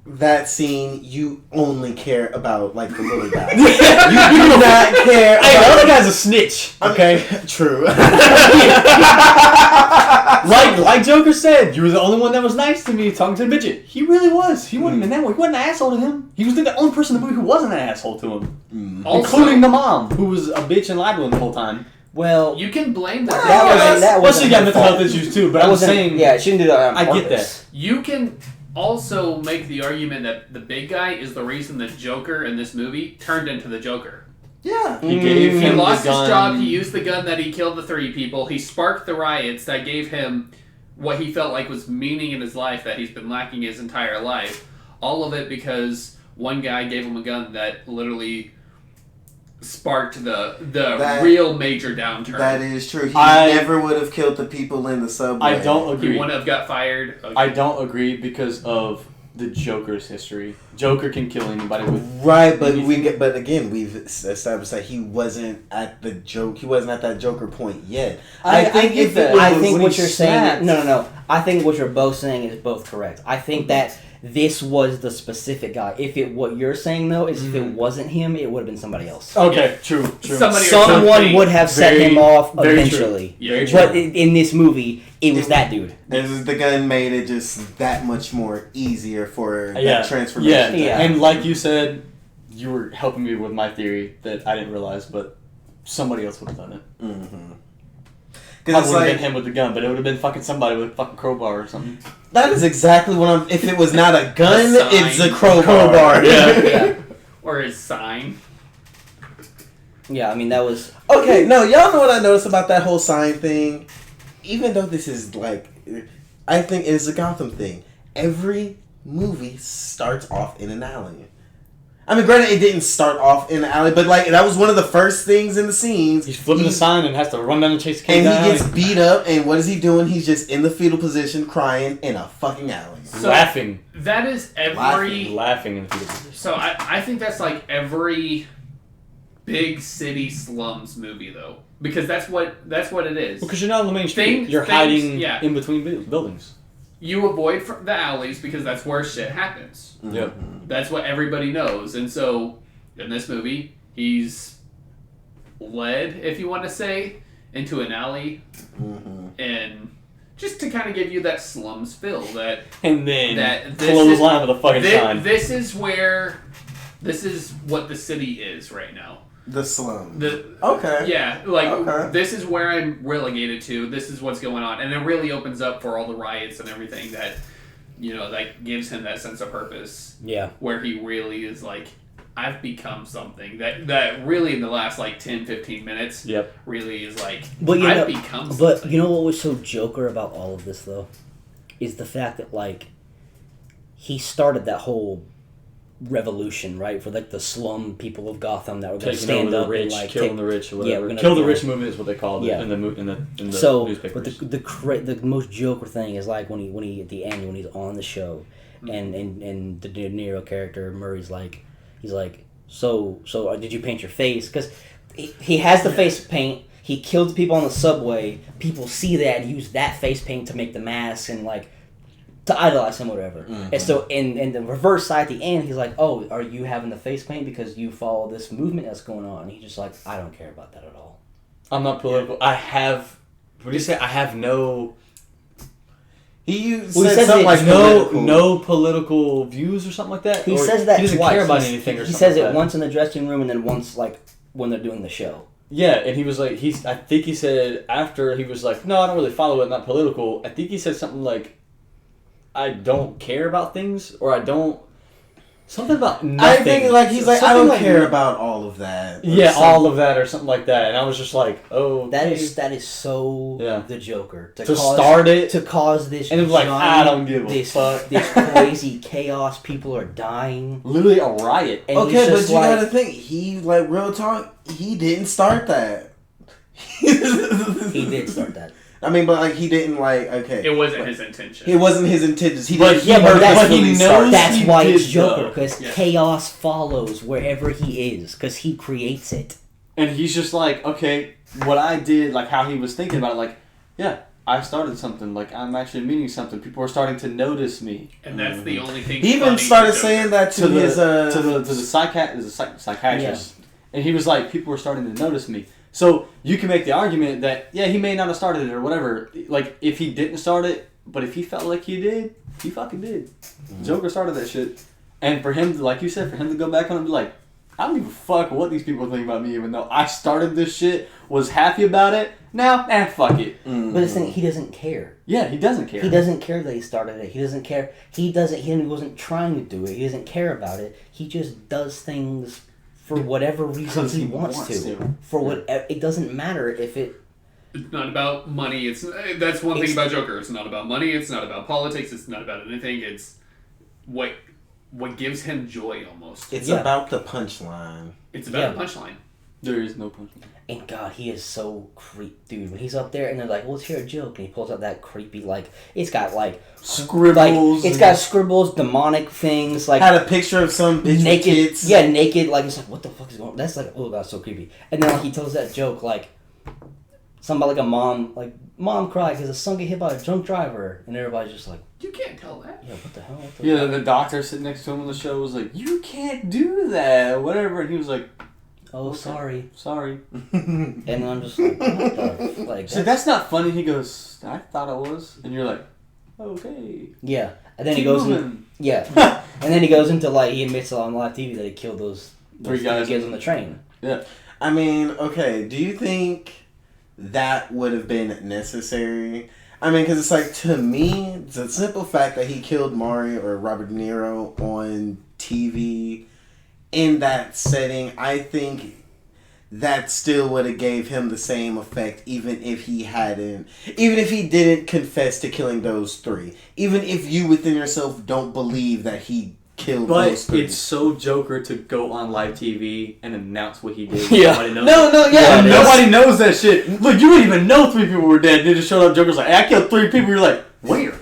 that scene you only care about like the little guy. You do not care. Hey, the other guy's a snitch. Okay, true. like Joker said, you were the only one that was nice to me talking to the midget. He really was. He wasn't in that way. He wasn't an asshole to him. He was the only person in the movie who wasn't an asshole to him, including the mom, who was a bitch and lied to him the whole time. Well, you can blame that. That wasn't she got mental health issues too, but I'm saying, yeah, she didn't do that. I get that. You can also make the argument that the big guy is the reason the Joker in this movie turned into the Joker. Yeah. He lost his job. He used the gun that he killed the 3 people. He sparked the riots that gave him what he felt like was meaning in his life that he's been lacking his entire life. All of it because one guy gave him a gun that literally sparked the real major downturn. That is true. He never would have killed the people in the subway. I don't agree. He wouldn't have got fired. Okay. I don't agree because of the Joker's history. Joker can kill anybody with right, but again we've established that he wasn't at that Joker point yet. I think what you're saying. No. I think what you're both saying is both correct. I think that this was the specific guy. What you're saying though is if it wasn't him, it would have been somebody else. Okay, true. Someone would have set him off eventually. Yeah, but in this movie, it was that dude. The gun made it just that much more easier for that transformation. Yeah, and like you said, you were helping me with my theory that I didn't realize, but somebody else would have done it. Mm-hmm. Probably would have been him with the gun, but it would have been fucking somebody with a fucking crowbar or something. That is exactly what I'm... If it was not a gun, it's a crowbar. Yeah. Or his sign. Yeah, I mean, that was... Okay, no, y'all know what I noticed about that whole sign thing? Even though this is like... I think it's a Gotham thing. Every movie starts off in an alley. I mean, granted, it didn't start off in the alley, but like that was one of the first things in the scenes. He's flipping the sign and has to run down and chase the kid down. And he gets beat up, and what is he doing? He's just in the fetal position, crying in a fucking alley. So laughing. That is every... Laughing in the fetal position. So I think that's like every big city slums movie, though. Because that's what it is. Because you're not on the main street. You're hiding in between buildings. You avoid the alleys because that's where shit happens. Mm-hmm. Yep. That's what everybody knows. And so, in this movie, he's led, if you want to say, into an alley. Mm-hmm. And just to kind of give you that slums feel. And then clothesline with a fucking sign. This is what the city is right now. The slum. Okay. Yeah, this is where I'm relegated to. This is what's going on. And it really opens up for all the riots and everything that, that gives him that sense of purpose. Yeah. Where he really is like, I've become something. That really in the last 10, 15 minutes really is like, I've become something. But you know what was so Joker about all of this, though? Is the fact that, he started that whole revolution, right, for the slum people of Gotham that were going to stand up rich, and killing the rich or whatever. Yeah, kill the rich movement is what they called it in the newspapers. But the most Joker thing is when he at the end when he's on the show, and the De Niro character Murray's he's like, so did you paint your face? Because he has the face paint. He killed people on the subway. People see that and use that face paint to make the mask and to idolize him or whatever. Mm-hmm. And so in the reverse side at the end, he's like, oh, are you having the face paint because you follow this movement that's going on? And he's just like, I don't care about that at all. I'm not political. I have... What do you say? I have no... He said something no political views or something like that? He says that he doesn't care about anything or something. He says it once in the dressing room and then once when they're doing the show. Yeah, and he was I think he said after he was like, no, I don't really follow it, not political. I think he said something like, I don't care about things, or I don't... Something about nothing. I think, he's like, I don't care about all of that. Yeah, all of that, or something like that. And I was just like, oh... That is so the Joker. To start it. To cause this and it was like, I don't give a fuck. This crazy chaos, people are dying. Literally a riot. And okay, but you gotta think, he, real talk, he didn't start that. He did start that. I mean, but he didn't okay. It wasn't his intention. It wasn't his intentions. He knows that's why it's Joker, because chaos follows wherever he is, because he creates it. And he's just like, okay, what I did, how he was thinking about it, I started something. I'm actually meaning something. People are starting to notice me. And that's the only thing. He even started saying that to the psychiatrist, and he was like, people were starting to notice me. So you can make the argument that, he may not have started it or whatever. If he didn't start it, but if he felt like he did, he fucking did. Mm-hmm. Joker started that shit. And for him, like you said, for him to go back on and be like, I don't give a fuck what these people think about me, even though I started this shit, was happy about it. Now, fuck it. Mm-hmm. But the thing, he doesn't care. Yeah, he doesn't care. He doesn't care that he started it. He doesn't care. He wasn't trying to do it. He doesn't care about it. He just does things for whatever reason he wants to. For what it doesn't matter if it. It's not about money. That's one thing about Joker. It's not about money. It's not about politics. It's not about anything. It's what gives him joy almost. It's about the punchline. It's about the punchline. There is no punchline. And God, he is so dude. When he's up there and they're like, "Well, let's hear a joke," and he pulls out that creepy it's got scribbles. It's got scribbles, demonic things. Had a picture of some bitch naked. With kids. Yeah, naked. Like it's like, what the fuck is going on? That's like, oh, that's so creepy. And then he tells that joke something about a mom cried because his son get hit by a drunk driver, and everybody's just like, you can't tell that. Yeah, what the hell? The doctor sitting next to him on the show was like, you can't do that, whatever, and he was like, oh, sorry. And then I'm just like, what the like? So that's not funny. He goes, I thought it was, and you're like, okay. Yeah, and then Keep he goes moving. and then he goes into he admits on live TV that he killed those 3 guys on the train. Yeah. I mean, okay. Do you think that would have been necessary? I mean, because it's like, to me, the simple fact that he killed Mario or Robert De Niro on TV in that setting, I think that still would have gave him the same effect, even if he didn't confess to killing those 3. Even if you within yourself don't believe that he killed those 3. But it's so Joker to go on live TV and announce what he did. Yeah. Nobody knows. Nobody knows that shit. Look, you wouldn't even know 3 people were dead. They just showed up. Joker's like, hey, I killed 3 people. You're like, where?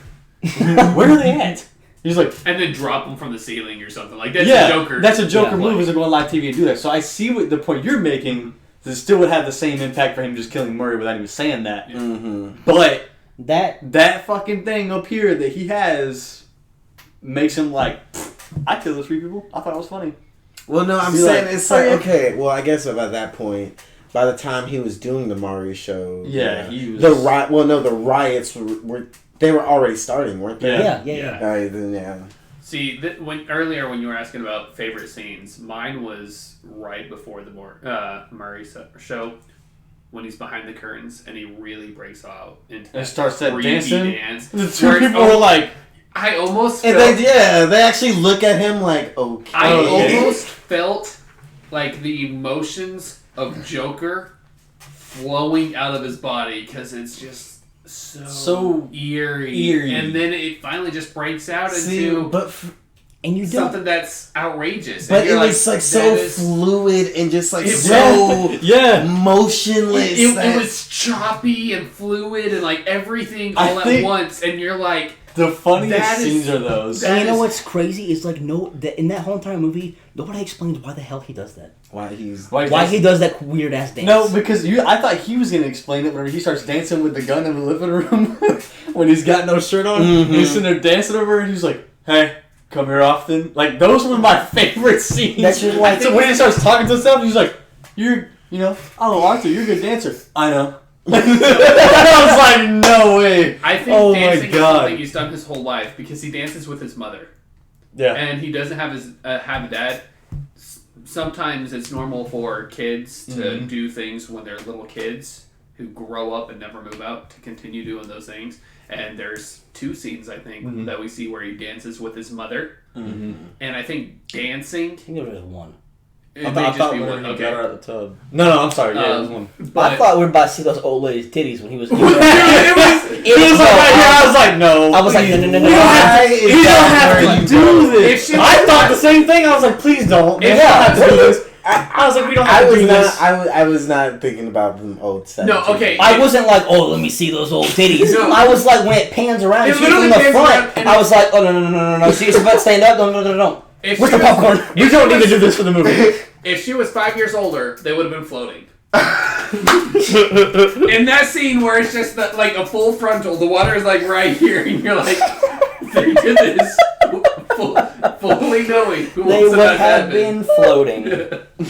Where are they at? He's like, and then drop them from the ceiling or something. Like that's a Joker. That's a Joker move, is to go on live TV and do that. So I see what the point you're making. It still would have the same impact for him just killing Murray without even saying that. Mm-hmm. But that fucking thing up here that he has makes him like, I killed those 3 people. I thought it was funny. Well, no, I'm saying it's like, okay, well, I guess about that point, by the time he was doing the Mario show, he was... the riots were they were already starting, weren't they? Yeah. All right, then, yeah. See, when you were asking about favorite scenes, mine was right before the Murray show, when he's behind the curtains and he really breaks out into and starts that dancing. The 2 people were like, I almost felt... And they actually look at him like, okay. I almost felt like the emotions of Joker flowing out of his body, because it's just so eerie. And then it finally just breaks out into something that's outrageous. But it was so fluid and just so motionless. It was choppy and fluid and everything all at once, and you're like, the funniest scenes are those. And you know what's crazy is in that whole entire movie, nobody explains why the hell he does that. Why he does that weird ass dance. No, because I thought he was gonna explain it whenever he starts dancing with the gun in the living room when he's got no shirt on. Mm-hmm. He's sitting there dancing over her, and he's like, "Hey, come here often." Like, those were my favorite scenes. That's just so when he starts talking to himself, he's like, "Oh, Arthur, you're a good dancer." I know. I was like, no way. I think dancing is something he's done his whole life, because he dances with his mother. Yeah. And he doesn't have have a dad. Sometimes it's normal for kids to do things when they're little kids who grow up and never move out to continue doing those things. And there's 2 scenes, I think, that we see where he dances with his mother. Mm-hmm. And I think dancing... I think there was 1. I thought when he got her out of the tub. No, I'm sorry. Yeah, it was 1. But I thought we were about to see those old ladies' titties when he was... It was like, I was like, no. I was like, no. You don't have to do this. I thought the same thing. I was like, please don't. You don't have to do this. I was like, we don't have to do this. I was not thinking about them old stuff. No, okay. I wasn't like, oh, let me see those old titties. No. I was like, when it pans around, she's in the front. I was like, oh, no. See, it's about to stand up. No. Where's the popcorn? We don't need to do this for the movie. If she was 5 years older, they would have been floating. In that scene where it's just a full frontal, the water is right here, and you're like, they did this fully knowing who they would have been floating.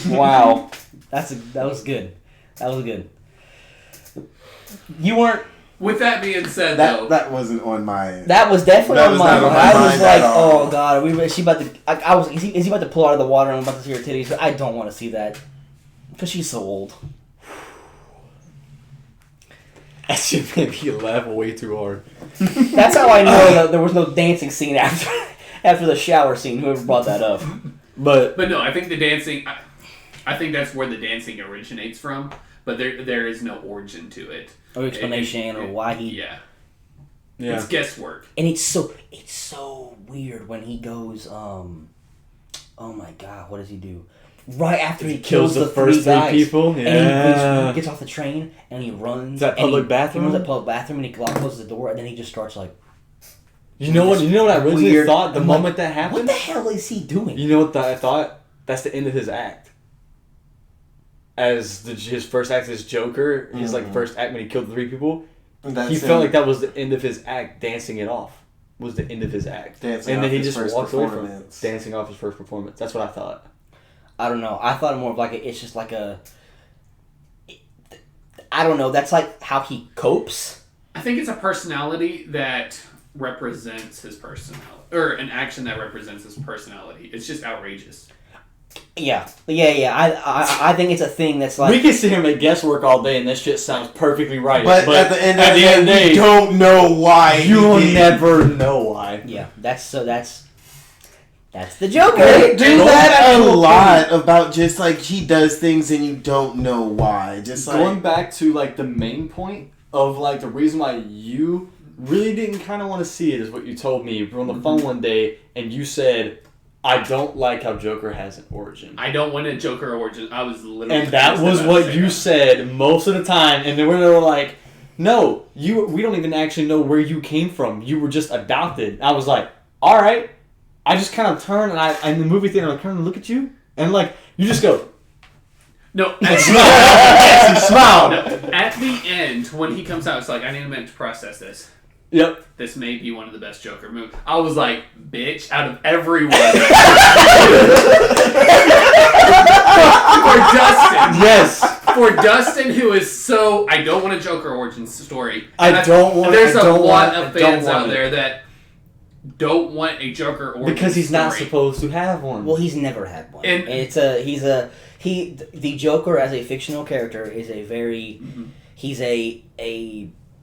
Wow, that was good. That was good. You weren't. With that being said, that wasn't on my... That was definitely on my mind. I was like, oh god, is he about to... Is he about to pull out of the water and I'm about to see her titties? But I don't want to see that. Because she's so old. That shit made me laugh way too hard. That's how I know that there was no dancing scene after the shower scene, whoever brought that up. But no, I think the dancing... I think that's where the dancing originates from, but there is no origin to it. Or explanation or why he... Yeah. Yeah. It's guesswork. And it's so weird when he goes, oh my god, what does he do? Right after he kills the first three people? Yeah. And he gets off the train and he runs. Is that public bathroom? He runs that public bathroom and he closes the door and then he just starts like... You know what I originally thought the moment that happened? What the hell is he doing? You know what I thought? That's the end of his act. As his first act as Joker, his like first act when he killed the three people, he felt like that was the end of his act. Dancing it off was the end of his act, and then he just walked away from it, dancing off his first performance. That's what I thought. I don't know. I thought more of like it's just like a. I don't know. That's like how he copes. I think it's a personality that represents his personality, or an action that represents his personality. It's just outrageous. Yeah. I think it's a thing that's like... We can sit here and make guesswork all day and this shit sounds perfectly right. But at the end of the day, we don't know why. You'll never know why. Yeah, that's the Joker. They do that a lot about just like he does things and you don't know why. Just like... Going back to like the main point of like the reason why you really didn't kind of want to see it is what you told me. We were on the phone one day and you said... I don't like how Joker has an origin. I don't want a Joker origin. I was literally... And that was what you said most of the time. And then we were like, no, we don't even actually know where you came from. You were just adopted. I was like, all right. I just kind of turned and in the movie theater, I kind of look at you. And like, you just go... No. Smile. No, at the end, when he comes out, it's like, I need a minute to process this. Yep. This may be one of the best Joker movies. I was like, bitch, out of everyone. For Dustin. Yes. For Dustin, who is so... I don't want a Joker origin story. There's a lot of fans out there that don't want a Joker origin because he's story. not supposed to have one. Well, he's never had one. And the Joker as a fictional character is a very... He's a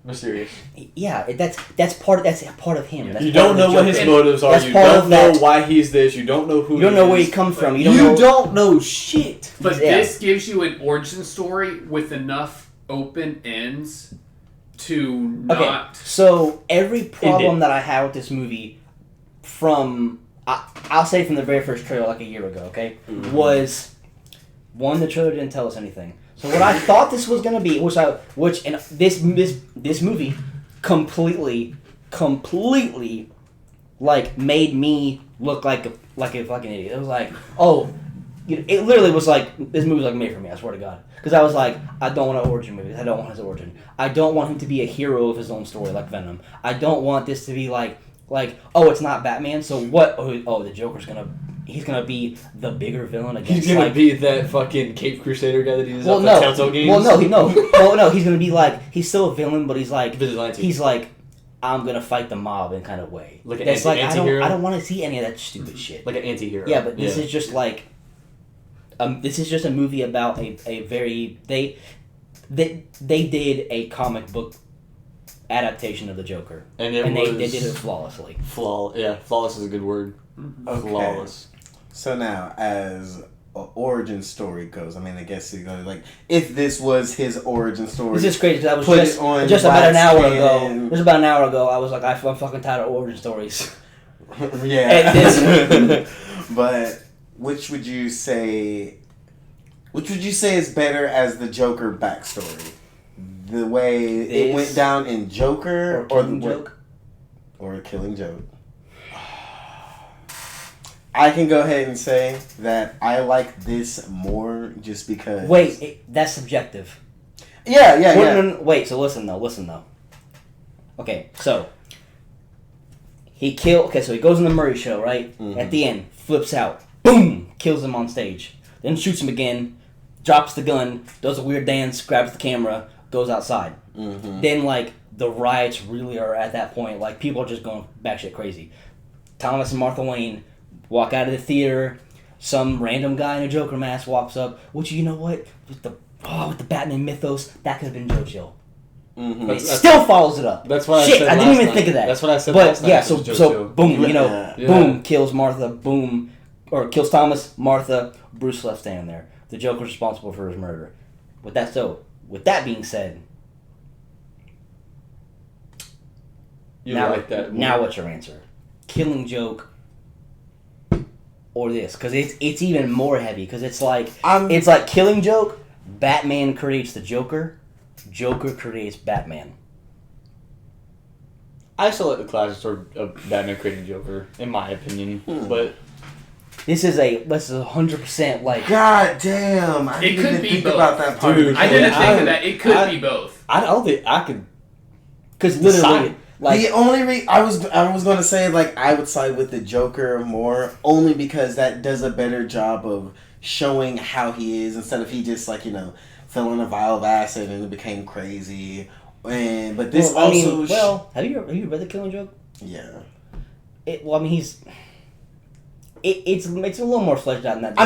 mysterious. Yeah, that's part of him. That's you don't know what his motives are. You don't know why he's this. You don't know who. You don't know where he comes from. You don't know shit. But this gives you an origin story with enough open ends to not. Okay, so every problem that I had with this movie, I'll say from the very first trailer, like a year ago, okay, was one, the trailer didn't tell us anything. So what I thought this was gonna be, this movie completely like made me look like a fucking idiot. It was like, it literally was like this movie was like made for me. I swear to God, because I was like, I don't want an origin movie. I don't want his origin. I don't want him to be a hero of his own story like Venom. I don't want this to be like it's not Batman. So what? The Joker's He's gonna be the bigger villain against. He's gonna be that fucking Cape Crusader guy that he is the Telltale games. No. He's gonna be like he's still a villain, but he's like vigilante. He's like I'm gonna fight the mob in kind of way. Like an I don't want to see any of that stupid shit. Like an anti-hero. Yeah, but this is just like this is just a movie about a very they did a comic book adaptation of the Joker, and they did it flawlessly. Flawless is a good word. Okay. Flawless. So now, as an origin story goes, I mean, I guess you're gonna if this was his origin story. This is crazy because I was just about an hour ago. Just about an hour ago, I was like, I'm fucking tired of origin stories. Yeah. But which would you say is better as the Joker backstory? The way it went down in Joker, or Killing Joke? I can go ahead and say that I like this more just because... Wait, that's subjective. Yeah. No, wait, so listen though. Okay, so... so he goes on the Murray show, right? Mm-hmm. At the end, flips out. Boom! Kills him on stage. Then shoots him again, drops the gun, does a weird dance, grabs the camera, goes outside. Mm-hmm. Then, the riots really are at that point. People are just going batshit crazy. Thomas and Martha Wayne... walk out of the theater, some random guy in a Joker mask walks up, which, you know what, with the Batman mythos, that could have been Joe Chill. Mm-hmm. But it still follows it up. That's what I said. I didn't even think of that. That's what I said last night. Yeah, so boom, boom, kills Martha, boom, or kills Thomas, Martha, Bruce left standing there. the Joker's responsible for his murder. With that being said, now what's your answer? Killing Joke or this? Because it's even more heavy. Because it's like Killing Joke. Batman creates the Joker. Joker creates Batman. I still like the classic story of Batman creating Joker, in my opinion. But this is 100% like. God damn! I didn't even think about that part. Dude, I didn't think of that. It could be both. I don't think I could. Because literally, like the only I was going to say like I would side with the Joker more, only because that does a better job of showing how he is instead of he just like fell in a vial of acid and it became crazy. But this have you read The Killing Joke? Yeah. It's a little more fleshed out than that.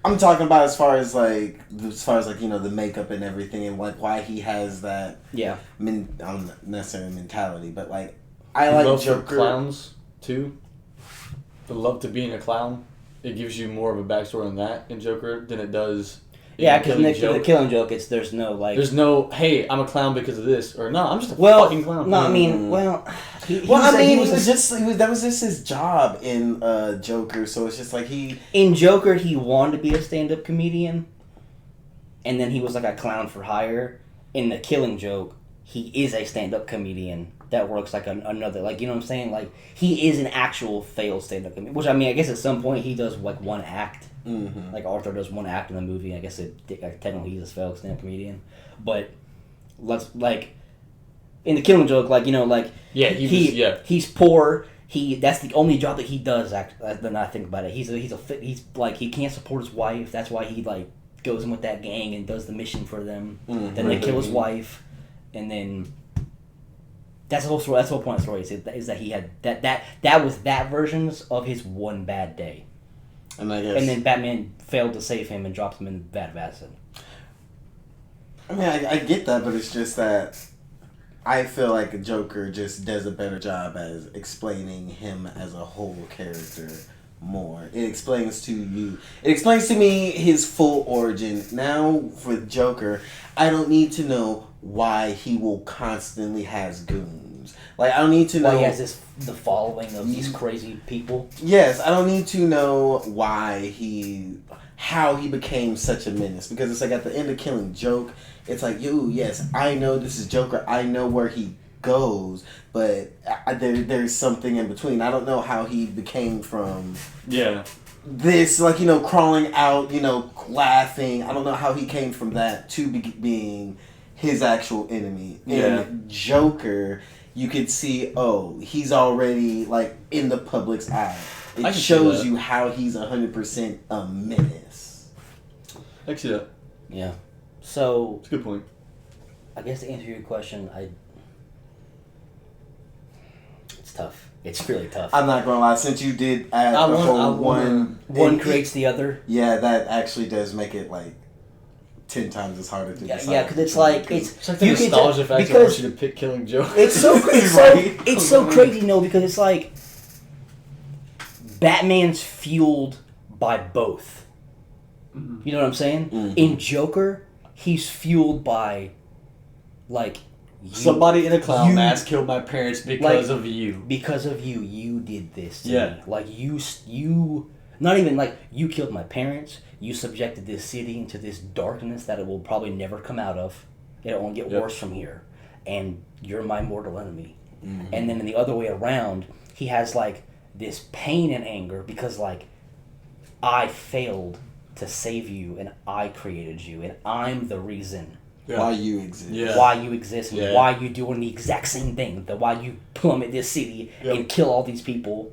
I'm talking about as far as the makeup and everything and like why he has that. Yeah. Not necessarily mentality, but like I like love Joker for clowns too. The love to being a clown. It gives you more of a backstory on that in Joker than it does. Yeah, because in the Killing Joke, there's no hey, I'm a clown because of this, or no, I'm just a fucking clown. No, I mean, that was just his job in Joker, so it's just like in Joker he wanted to be a stand-up comedian, and then he was like a clown for hire. In the Killing Joke, he is a stand-up comedian that works like another, like, you know what I'm saying? Like, he is an actual failed stand-up comedian, which, I mean, I guess at some point he does like one act. Mm-hmm. Like Arthur does one act in the movie. I guess technically he's a failed stand-up comedian, but in the Killing Joke, he's poor. That's the only job that he does. Then I think about it, he's he can't support his wife. That's why he like goes in with that gang and does the mission for them. Mm-hmm. Then they kill his wife, and then that's the whole story. That's the whole point of the story is that he had that was that versions of his one bad day. And then Batman failed to save him and dropped him in the vat of acid. I mean, I get that, but it's just that I feel like a Joker just does a better job as explaining him as a whole character more. It explains to me his full origin. Now, for Joker, I don't need to know why he will constantly has goons. Like, I don't need to know... Why he has the following of these crazy people? Yes, I don't need to know how he became such a menace. Because it's like at the end of Killing Joke, it's like, yes, I know this is Joker. I know where he goes, but there's something in between. I don't know how he became from... Yeah. This, crawling out, laughing. I don't know how he came from that to being his actual enemy. Yeah. In Joker... You could see, he's already, in the public's eye. It shows you how he's 100% a menace. I can see that. Yeah. So... It's a good point. I guess to answer your question, it's tough. It's really tough. I'm not going to lie. Since you did add the whole one... One creates the other. Yeah, that actually does make it, 10 times as harder to decide. Yeah, because it's like the nostalgia factor. I want you to pick Killing Joke. It's so it's so crazy, because it's like Batman's fueled by both. Mm-hmm. You know what I'm saying? Mm-hmm. In Joker, he's fueled by somebody in a clown mask killed my parents because of you. Because of you, you did this to me. Like you not even you killed my parents. You subjected this city into this darkness that it will probably never come out of. It won't get worse from here. And you're my mortal enemy. Mm-hmm. And then in the other way around, he has this pain and anger because I failed to save you and I created you and I'm the reason why you exist. Yeah. Why you exist and why you doing the exact same thing. Why you plummet this city and kill all these people.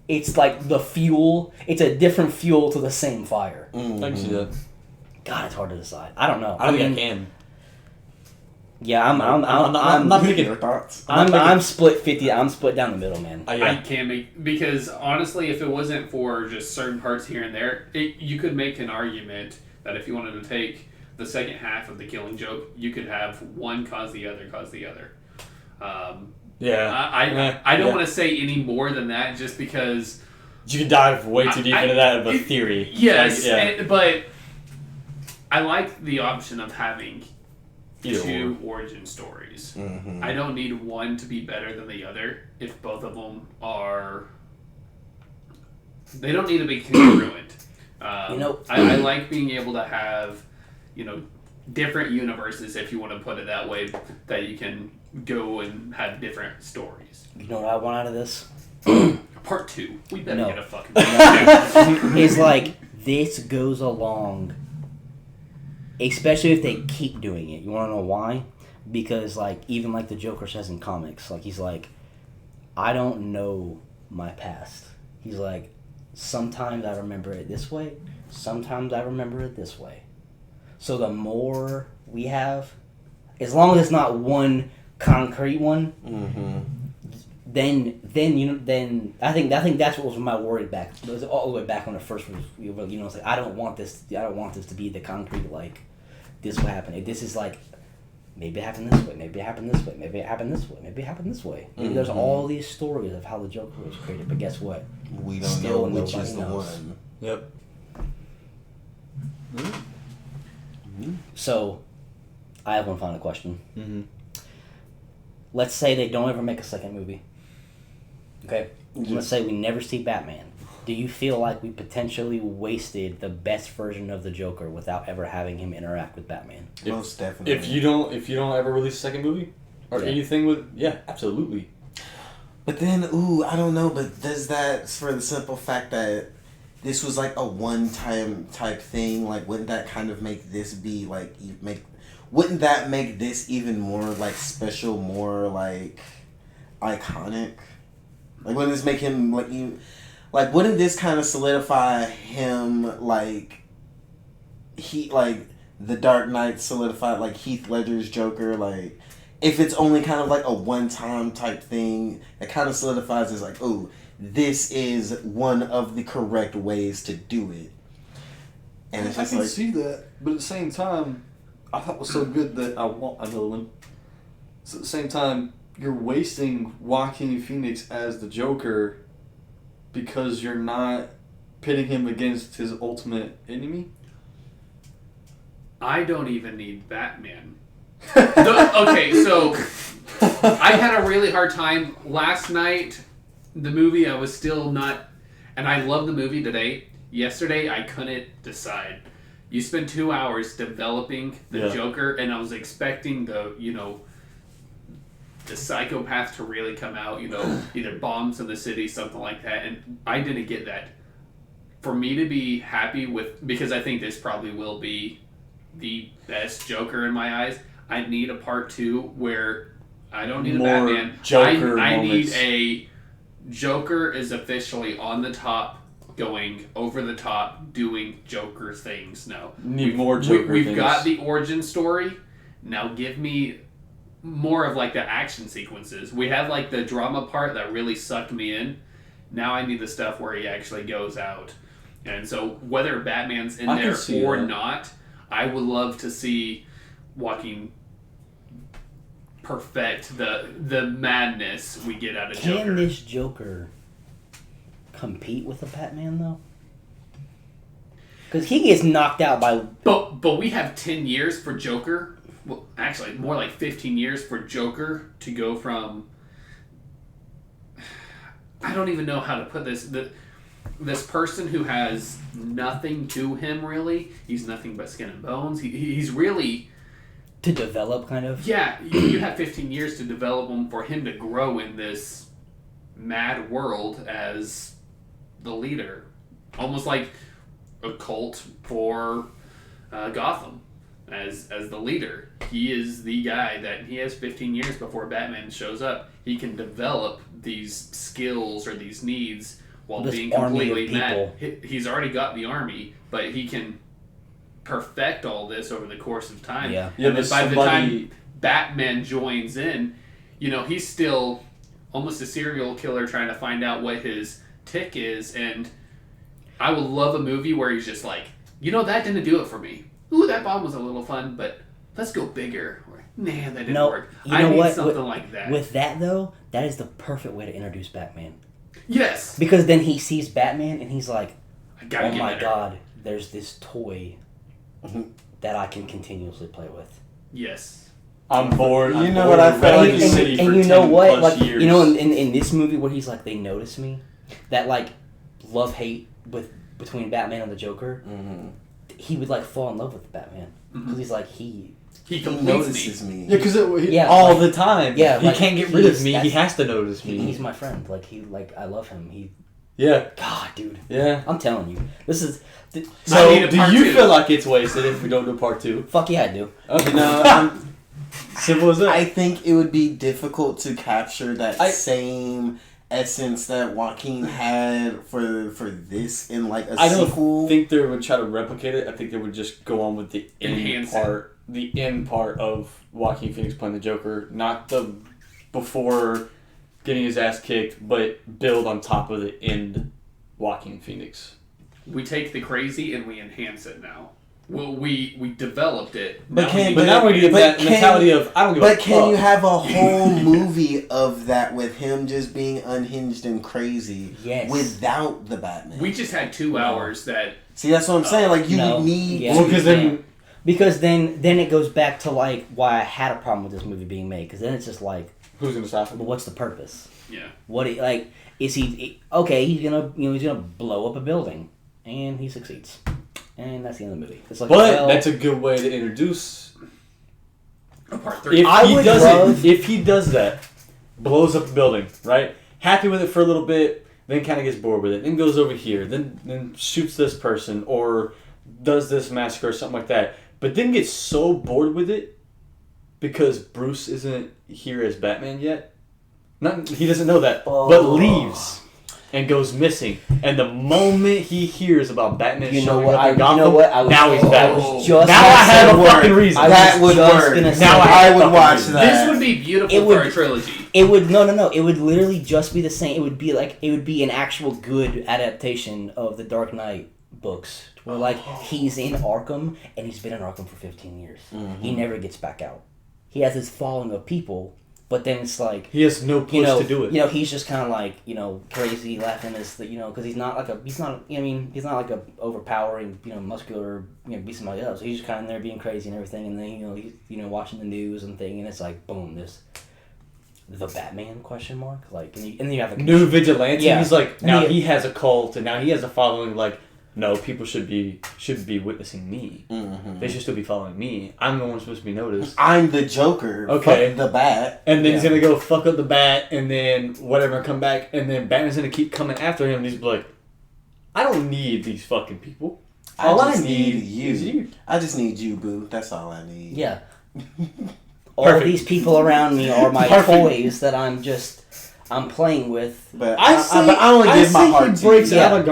It's the fuel. It's a different fuel to the same fire. Mm-hmm. I can see that. God, it's hard to decide. I don't know. I think I can. Yeah, I'm not picking your thoughts. I'm split 50. I'm split down the middle, man. I can't because honestly, if it wasn't for just certain parts here and there, you could make an argument that if you wanted to take the second half of the Killing Joke, you could have one cause the other. I don't want to say any more than that just because You could dive way too deep into that of a theory. Yes, but I like the option of having two origin stories. Mm-hmm. I don't need one to be better than the other if both of them are... They don't need to be congruent. I like being able to have, different universes, if you want to put it that way, that you can go and have different stories. You know what I want out of this? Part 2. We better get a fucking... It's like, this goes along, especially if they keep doing it. You want to know why? Because, even the Joker says in comics, he's like, I don't know my past. He's like, sometimes I remember it this way, sometimes I remember it this way. So the more we have, as long as it's not one concrete one, mm-hmm. then I think that's what was my worry back. It was all the way back when it first was. It's like I don't want this to be the concrete this will happen. This is maybe it happened this way, maybe it happened this way, maybe it happened this way, maybe it happened this way. Maybe there's all these stories of how the Joker was created, but guess what? We don't know which is the one. Yep. So, I have one final question. Mm-hmm. Let's say they don't ever make a second movie. Okay? Let's say we never see Batman. Do you feel like we potentially wasted the best version of the Joker without ever having him interact with Batman? Most definitely. If you don't ever release a second movie or anything with absolutely. But then, I don't know. But does that for the simple fact that this was a one-time type thing? Wouldn't that kind of make this be wouldn't that make this even more special, more iconic? Wouldn't this make him wouldn't this kind of solidify him the Dark Knight solidified Heath Ledger's Joker? If it's only kind of a one-time type thing, it kind of solidifies as this is one of the correct ways to do it. And it's I just can see that, but at the same time, I thought it was so good that I want another one. So at the same time, you're wasting Joaquin Phoenix as the Joker because you're not pitting him against his ultimate enemy. I don't even need Batman. Okay, so I had a really hard time last night. The movie, I was still not... And I love the movie today. Yesterday, I couldn't decide. You spend 2 hours developing the Joker, and I was expecting the psychopath to really come out, either bombs in the city, something like that, and I didn't get that. For me to be happy with... Because I think this probably will be the best Joker in my eyes, I need a part 2 where I don't need a Batman. Joker I need a... Joker is officially on the top, going over the top, doing Joker things. No. More Joker things. We've got the origin story. Now give me more of the action sequences. We have the drama part that really sucked me in. Now I need the stuff where he actually goes out. And so whether Batman's in there or not, I would love to see Joaquin perfect the madness we get out of Joker. Can this Joker compete with a Batman though? Because he gets knocked out by... But we have 10 years for Joker. Well, actually, more like 15 years for Joker to go from... I don't even know how to put this. This person who has nothing to him, really. He's nothing but skin and bones. He's really... To develop, kind of? Yeah, you have 15 years to develop him for him to grow in this mad world as the leader. Almost like a cult for Gotham as the leader. He is the guy that he has 15 years before Batman shows up. He can develop these skills or these needs while this being completely army of mad. He's already got the army, but he can perfect all this over the course of time. Yeah. And then by the time Batman joins in, he's still almost a serial killer trying to find out what his tick is. And I would love a movie where he's just like, that didn't do it for me. Ooh, that bomb was a little fun, but let's go bigger. Or, nah, that didn't work. I need something like that. With that, though, that is the perfect way to introduce Batman. Yes. Because then he sees Batman and he's like, oh my God, there's this toy that I can continuously play with. Yes. I'm bored. You know what I felt like? And you know what? Like, you know, in this movie where he's like, they notice me, that like love-hate between Batman and the Joker, he would like fall in love with Batman because he's like he notices me. Yeah, because all the time. Yeah, he can't get rid of me. He has to notice me. He's my friend. Like I love him. God, dude. Yeah. I'm telling you, this is. So, do you feel like it's wasted if we don't do part 2? Fuck yeah, I do. Okay. No, simple as that. I think it would be difficult to capture that same essence that Joaquin had for this in like a sequel. I don't think they would try to replicate it. I think they would just go on with the end part of Joaquin Phoenix playing the Joker, not the before getting his ass kicked, but build on top of the end Joaquin Phoenix. We take the crazy and we enhance it now. Well, we developed it. But now we do that mentality of I don't give a fuck. But can you have a whole movie of that with him just being unhinged and crazy without the Batman? We just had 2 hours that... See, that's what I'm saying. Like, you need... Yeah. Well, because then it goes back to like why I had a problem with this movie being made. Because then it's just like... Who's going to stop him? But what's the purpose? Yeah. Is he... Okay, he's gonna blow up a building. And he succeeds. And that's the end of the movie. It's like, that's a good way to introduce part 3. If he does that, blows up a building, right? Happy with it for a little bit, then kind of gets bored with it, then goes over here, then shoots this person or does this massacre or something like that, but then gets so bored with it because Bruce isn't here as Batman yet. He doesn't know that, but leaves. And goes missing. And the moment he hears about Batman showing up in Gotham, now he's Batman. Now I have a fucking reason. That would work. Now I would watch that. This would be beautiful for a trilogy. It would no. It would literally just be the same. It would be an actual good adaptation of the Dark Knight books. Where like he's in Arkham and he's been in Arkham for 15 years. He never gets back out. He has this following of people. But then it's like he has no push to do it. He's just kind of like crazy, laughing as because he's not like he's not like a overpowering muscular be somebody else. He's just kind of there being crazy and everything, and then he's watching the news and thing, and it's like boom, the Batman ? Like and then you have a new vigilante. Yeah. He's like now he has a cult and now he has a following. Like no, people should be witnessing me. Mm-hmm. They should still be following me. I'm the one supposed to be noticed. I'm the Joker. Okay, fuck the Bat. And then he's gonna go fuck up the Bat, and then whatever, come back, and then Batman's gonna keep coming after him. And he's like, I don't need these fucking people. All I need is you. I just need you, boo. That's all I need. Yeah. All these people around me are my toys that I'm playing with. But I only give my heart to he breaks out of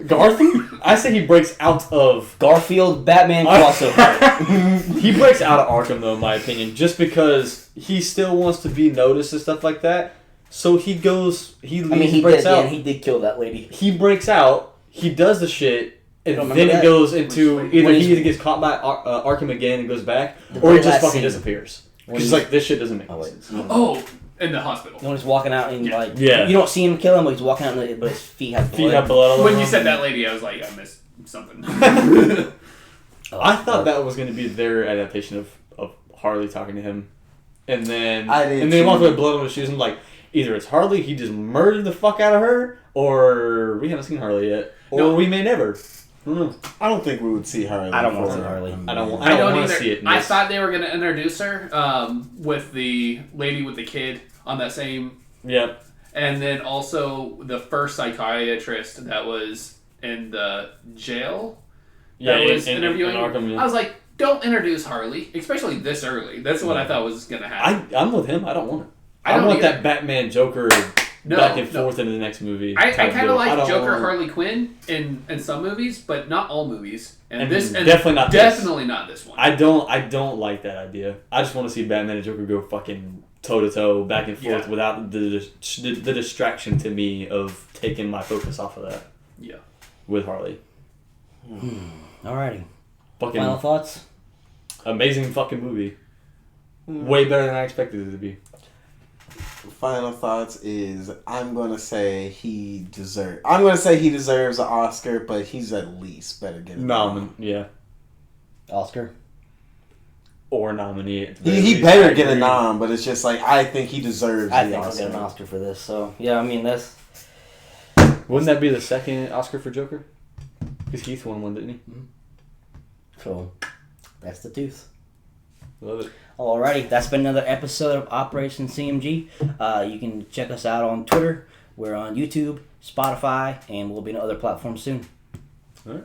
Gotham? I say he breaks out of Garfield Batman crossover. He breaks out of Arkham, though, in my opinion, just because he still wants to be noticed and stuff like that. So he goes, he breaks out. He did kill that lady. He breaks out, he does the shit, and then it goes into either he gets caught by Arkham again and goes back, or he just fucking disappears. Because like this shit doesn't make sense. Oh. In the hospital. When he's walking out and you don't see him kill him, but he's walking out but his feet have blood. When you said that lady, I was like, I missed something. I thought that was going to be their adaptation of Harley talking to him, and then they walk with blood on his shoes. And like, either it's Harley, he just murdered the fuck out of her, or we haven't seen Harley yet, or we may never. I don't think we would see Harley. I don't want to see Harley. I don't want to see it. I thought they were going to introduce her with the lady with the kid on that same. Yep. And then also the first psychiatrist that was in the jail. That was interviewing. In Arkham, I was like, don't introduce Harley, especially this early. That's what I thought was going to happen. I'm with him. I don't want it. I want that Batman Joker. Back and forth into the next movie. I kind of like Joker Harley Quinn in some movies, but not all movies. And definitely not this one. I don't like that idea. I just want to see Batman and Joker go fucking toe to toe, back and forth without the distraction to me of taking my focus off of that. Yeah. With Harley. Alrighty. Fucking final thoughts. Amazing fucking movie. Way better than I expected it to be. final thoughts is I'm gonna say he deserves an Oscar, but he's at least better get Yeah. Oscar. Or nominee. He better get a nom, but it's just like I think he deserves. I think he'll get an Oscar for this. So yeah, I mean that's. Wouldn't that be the second Oscar for Joker? Because Heath won one, didn't he? Mm-hmm. So that's the tooth. Love it. Alrighty, that's been another episode of Operation C.M.G. You can check us out on Twitter. We're on YouTube, Spotify, and we'll be on other platforms soon. All right.